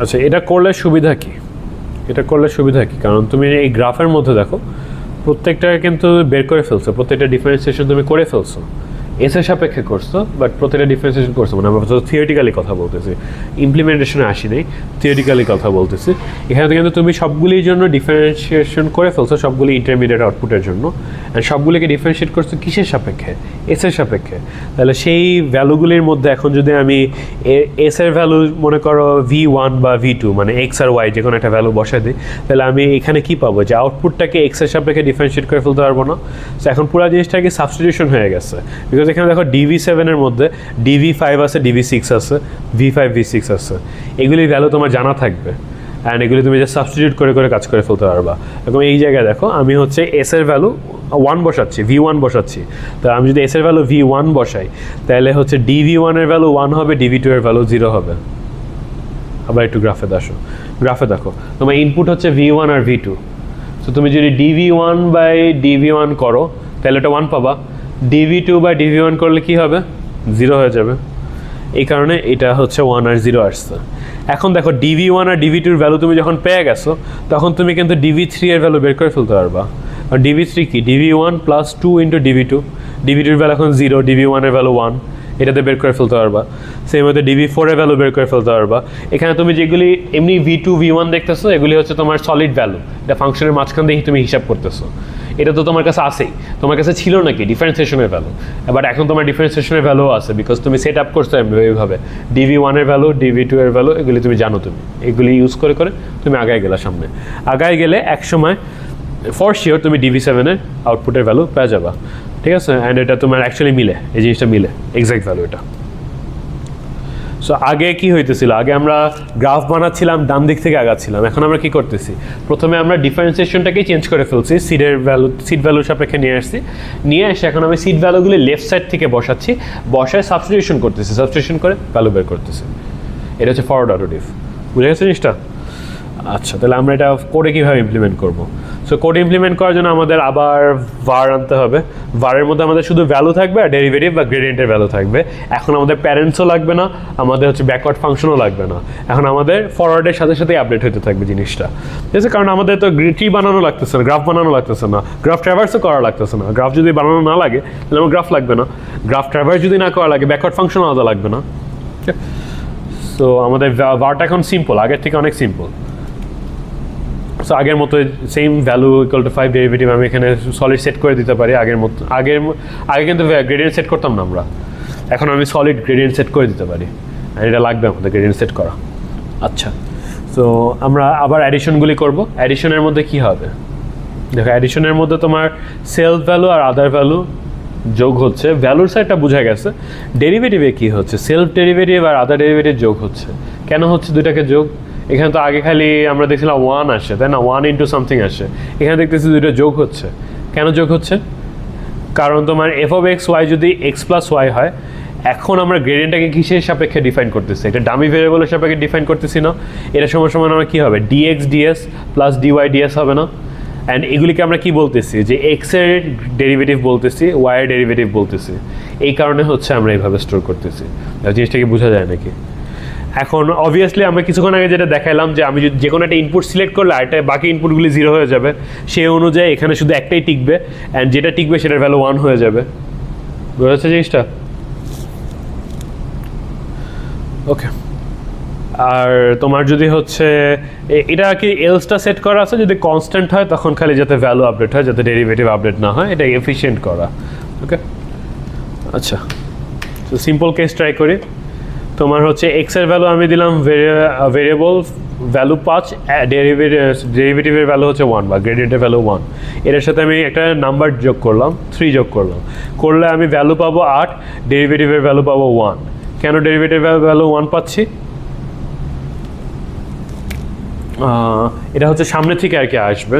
আচ্ছা এটা করলে সুবিধা কি? কারণ তুমি এই গ্রাফের মধ্যে দেখো প্রত্যেকটা কিন্তু বের করে ফেলছো, প্রত্যেকটা ডিফারেন্সিয়েশন তুমি করে ফেলছো, এস এর সাপেক্ষে করছো, বাট প্রত্যেকটা ডিফারেন্সিয়েশন করছো। মানে আমরা থিওরিটিক্যালি কথা বলতেছি, ইমপ্লিমেন্টেশনে আসি নাই, থিওরিটিক্যালি কথা বলতেছি। এখানে কিন্তু তুমি সবগুলির জন্য ডিফারেন্সিয়েশন করে ফেলছো, সবগুলি ইন্টারমিডিয়েট আউটপুটের জন্য, অ্যান্ড সবগুলিকে ডিফারেন্সিয়েট করছো কিসের সাপেক্ষে? এস এর সাপেক্ষে। তাহলে সেই ভ্যালুগুলির মধ্যে এখন যদি আমি এস এর ভ্যালু মনে করো V1 বা V2 মানে এক্স আর ওয়াই যে কোনো একটা ভ্যালু বসাই দিই, তাহলে আমি এখানে কি পাবো যে আউটপুটটাকে এক্স এর সাপেক্ষে ডিফারেন্সিয়েট করে ফেলতে পারবো না। তো এখন পুরো জিনিসটাকে সাবস্টিটিউশন হয়ে গেছে, বিকজ এখানে দেখো DV7 এর মধ্যে DV5 আছে, DV6 আছে, V5 V6 আছে, এগুলির ভ্যালু তোমার জানা থাকবে অ্যান্ড এগুলি তুমি যে সাবস্টিটিউট করে করে কাজ করে ফেলতে পারবা। এবং এই জায়গায় দেখো আমি হচ্ছে এস এর ভ্যালু 1 বসাচ্ছি, V1 বসাচ্ছি, তো আমি যদি এস এর ভ্যালু V1 বসাই তাহলে হচ্ছে DV1 এর ভ্যালু 1 হবে, DV2 এর ভ্যালু 0 হবে। আবার একটু গ্রাফে দেখো তোমার ইনপুট হচ্ছে V1 আর V2, তো তুমি যদি DV1 বাই DV1 করো তাহলে এটা 1 পাবা, DV2 বাই DV1 করলে কি হবে? 0 হয়ে যাবে। এই কারণে এটা হচ্ছে 1 আর 0 আসছে। এখন দেখো DV1 আর DV2 এর ভ্যালু তুমি যখন পেয়ে গেছো তখন তুমি কিন্তু DV3 এর ভ্যালু বের করে ফেলতে পারবা। আর DV3 কি? DV1 plus 2 into DV2, DV2 এর ভ্যালু এখন 0, DV1 এর ভ্যালু 1, এটাতে বের করে ফেলতে পারবা। সেম হতে DV4 এর ভ্যালু বের করে ফেলতে পারবা। এখানে তুমি যেগুলি এমনি V2 V1 দেখতেছো এগুলি হচ্ছে তোমার সলিড ভ্যালু, এটা ফাংশনের মাঝখান দিয়ে তুমি হিসাব করতেছো। এটা তো তোমার কাছে আছেই, তোমার কাছে ছিল নাকি ডিফারেন্সিয়েশনের ভ্যালু, বাট এখন তোমার ডিফারেন্সিয়েশনের ভ্যালু আছে বিকজ তুমি সেট আপ করছো এইভাবে DV1 এর ভ্যালু DV2 এর ভ্যালু এগুলি তুমি জানো, তুমি এগুলি ইউজ করে করে তুমি আগায় গেলে সামনে, আগায় গেলে এক সময় ফর শিওর তুমি DV7 এর আউটপুটের ভ্যালু পেয়ে যাবা। ঠিক আছে, অ্যান্ড এটা তোমার অ্যাকচুয়ালি মিলে, এই জিনিসটা মিলে এক্সাক্ট ভ্যালু এটা। সো আগে কি হইতেছিল, আগে আমরা গ্রাফ বানাচ্ছিলাম ডান দিক থেকে আগাচ্ছিলাম, এখন আমরা কি করতেছি প্রথমে আমরা ডিফারেন্সিয়েশনটাকেই চেঞ্জ করে ফেলছি, সিড ভ্যালুর সাপেক্ষে নিয়ে আসছি, নিয়ে এসে এখন আমি সিড ভ্যালুগুলি লেফট সাইড থেকে বসাচ্ছি, বসায় সাবস্টিটিউশন করতেছি, সাবস্টিটিউশন করে ভ্যালু বের করতেছি। এটা হচ্ছে ফরওয়ার্ড অটোটিভ, বুঝে গেছে জিনিসটা? আচ্ছা, তাহলে আমরা এটা কোডে কীভাবে ইমপ্লিমেন্ট করবো? সো কোড ইমপ্লিমেন্ট করার জন্য আমাদের আবার var আনতে হবে। ভারের মধ্যে আমাদের শুধু ভ্যালু থাকবে আর ডেরিভেটিভ বা গ্রেডিয়েন্টের ভ্যালু থাকবে। এখন আমাদের প্যারেন্টসও লাগবে না, আমাদের হচ্ছে ব্যাকওয়ার্ড ফাংশনও লাগবে না, এখন আমাদের ফরওয়ার্ডের সাথে সাথে আপডেট হতে থাকবে জিনিসটা। ঠিক আছে, কারণ আমাদের তো ট্রি বানানো লাগতেছে না, গ্রাফ বানানো লাগতেছে না, গ্রাফ ট্র্যাভার্সও করা লাগতেছে না। গ্রাফ যদি বানানো না লাগে তাহলে আমার গ্রাফ লাগবে না, গ্রাফ ট্র্যাভার্স যদি না করা লাগে ব্যাকওয়ার্ড ফাংশন আলাদা লাগবে না। সো আমাদের ভারটা এখন সিম্পল, আগের থেকে অনেক সিম্পল। সো আগের মতো same value equal to 5 derivative আমি এখানে সলিড সেট করে দিতে পারি আগের মতো। আগে কিন্তু গ্রেডিয়েন্ট সেট করতাম না আমরা, এখন আমি সলিড গ্রেডিয়েন্ট সেট করে দিতে পারি, আর এটা লাগবে আমাদের গ্রেডিয়েন্ট সেট করা। আচ্ছা, সো আমরা আবার অ্যাডিশনগুলি করব। অ্যাডিশনের মধ্যে কি হবে দেখো, অ্যাডিশনের মধ্যে তোমার সেলফ ভ্যালু আর আদার ভ্যালু যোগ হচ্ছে, ভ্যালুর সাইডটা বোঝা গেছে। ডেরিভেটিভে কি হচ্ছে, সেলফ ডেরিভেটিভ আর আদার ডেরিভেটিভ যোগ হচ্ছে। কেন হচ্ছে দুইটাকে যোগ? এখানে তো আগে খালি আমরা দেখছিলাম 1 আসে, তাই না, 1 ইন্টু সামথিং আসে, এখানে দেখতেছি দুইটা যোগ হচ্ছে। কেন যোগ হচ্ছে? কারণ তোমার f of x y যদি x প্লাস ওয়াই হয়, এখন আমরা গ্রেডিয়েন্টটাকে কিসের সাপেক্ষে ডিফাইন করতেছি? এটা ডামি ভেরিয়েবলের সাপেক্ষে ডিফাইন করতেছি না, এটা সমান সমান আমরা কী হবে, dx ds plus dy ds হবে না? অ্যান্ড এগুলিকে আমরা কি বলতেছি, যে এক্স এর ডেরিভেটিভ বলতেছি, ওয়াই এর ডেরিভেটিভ বলতেছি। এই কারণে হচ্ছে আমরা এইভাবে স্টোর করতেছি। জিনিসটা কি বোঝা যায় নাকি? এখন অবভিয়াসলি আমরা কিছুক্ষণ আগে যেটা দেখাইলাম যে আমি যে কোনো একটা ইনপুট সিলেক্ট করলে আর বাকি ইনপুটগুলি 0 হয়ে যাবে, সেই অনুযায়ী এখানে শুধু একটাই টিকবে, অ্যান্ড যেটা টিকবে সেটার ভ্যালু 1 হয়ে যাবে। বুঝা যাচ্ছে জিনিসটা? ওকে, আর তোমার যদি হচ্ছে এটা কি এলসটা সেট করা আছে, যদি কনস্ট্যান্ট হয় তখন খালি যাতে ভ্যালু আপডেট হয়, যাতে ডেরিভেটিভ আপডেট না হয়, এটা এফিশিয়েন্ট করা। ওকে, আচ্ছা, তো সিম্পল কেস ট্রাই করি। তোমার হচ্ছে এক্স এর ভ্যালু আমি দিলাম ভেরিয়েবল ভ্যালু 5, ডেরিভেটিভের ভ্যালু হচ্ছে 1 বা গ্রেডিয়েন্টের ভ্যালু 1, এর সাথে আমি একটা নাম্বার যোগ করলাম 3 যোগ করলাম, করলে আমি ভ্যালু পাবো 8, ডেরিভেটিভের ভ্যালু পাবো 1। কেন ডেরিভেটিভের ভ্যালু 1 পাচ্ছি? এটা হচ্ছে সামনে থেকে আর কি আসবে।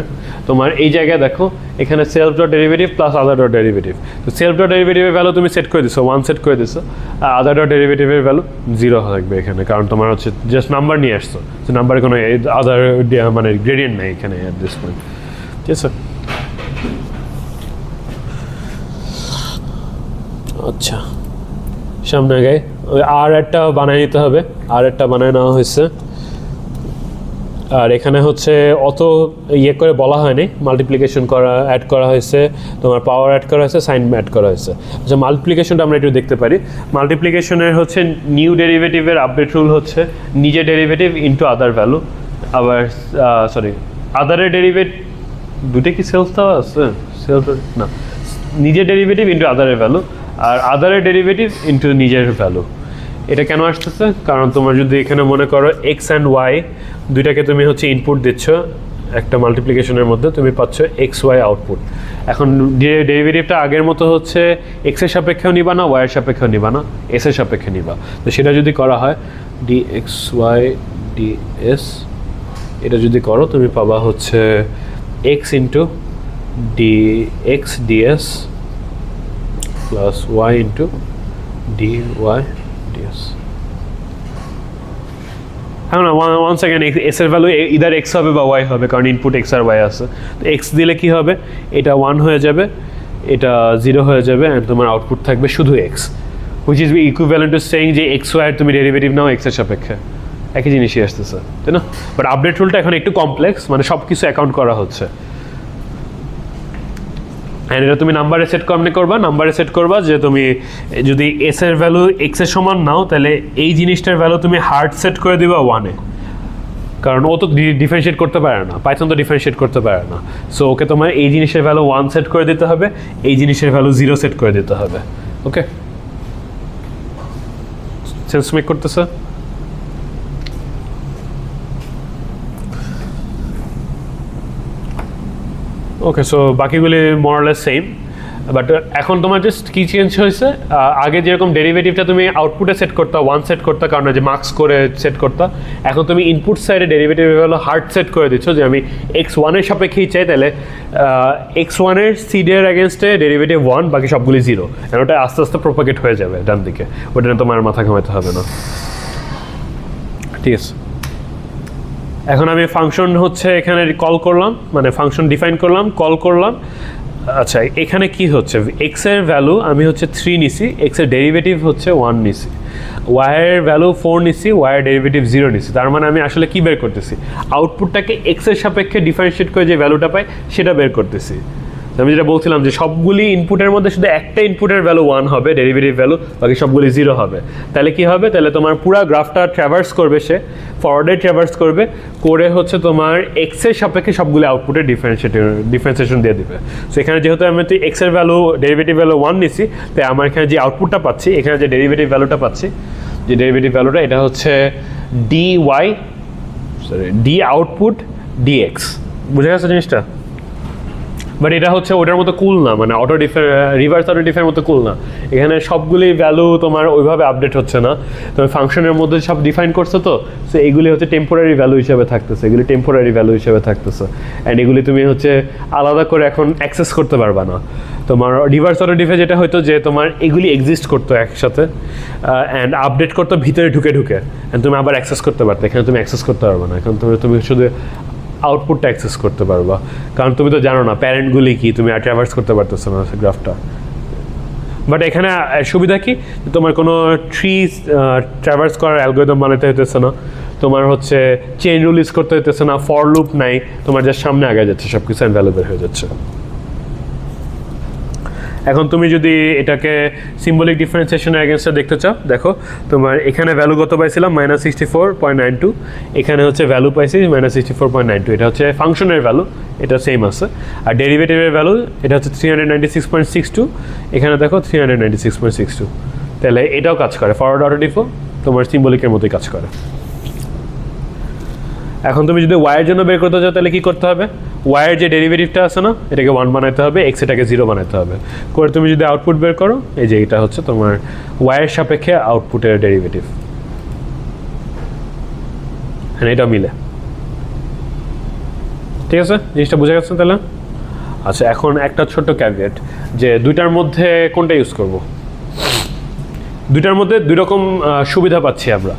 তোমার এই জায়গায় দেখো, এখানে সেলফ ডট ডেরিভেটিভ প্লাস আদার ডট ডেরিভেটিভ, তো সেলফ ডট ডেরিভেটিভের ভ্যালু তুমি সেট করে দিছো 1 সেট করে দিছো, আর আদার ডট ডেরিভেটিভের ভ্যালু 0 থাকবে এখানে, কারণ তোমার হচ্ছে জাস্ট নাম্বার নিয়ে আসছো, তো নাম্বারে কোনো আদার মানে গ্রেডিয়েন্ট নেই এখানে অ্যাট দিস পয়েন্ট। ঠিক আছে, আচ্ছা সামনে আগে ওই আর একটা বানিয়ে নিতে হবে, আর একটা বানিয়ে নেওয়া হয়েছে। আর এখানে হচ্ছে অত ইয়ে করে বলা হয়নি, মাল্টিপ্লিকেশন করা অ্যাড করা হয়েছে, তোমার পাওয়ার অ্যাড করা হয়েছে, সাইন অ্যাড করা হয়েছে। আচ্ছা, মাল্টিপ্লিকেশনটা আমরা একটু দেখতে পারি। মাল্টিপ্লিকেশনের হচ্ছে নিউ ডেরিভেটিভের আপডেট রুল হচ্ছে নিজের ডেরিভেটিভ ইন্টু আদার ভ্যালু, আবার সরি আদারের ডেরিভেটিভ দুটো কি সেলফ দেওয়া আছে, সেলফ না, নিজের ডেরিভেটিভ ইন্টু আদারের ভ্যালু, আর আদারের ডেরিভেটিভ ইন্টু নিজের ভ্যালু। এটা কেন আসতেছে? কারণ তোমার যদি এখানে মনে করো এক্স অ্যান্ড ওয়াই দুইটাকে তুমি হচ্ছে ইনপুট দিচ্ছ একটা মাল্টিপ্লিকেশনের মধ্যে, তুমি পাচ্ছ এক্স ওয়াই আউটপুট। এখন ডেরিভেটিভটা আগের মতো হচ্ছে এক্সের সাপেক্ষেও নিবা না, ওয়াইয়ের সাপেক্ষেও নিবা না, এসের সাপেক্ষে নিবা। তো সেটা যদি করা হয় d x y d s, এটা যদি করো তুমি পাবা হচ্ছে x into d x d s plus y into d y d s. হ্যাঁ না, ওয়ান সেকেন্ড, এস এর ভ্যালু ইদার এক্স হবে বা ওয়াই হবে, কারণ ইনপুট এক্স আর ওয়াই আছে। তো এক্স দিলে কি হবে, এটা 1 হয়ে যাবে, এটা 0 হয়ে যাবে, অ্যান্ড তোমার আউটপুট থাকবে শুধু x, which is equivalent to saying যে এক্স ওয়াই তুমি ডেরিভেটিভ নাও এক্সের সাপেক্ষে, একই জিনিসই আসতেছে, তাই না? বাট আপডেট রুলটা এখন একটু কমপ্লেক্স, মানে সব কিছু অ্যাকাউন্ট করা হচ্ছে। অ্যান্ড এটা তুমি নাম্বারে সেট কেমনে করবা, নাম্বারে সেট করবা যে তুমি যদি এস এর ভ্যালু এক্স এর সমান নাও তাহলে এই জিনিসটার ভ্যালু তুমি হার্ড সেট করে দিবা 1-এ, কারণ ও তো ডিফারেন্সিয়েট করতে পারে না, পাইথন তো ডিফারেন্সিয়েট করতে পারে না। সো ওকে তোমার এই জিনিসের ভ্যালু 1 সেট করে দিতে হবে, এই জিনিসের ভ্যালু 0 সেট করে দিতে হবে। ওকে, সেন্স মেক করতেছে? ওকে, সো বাকিগুলি মোরলেস সেম, বাট এখন তোমার জাস্ট কি চেঞ্জ হয়েছে, আগে যেরকম ডেরিভেটিভটা তুমি আউটপুটে সেট করতে 1 সেট করতে, কারণ যে মার্কস করে সেট করতে, এখন তুমি ইনপুট সাইডে ডেরিভেটিভ হলো হার্ড সেট করে দিচ্ছ যে আমি x1-এর সাপেক্ষেই চাই, তাহলে x1-এর সিডের এগেনস্টে ডেরিভেটিভ 1, বাকি সবগুলি 0, আর ওটা আস্তে আস্তে প্রোপাগেট হয়ে যাবে ডান দিকে, ওটা তোমার মাথা ঘামাতে হবে না। ঠিক আছে, এখন আমি ফাংশন হচ্ছে এখানে কল করলাম, মানে ফাংশন ডিফাইন করলাম, কল করলাম। আচ্ছা, এখানে কি হচ্ছে, এক্স এর ভ্যালু আমি হচ্ছে 3 নিছি, এক্স এর ডেরিভেটিভ হচ্ছে 1 নিছি, ওয়াই এর ভ্যালু 4 নিছি, ওয়াই এর ডেরিভেটিভ 0 নিছি। তার মানে আমি আসলে কি বের করতেছি, আউটপুটটাকে এক্স এর সাপেক্ষে ডিফারেন্সিয়েট করে যে ভ্যালুটা পাই সেটা বের করতেছি। আমি যেটা বলছিলাম যে সবগুলি ইনপুটের মধ্যে শুধু একটা ইনপুটের ভ্যালু 1 হবে, ডেরিভেটিভ ভ্যালু, বাকি সবগুলি 0 হবে। তাহলে কি হবে, তাহলে তোমার পুরো গ্রাফটা ট্র্যাভার্স করবে, সে ফরওয়ার্ডে ট্র্যাভার্স করবে, করে হচ্ছে তোমার এক্স এর সাপেক্ষে সবগুলি আউটপুটের ডিফারেন্সিয়েশন দিয়ে দিবে। সো এখানে যেহেতু আমি এক্স এর ভ্যালু ডেরিভেটিভ ভ্যালু 1 নিছি, তাই আমার এখানে যে আউটপুটটা পাচ্ছি, এখানে যে ডেরিভেটিভ ভ্যালুটা পাচ্ছি, যে ডেরিভেটিভ ভ্যালুটা এটা হচ্ছে ডি আউটপুট ডিএক্স। বুঝে গেছে জিনিসটা? বাট এটা হচ্ছে ওটার মতো কুল না, মানে রিভার্স অটো ডিফের মতো কুল না। এখানে সবগুলি ভ্যালু তোমার ওইভাবে আপডেট হচ্ছে না, তুমি ফাংশনের মধ্যে সব ডিফাইন করছো, তো সো এগুলি হচ্ছে টেম্পোরারি ভ্যালু হিসেবে থাকতেছে, এগুলি টেম্পোরারি ভ্যালু হিসেবে থাকতেছে, অ্যান্ড এগুলি তুমি হচ্ছে আলাদা করে এখন অ্যাক্সেস করতে পারবা না। তোমার রিভার্স অটো ডিফে যেটা হয়তো যে তোমার এগুলি এক্সিস্ট করতো একসাথে, অ্যান্ড আপডেট করতো ভিতরে ঢুকে অ্যান্ড তুমি আবার অ্যাক্সেস করতে পারতো, এখানে তুমি অ্যাক্সেস করতে পারবে না, এখন তুমি শুধু আউটপুটটা অ্যাক্সেস করতে পারবা, কারণ তুমি তো জানো না প্যারেন্টগুলি কি, তুমি আর ট্র্যাভার্স করতে পারতেছো না গ্রাফটা। বাট এখানে সুবিধা কি, তোমার কোনো ট্রি ট্র্যাভার্স করার অ্যালগরিদম বানাতে হইতেছে না, তোমার হচ্ছে চেইন রুল ইউজ করতে হইতেছে না, ফর লুপ নাই, তোমার যা সামনে আগে যাচ্ছে সব কিছু অ্যাভেলেবল হয়ে যাচ্ছে। এখন তুমি যদি এটাকে সিম্বলিক ডিফারেন্সিয়েশনের এগেনস্টে দেখতে চাও, দেখো তোমার এখানে ভ্যালু কত পাইছিলাম -64.92, এখানে হচ্ছে ভ্যালু পাইছি -64.92, এটা হচ্ছে ফাংশনের ভ্যালু, এটা সেম আছে। আর ডেরিভেটিভের ভ্যালু এটা হচ্ছে 396.62, এখানে দেখো 396.62, তাহলে এটাও কাজ করে, ফরওয়ার্ড অটো ডিফও তোমার সিম্বলিকের মতোই কাজ করে। এখন তুমি যদি ওয়াইয়ের জন্য বের করতে চাও তাহলে কী করতে হবে, ওয়াইয়ের যে ডেরিভেটিভটা আছে না, এটাকে 1 বানাতে হবে, এক্স এটাকে 0 বানাতে হবে, করে তুমি যদি আউটপুট বের করো, এই যে এটা হচ্ছে তোমার ওয়াইয়ের সাপেক্ষে আউটপুটের ডেরিভেটিভ, হ্যাঁ এটা মিলে। ঠিক আছে, জিনিসটা বুঝে গেছে তাহলে? আচ্ছা, এখন একটা ছোট্ট ক্যাভিয়েট, যে দুইটার মধ্যে কোনটা ইউজ করব। দুইটার মধ্যে দুই রকম সুবিধা পাচ্ছি আমরা।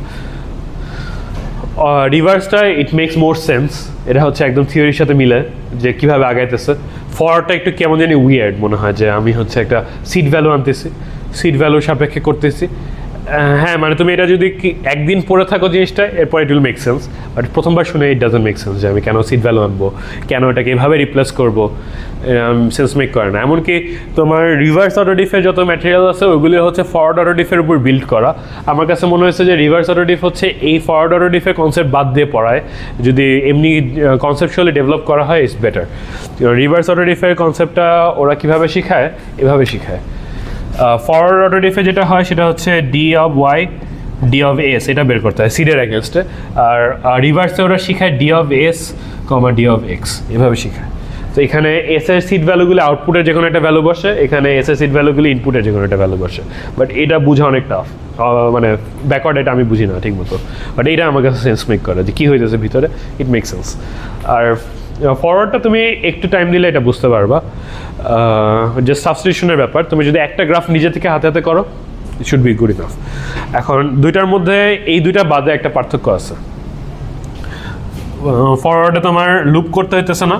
রিভার্সটা ইট মেক্স মোর সেন্স, এটা হচ্ছে একদম থিওরির সাথে মিলে যে কীভাবে আগাইতেছে। ফরওয়ার্ডটা একটু কেমন জানি উইয়ার্ড মনে হয়, যে আমি হচ্ছে একটা সিড ভ্যালু আনতেছি, সিড ভ্যালুর সাপেক্ষে করতেছি। হ্যাঁ, মানে তুমি এটা যদি একদিন পড়ে থাকো জিনিসটা, এরপর it will make sense, but প্রথমবার শুনে ইট ডাজন্ট মেক সেন্স, যে আমি কেন সিড ভ্যালু আনবো, কেন এটাকে এভাবে রিপ্লেস করবো, সেন্স মেক করে না। এমনকি তোমার রিভার্স অটো ডিফের যত ম্যাটেরিয়াল আছে ওইগুলি হচ্ছে ফরওয়ার্ড অটো ডিফের উপর বিল্ড করা। আমার কাছে মনে হয়েছে যে রিভার্স অটো ডিফ হচ্ছে এই ফরওয়ার্ড অটো ডিফের কনসেপ্ট বাদ দিয়ে পড়ায়, যদি এমনি কনসেপচুয়ালি ডেভেলপ করা হয় ইটস বেটার। রিভার্স অটো ডিফের কনসেপ্টটা ওরা কীভাবে শেখায়, এভাবে শেখায়। ফরওয়ার্ড অটো ডিফে যেটা হয় সেটা হচ্ছে d of y d of s, এটা বের করতে হয় সিডের এগেনস্টে। আর রিভার্সে ওরা শেখায় D of S comma D of x, এভাবে শেখায়। তো এখানে এস এর সিড ভ্যালুগুলি আউটপুটের যে কোনো একটা ভ্যালু বসে, এখানে এস এর সিড ভ্যালুগুলি ইনপুটের যে কোনো একটা ভ্যালু বসে। বাট এটা বোঝা অনেক টাফ, মানে ব্যাকওয়ার্ড এটা আমি বুঝি না ঠিক মতো, বাট এটা আমার কাছে সেন্স মেক করে যে কী হইতেছে ভিতরে, ইট মেক সেন্স। আর ফরওয়ার্ডটা তুমি একটু টাইম দিলে এটা বুঝতে পারবা, যে সাবস্টিটিউশনের ব্যাপার। তুমি যদি একটা গ্রাফ নিজে থেকে হাতে হাতে করো, it should be good enough. এখন দুইটার মধ্যে এই দুইটা বাদে একটা পার্থক্য আছে। ফরওয়ার্ডে তোমার লুপ করতে হইতেছে না,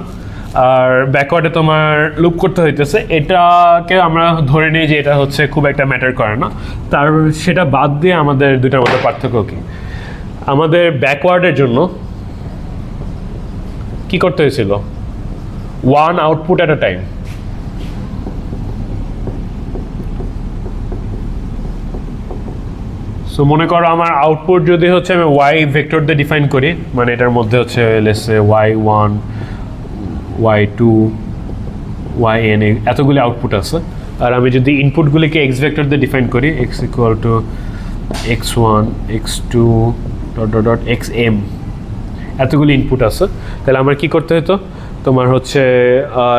আর ব্যাকওয়ার্ডে তোমার লুপ করতে হইতেছে। এটাকে আমরা ধরে নিই যে এটা হচ্ছে খুব একটা ম্যাটার করে না। তার সেটা বাদ দিয়ে আমাদের দুইটার মধ্যে পার্থক্য কি, আমাদের ব্যাকওয়ার্ডের জন্য কি করতে হয়েছিল, one output at a time, so মনে করো আমার আউটপুট যদি হচ্ছে আমি ওয়াই ভেক্টর দিয়ে ডিফাইন করি, মানে এটার মধ্যে হচ্ছে let's say y1 y2 yn এতগুলি আউটপুট আছে, আর আমি যদি ইনপুটগুলিকে এক্স ভেক্টর দিয়ে ডিফাইন করি x equal to x1 x2 dot dot dot xm, এতগুলি ইনপুট আছে, তাহলে আমার কি করতে হতো, তোমার হচ্ছে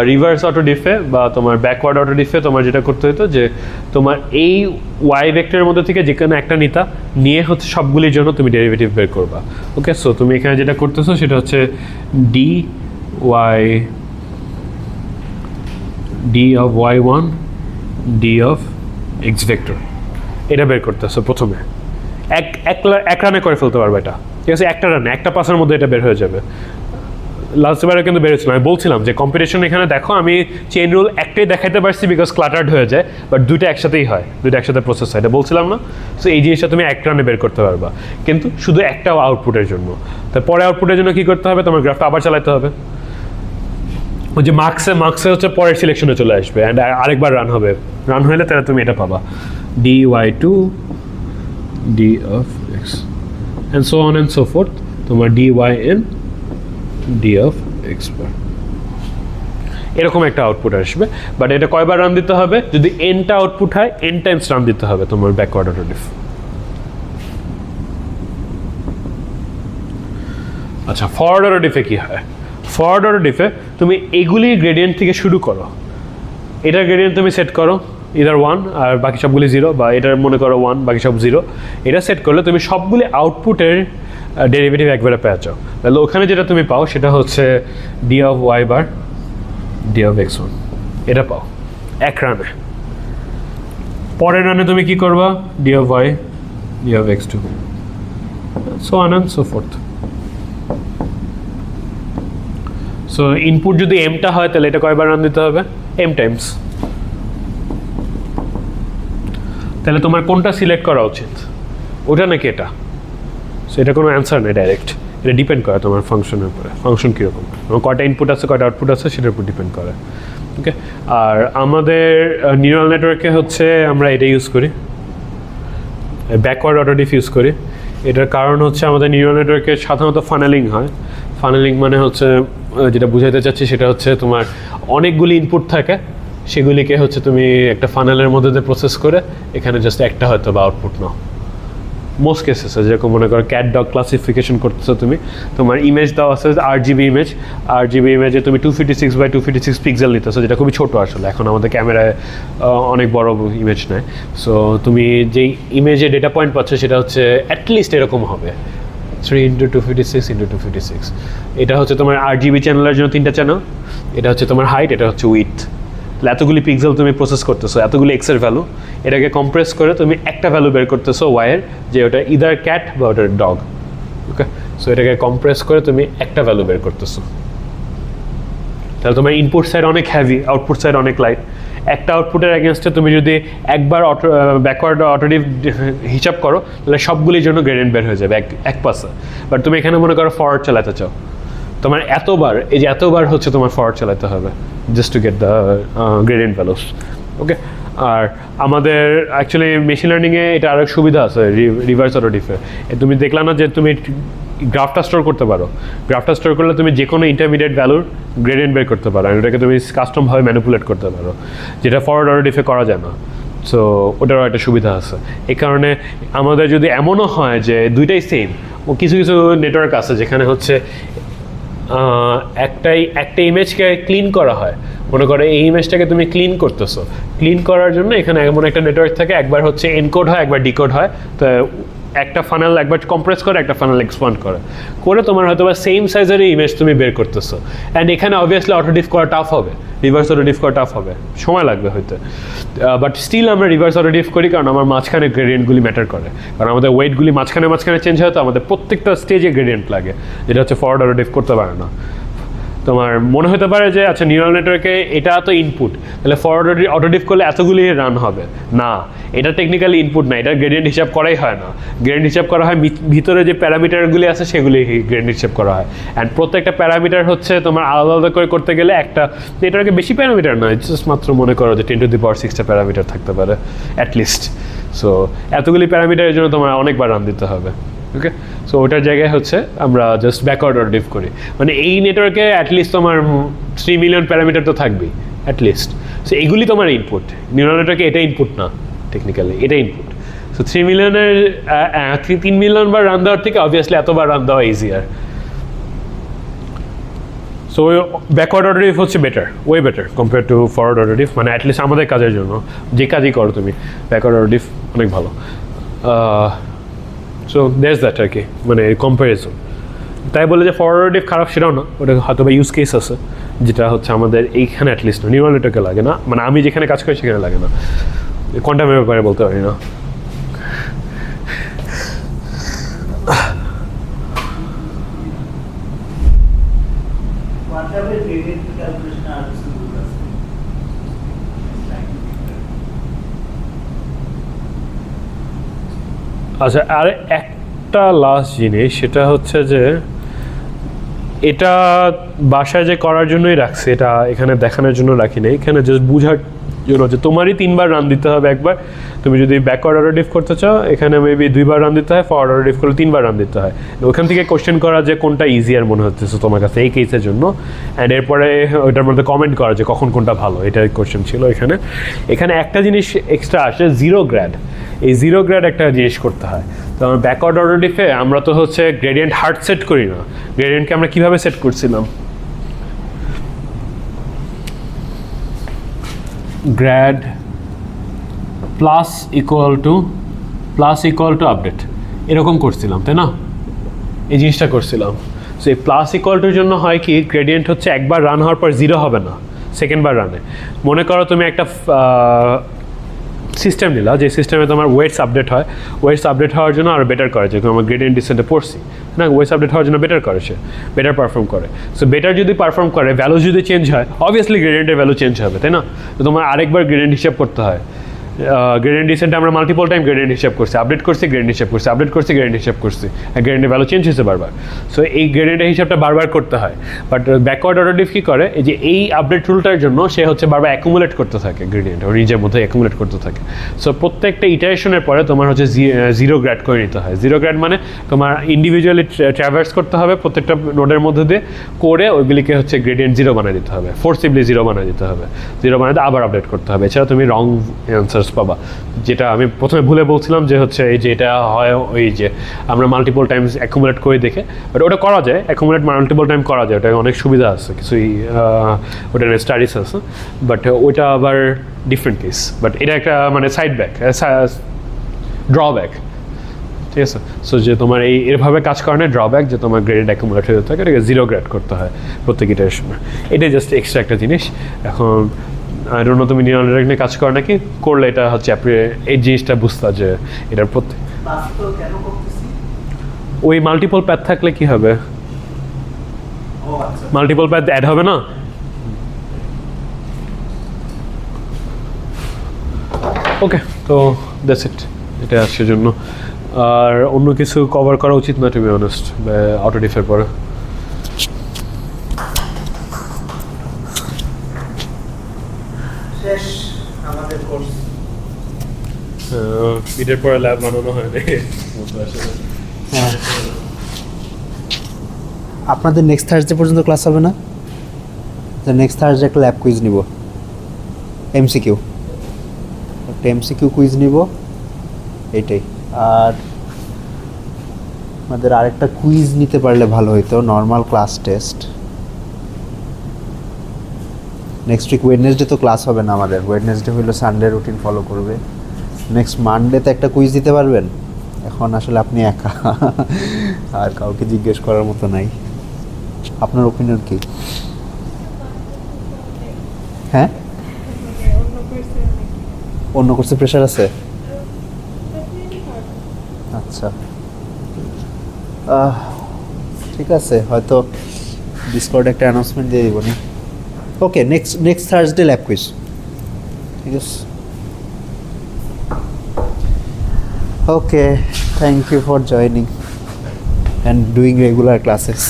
রিভার্স অটো ডিফে বা তোমার ব্যাকওয়ার্ড অটো ডিফে তোমার যেটা করতে হতো যে তোমার এই ওয়াই ভেক্টরের মধ্যে থেকে যে কোনো একটা নিতা নিয়ে হচ্ছে সবগুলির জন্য তুমি ডেরিভেটিভ বের করবা। ওকে, সো তুমি এখানে যেটা করতেছো সেটা হচ্ছে d of y1 d of x vector, এটা বের করতেছো প্রথমে। এক রানে করে ফেলতে পারবে এটা, ঠিক আছে? একটা রানে, একটা পাসের মধ্যে এটা বের হয়ে যাবে। লাস্ট বারে কিন্তু বেরোচ্ছিল, আমি বলছিলাম যে কম্পিটিশন এখানে দেখো আমি চেইন রুল একটাই দেখাইতে পারছি বিকজ ক্লাটার্ড হয়ে যায়, বাট দুইটা একসাথেই হয়, দুইটা একসাথে প্রসেস হয়, এটা বলছিলাম না? সো এই জিনিসটা তুমি এক রানে বের করতে পারবা, কিন্তু শুধু একটা আউটপুটের জন্য। তারপরে আউটপুটের জন্য কি করতে হবে, তোমার গ্রাফটা আবার চালাতে হবে। ওই যে মার্কসে হচ্ছে পরের সিলেকশনে চলে আসবে অ্যান্ড আরেকবার রান হবে, রান হলে তাহলে তুমি এটা পাবা dy2 d of x and so on and so forth, তোমার dyn d of x bar, এরকম একটা আউটপুট আসবে। বাট এটা কয়বার রান দিতে হবে, যদি nটা আউটপুট হয় n টাইমস রান দিতে হবে তোমার ব্যাকওয়ার্ড অটো ডিফ। আচ্ছা, ফরওয়ার্ড অটো ডিফে কি হয়? ফরওয়ার্ড অটো ডিফে তুমি এগুলি গ্রেডিয়েন্ট থেকে শুরু করো, এটার গ্রেডিয়েন্ট তুমি সেট করো ইদার 1 আর বাকি সবগুলি 0, বা এটার মনে করো 1 বাকি সব 0, এটা সেট করলে তুমি সবগুলি আউটপুটের ডেরিভেটিভ একবারে পেয়ে যাও। তাহলে ওখানে যেটা তুমি পাও সেটা হচ্ছে d of y bar d of x1, এটা পাও এক রানে। পরের রানে তুমি কি করবা, d of y d of x2 so on and so forth। So input যদি এমটা হয় তাহলে এটা কয়বার রান দিতে হবে, m টাইমস। তাহলে তোমার কোনটা সিলেক্ট করা উচিত, ওটা নাকি এটা? সো এটা কোনো অ্যান্সার নেই ডাইরেক্ট, এটা ডিপেন্ড করে তোমার ফাংশনের উপরে, ফাংশন কীরকম, তোমার কয়টা ইনপুট আছে কয়টা আউটপুট আছে সেটার উপর ডিপেন্ড করে। ওকে, আর আমাদের নিউরাল নেটওয়ার্কে হচ্ছে আমরা এটা ইউজ করি, ব্যাকওয়ার্ড অটো ডিফ ইউজ করি। এটার কারণ হচ্ছে আমাদের নিউরাল নেটওয়ার্কে সাধারণত ফানেলিং হয়। ফানেলিং মানে হচ্ছে যেটা বুঝাইতে চাচ্ছি সেটা হচ্ছে তোমার অনেকগুলি ইনপুট থাকে, সেগুলিকে হচ্ছে তুমি একটা ফানেলের মধ্যে দিয়ে প্রসেস করে এখানে জাস্ট একটা হয়তো বা আউটপুট নাও। মোস্ট কেসেস যেরকম মনে করো ক্যাট ডগ ক্লাসিফিকেশন করতেছো তুমি, তোমার ইমেজ দেওয়া আছে RGB ইমেজে তুমি 256 বাই 256 পিক্সেল নিতেছো, যেটা খুবই ছোটো আসলে, এখন আমাদের ক্যামেরায় অনেক বড় ইমেজ নেয়। সো তুমি যেই ইমেজে ডেটা পয়েন্ট পাচ্ছ সেটা হচ্ছে অ্যাটলিস্ট এরকম হবে 3 × 256 × 256। এটা হচ্ছে তোমার RGB চ্যানেলের জন্য 3টা চ্যানেল, এটা হচ্ছে তোমার হাইট, এটা হচ্ছে উইথ। এতগুলি পিক্সেল তুমি প্রসেস করতেছো, এতগুলি এক্সের ভ্যালু, এটাকে কম্প্রেস করে তুমি একটা ভ্যালু বের করতেছো ওয়াইয়ের, যে ওটা ইদার ক্যাট বা ওটার ডগ। ওকে, সো এটাকে কম্প্রেস করে তুমি একটা ভ্যালু বের করতেছো। তাহলে তোমার ইনপুট সাইড অনেক হ্যাভি, আউটপুট সাইড অনেক লাইট। একটা আউটপুটের এগেনস্টে তুমি যদি একবার ব্যাকওয়ার্ড অটোডিফ হিসাব করো তাহলে সবগুলির জন্য গ্রেডিয়েন্ট বের হয়ে যাবে এক পাশে। বাট তুমি এখানে মনে করো ফরওয়ার্ড চালাতে চাও, তোমার এতবার হচ্ছে তোমার ফরওয়ার্ড চালাতে হবে just to get the gradient values. Okay, আর আমাদের অ্যাকচুয়ালি মেশিন লার্নিংয়ে এটা আরও সুবিধা আছে রিভার্স অটো ডিফে। তুমি দেখলা না যে তুমি গ্রাফটা স্টোর করতে পারো, গ্রাফটা স্টোর করলে তুমি যে কোনো ইন্টারমিডিয়েট ভ্যালুর গ্রেডিয়েন্ট বের করতে পারো, আর এটাকে তুমি কাস্টমভাবে ম্যানিপুলেট করতে পারো, যেটা ফরওয়ার্ড অটো ডিফে করা যায় না। সো ওটারও একটা সুবিধা আছে। এই কারণে আমাদের যদি এমনও হয় যে দুইটাই সেম, কিছু কিছু নেটওয়ার্ক আছে যেখানে হচ্ছে একটা ইমেজকে ক্লিন করা হয়, মনে করো এই ইমেজটাকে তুমি ক্লিন করতেছো, ক্লিন করার জন্য এখানে এমন একটা নেটওয়ার্ক থাকে, একবার হচ্ছে এনকোড হয় একবার ডিকোড হয়, তো একটা ফানেল একবার কম্প্রেস করে একটা ফানেল এক্সপান্ড করে তোমার হয়তো বা সেম সাইজের ইমেজ তুমি বের করতেছো। অ্যান্ড এখানে অবভিয়াসলি অটোডিফ করা টাফ হবে, রিভার্স অটোডিফ করা টাফ হবে, সময় লাগবে হয়তো, বাট স্টিল আমরা রিভার্স অটোডিফ করি কারণ আমার মাঝখানে গ্রেডিয়েন্টগুলি ম্যাটার করে, কারণ আমাদের ওয়েটগুলি মাঝখানে চেঞ্জ হয়, তো আমাদের প্রত্যেকটা স্টেজে গ্রেডিয়েন্ট লাগে, যেটা হচ্ছে ফরওয়ার্ড অটোডিফ করতে পারে না। তোমার মনে হতে পারে যে আচ্ছা নিউরাল নেটওয়ার্কে এটা তো ইনপুট, তাহলে ফরওয়ার্ড অটোডিফ করলে এতগুলি রান হবে না, এটা টেকনিক্যালি ইনপুট না, এটা গ্রেডিয়েন্ট হিসাব করাই হয় না। গ্রেডিয়েন্ট হিসাব করা হয় ভিতরে যে প্যারামিটারগুলি আছে সেগুলি গ্রেডিয়েন্ট হিসাব করা হয়। অ্যান্ড প্রত্যেকটা প্যারামিটার হচ্ছে তোমার আলাদা আলাদা করে করতে গেলে একটা নেটওয়ার্কে বেশি প্যারামিটার নয়, জাস্ট মাত্র মনে করো যে 10⁶ প্যারামিটার থাকতে পারে অ্যাটলিস্ট। সো এতগুলি প্যারামিটারের জন্য তোমার অনেকবার রান দিতে হবে। ওকে, সো ওটার জায়গায় হচ্ছে আমরা জাস্ট ব্যাকওয়ার্ড অটোডিফ করি, মানে এই নেটওয়ার্কে অ্যাটলিস্ট তোমার 3 মিলিয়ন প্যারামিটার তো থাকবেই অ্যাটলিস্ট। সো এগুলি তোমার ইনপুট, নিউরাল নেটওয়ার্কে এটা ইনপুট না, টেকনিক্যালি এটা ইনপুট। সো 3 মিলিয়নের 3 মিলিয়ন বার রান দেওয়ার থেকে অবভিয়াসলি এতবার রান দেওয়া ইজিয়ার। সো ব্যাকওয়ার্ড অটোডিফ হচ্ছে better, way better compare to forward autodiff, মানে অ্যাটলিস্ট আমাদের কাজের জন্য যে কাজই করো তুমি ব্যাকওয়ার্ড অটোডিফ অনেক ভালো। সো দ্যাটস দ্যাট আর কি, মানে কম্প্যারিজন। তাই বলে যে ফরওয়ার্ড অটোডিফ খারাপ সেটাও না, ওটা হয়তো বা ইউজ কেস আছে যেটা হচ্ছে আমাদের এইখানে অ্যাটলিস্ট না, নিউরাল নেটওয়ার্কে লাগে না, মানে আমি যেখানে কাজ করি সেখানে লাগে না। কোয়ান্টামের ব্যাপারে বলতে পারি না। আচ্ছা, আর একটা লাস্ট জিনিস, সেটা হচ্ছে যে এটা বাসায় যে করার জন্যই রাখছে, এটা এখানে দেখানোর জন্য রাখি না, এখানে জাস্ট বুঝার জন্য যে তোমারই 3 বার রান দিতে হবে। একবার তুমি যদি ব্যাকওয়ার্ড অটোডিফ করতে চাও এখানে মেবি 2 বার রান দিতে হয়, ফরওয়ার্ড অটোডিফ করলে 3 বার রান দিতে হয়। ওখান থেকে কোশ্চেন করা যে কোনটা ইজিয়ার মনে হচ্ছে তোমার কাছে এই কেসের জন্য, অ্যান্ড এরপরে ওইটার মধ্যে কমেন্ট করা যে কখন কোনটা ভালো, এটাই কোশ্চেন ছিল এখানে। এখানে একটা জিনিস এক্সট্রা আসে, 0 গ্র্যাড। এই 0 গ্র্যাড একটা জিনিস করতে হয়। তো আমার ব্যাকওয়ার্ড অটোডিফে আমরা তো হচ্ছে গ্রেডিয়েন্ট হার্ড সেট করি না, গ্রেডিয়েন্টকে আমরা কীভাবে সেট করছিলাম, grad plus equal to update এরকম করছিলাম, তাই না? এই জিনিসটা করছিলাম। সো এই প্লাস ইকুয়াল টুর জন্য হয় কি, গ্রেডিয়েন্ট হচ্ছে একবার রান হওয়ার পর 0 হবে না, সেকেন্ড বার রানে। মনে করো তুমি একটা সিস্টেম নিলা, যে সিস্টেমে তোমার ওয়েটস আপডেট হয়, ওয়েটস আপডেট হওয়ার জন্য আরও বেটার করে, যেরকম আমার গ্রেডিয়েন্ট ডিসেন্টে পড়ছি না, ওয়েটস আপডেট হওয়ার জন্য বেটার করে, সে বেটার পারফর্ম করে। সো বেটার যদি পারফর্ম করে, ভ্যালু যদি চেঞ্জ হয়, অবভিয়াসলি গ্রেডিয়েন্টের ভ্যালু চেঞ্জ হবে, তাই না? তো তোমার আরেকবার গ্রেডিয়েন্ট হিসাব করতে হয়। গ্রেডিয়েন্ট ডিসেন্টে আমরা মাল্টিপল টাইম গ্রেডিয়েন্ট হিসাব করছি, আপডেট করছি, গ্রেডিয়েন্ট হিসাব করছি, আপডেট করছি, গ্রেডিয়েন্ট হিসাব করছি, গ্রেডিয়েন্টের ভ্যালু চেঞ্জ হয়েছে বারবার। সো এই গ্রেডিয়েন্টের হিসাবটা বারবার করতে হয়। বাট ব্যাকওয়ার্ড অটোডিফ কী করে, এই যে এই আপডেট রুলটার জন্য সে হচ্ছে বারবার অ্যাকুমুলেট করতে থাকে, গ্রেডিয়েন্ট ওর নিজের মধ্যে অ্যাকুমুলেট করতে থাকে। সো প্রত্যেকটা ইটারেশনের পরে তোমার হচ্ছে 0 গ্র্যাড করে নিতে হয়। 0 গ্র্যাড মানে তোমার ইন্ডিভিজুয়ালি ট্রাভার্স করতে হবে প্রত্যেকটা নোডের মধ্যে দিয়ে, করে ওইগুলিকে হচ্ছে গ্রেডিয়েন্ট 0 বানিয়ে দিতে হবে, ফোর্সিবলি 0 বানিয়ে দিতে হবে। 0 বানাতে আবার আপডেট করতে হবে, এছাড়া তুমি রং অ্যান্সার্স পাবা। যেটা আমি প্রথমে ভুলে বলছিলাম যে হচ্ছে এই যে এটা হয় ওই যে আমরা মাল্টিপল টাইমস অ্যাকুমুলেট করে দেখে, বাট ওটা করা যায়, অ্যাকুমুলেট মাল্টিপল টাইম করা যায়, ওটা অনেক সুবিধা আছে, কিছুই ওটা স্টাডিজ আছে, বাট ওইটা আবার ডিফারেন্ট কেস। বাট এটা একটা মানে সাইড ব্যাক, ড্রব্যাক, ঠিক আছে? সো যে তোমার এই এরভাবে কাজ করানোর ড্রব্যাক যে তোমার গ্রেড অ্যাকুমুলেট হতে থাকে, এটাকে 0 গ্রেড করতে হয় প্রত্যেক ইটারেশনে। এটাই জাস্ট এক্সট্রা একটা জিনিস। এখন আই ডোন্ট নো তুমি নিউরাল নেটওয়ার্ক নিয়ে কাজ করো নাকি, করলে এটা হচ্ছে এই জিনিসটা বুঝতে যে এটার প্রত্যেক ওই মাল্টিপল প্যাথ থাকলে কি হবে, মাল্টিপল প্যাথ অ্যাড হবে না। ওকে, তো দ্যাটস ইট, এটা আজকের জন্য। আর অন্য কিছু কভার করা উচিত না টু বি অনেস্ট অটোডিফের পরে। শেষ আমাদের কোর্স, এটার পরে ল্যাব বানানো হয় না। হ্যাঁ, আপনাদের নেক্সট থার্সডে পর্যন্ত ক্লাস হবে না? নেক্সট থার্সডে একটা ল্যাব কুইজ নিব, এমসিকিউ, একটা এমসিকিউ কুইজ নিব, এইটাই। আর আমাদের আরেকটা কুইজ নিতে পারলে ভালো হইতো, normal class test. Next week Wednesday তো ক্লাস হবে না আমাদের, ওয়েডনেসডে হইলো সানডে রুটিন ফলো করবে। নেক্সট মানডেতে একটা কুইজ দিতে পারবেন? এখন আসলে আপনি একা, আর কাউকে জিজ্ঞেস করার মতো নাই। আপনার ওপিনিয়ন কি? হ্যাঁ, অন্য কোর্সে প্রেশার আছে? আচ্ছা, ঠিক আছে, হয়তো ডিসকর্ডে একটা অ্যানাউন্সমেন্ট দিয়ে দিব নি। Okay, next Thursday lab quiz, ঠিক আছে? Okay, thank you for joining and doing regular classes.